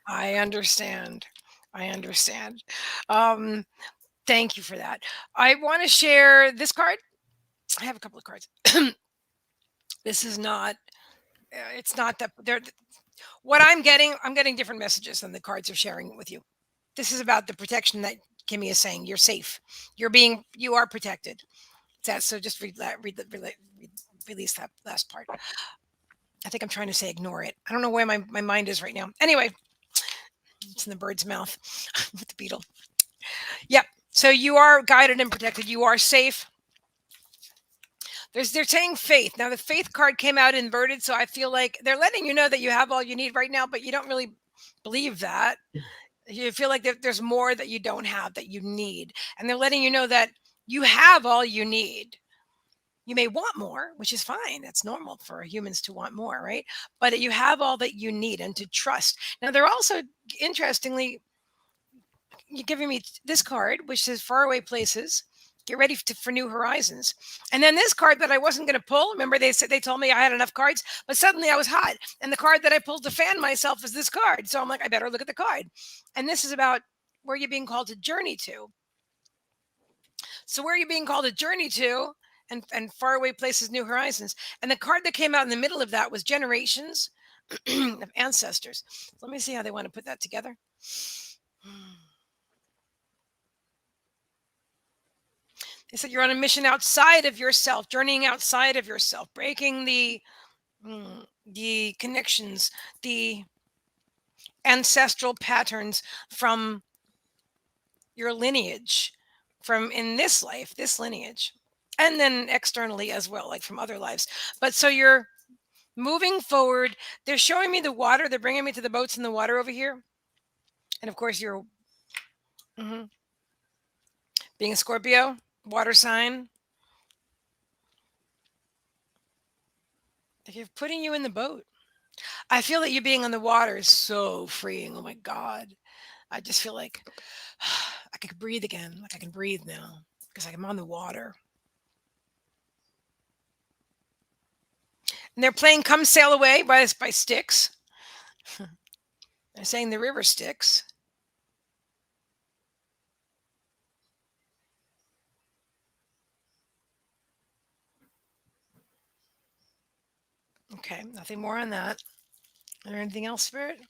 I understand. I understand. Thank you for that. I want to share this card. I have a couple of cards. This is not. It's not that they're. What I'm getting different messages than the cards are sharing with you. This is about the protection that Kimmie is saying. You're safe. You are protected. So just release that last part. I think I'm trying to say ignore it. I don't know where my mind is right now. Anyway, it's in the bird's mouth with the beetle. Yep. So you are guided and protected. You are safe. They're saying faith. Now the faith card came out inverted, so I feel like they're letting you know that you have all you need right now, but you don't really believe that. You feel like there's more that you don't have that you need. And they're letting you know that you have all you need. You may want more, which is fine. That's normal for humans to want more, right? But you have all that you need and to trust. Now, they're also, interestingly, you're giving me this card, which says faraway places. Get ready for new horizons. And then this card that I wasn't going to pull. Remember, they told me I had enough cards, but suddenly I was hot. And the card that I pulled to fan myself is this card. So I'm like, I better look at the card. And this is about where you're being called to journey to. So where are you being called to journey to? And faraway places, new horizons. And the card that came out in the middle of that was generations of ancestors. Let me see how they want to put that together. They said you're on a mission outside of yourself, journeying outside of yourself, breaking the connections, the ancestral patterns from your lineage, from in this life, this lineage, and then externally as well, like from other lives. But so you're moving forward. They're showing me the water. They're bringing me to the boats in the water over here. And of course, you're being a Scorpio, water sign. They're putting you in the boat. I feel that you being on the water is so freeing. Oh my God. I just feel like I could breathe again. Like I can breathe now because I'm on the water. And they're playing Come Sail Away by Styx. They're saying the river Styx. Okay, nothing more on that. Is there anything else, Spirit?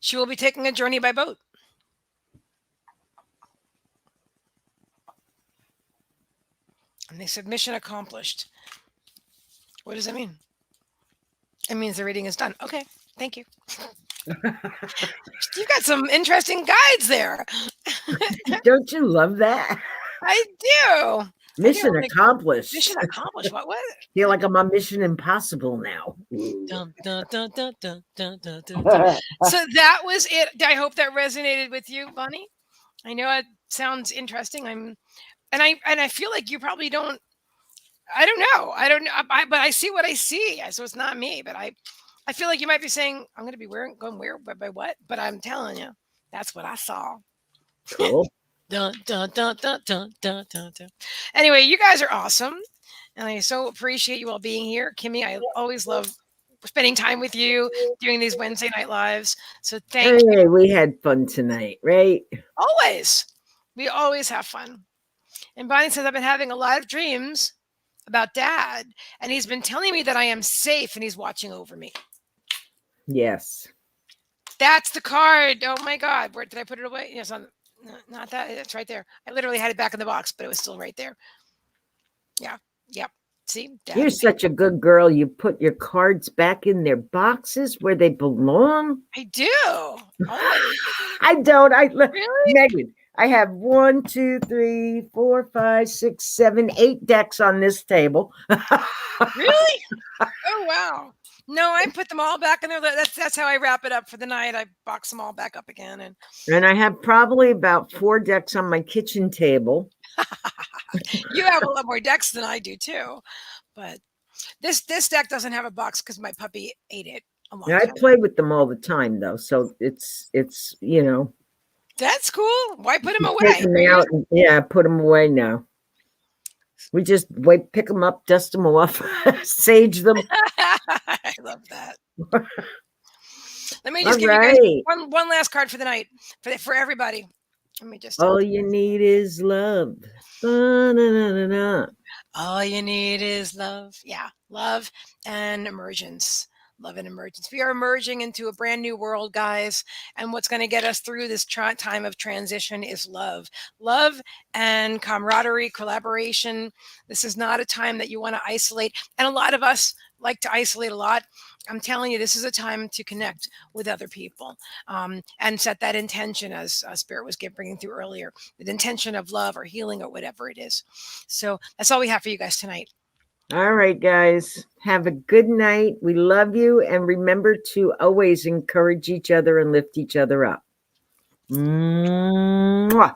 She will be taking a journey by boat. And they said mission accomplished. What does that mean? It means the reading is done. Okay, thank you. You've got some interesting guides there.
Don't you love that?
I do.
Mission accomplished.
Mission accomplished. What was it?
Feel like I'm on Mission Impossible now.
Dun, dun, dun, dun, dun, dun, dun, dun. So that was it. I hope that resonated with you, Bonnie. I know it sounds interesting. I feel like you probably don't. I don't know. I don't know. But I see what I see. So it's not me. But I feel like you might be saying I'm going to be going where by what? But I'm telling you, that's what I saw.
Cool.
Dun, dun, dun, dun, dun, dun, dun, dun. Anyway, you guys are awesome. And I so appreciate you all being here. Kimmie, I always love spending time with you doing these Wednesday night lives. So thank you.
We had fun tonight, right?
Always. We always have fun. And Bonnie says, I've been having a lot of dreams about Dad. And he's been telling me that I am safe and he's watching over me.
Yes.
That's the card. Oh my God. Where did I put it away? Yes, not that. It's right there. I literally had it back in the box, but it was still right there. Yeah. Yep. See? Dad.
You're such a good girl. You put your cards back in their boxes where they belong.
I do. Always.
I don't.
Really?
Meagan, I have 1, 2, 3, 4, 5, 6, 7, 8 decks on this table.
Really? Oh wow. No, I put them all back in there. That's how I wrap it up for the night. I box them all back up again.
And I have probably about 4 decks on my kitchen table.
You have a lot more decks than I do too. But this deck doesn't have a box because my puppy ate it a long time.
I play with them all the time though. So it's
That's cool. Why put them away?
Take them out and, put them away now. We just pick them up, dust them off, sage them.
I love that. Let me just give you guys one last card for the night for everybody. Let me just.
All you need is love. Da-na-na-na-na.
All you need is love. Yeah, love and emergence. Love and emergence. We are emerging into a brand new world, guys. And what's going to get us through this time of transition is love. Love and camaraderie, collaboration. This is not a time that you want to isolate. And a lot of us like to isolate a lot. I'm telling you, this is a time to connect with other people and set that intention, as Spirit was bringing through earlier, the intention of love or healing or whatever it is. So that's all we have for you guys tonight.
All right, guys. Have a good night. We love you. And remember to always encourage each other and lift each other up. Mwah.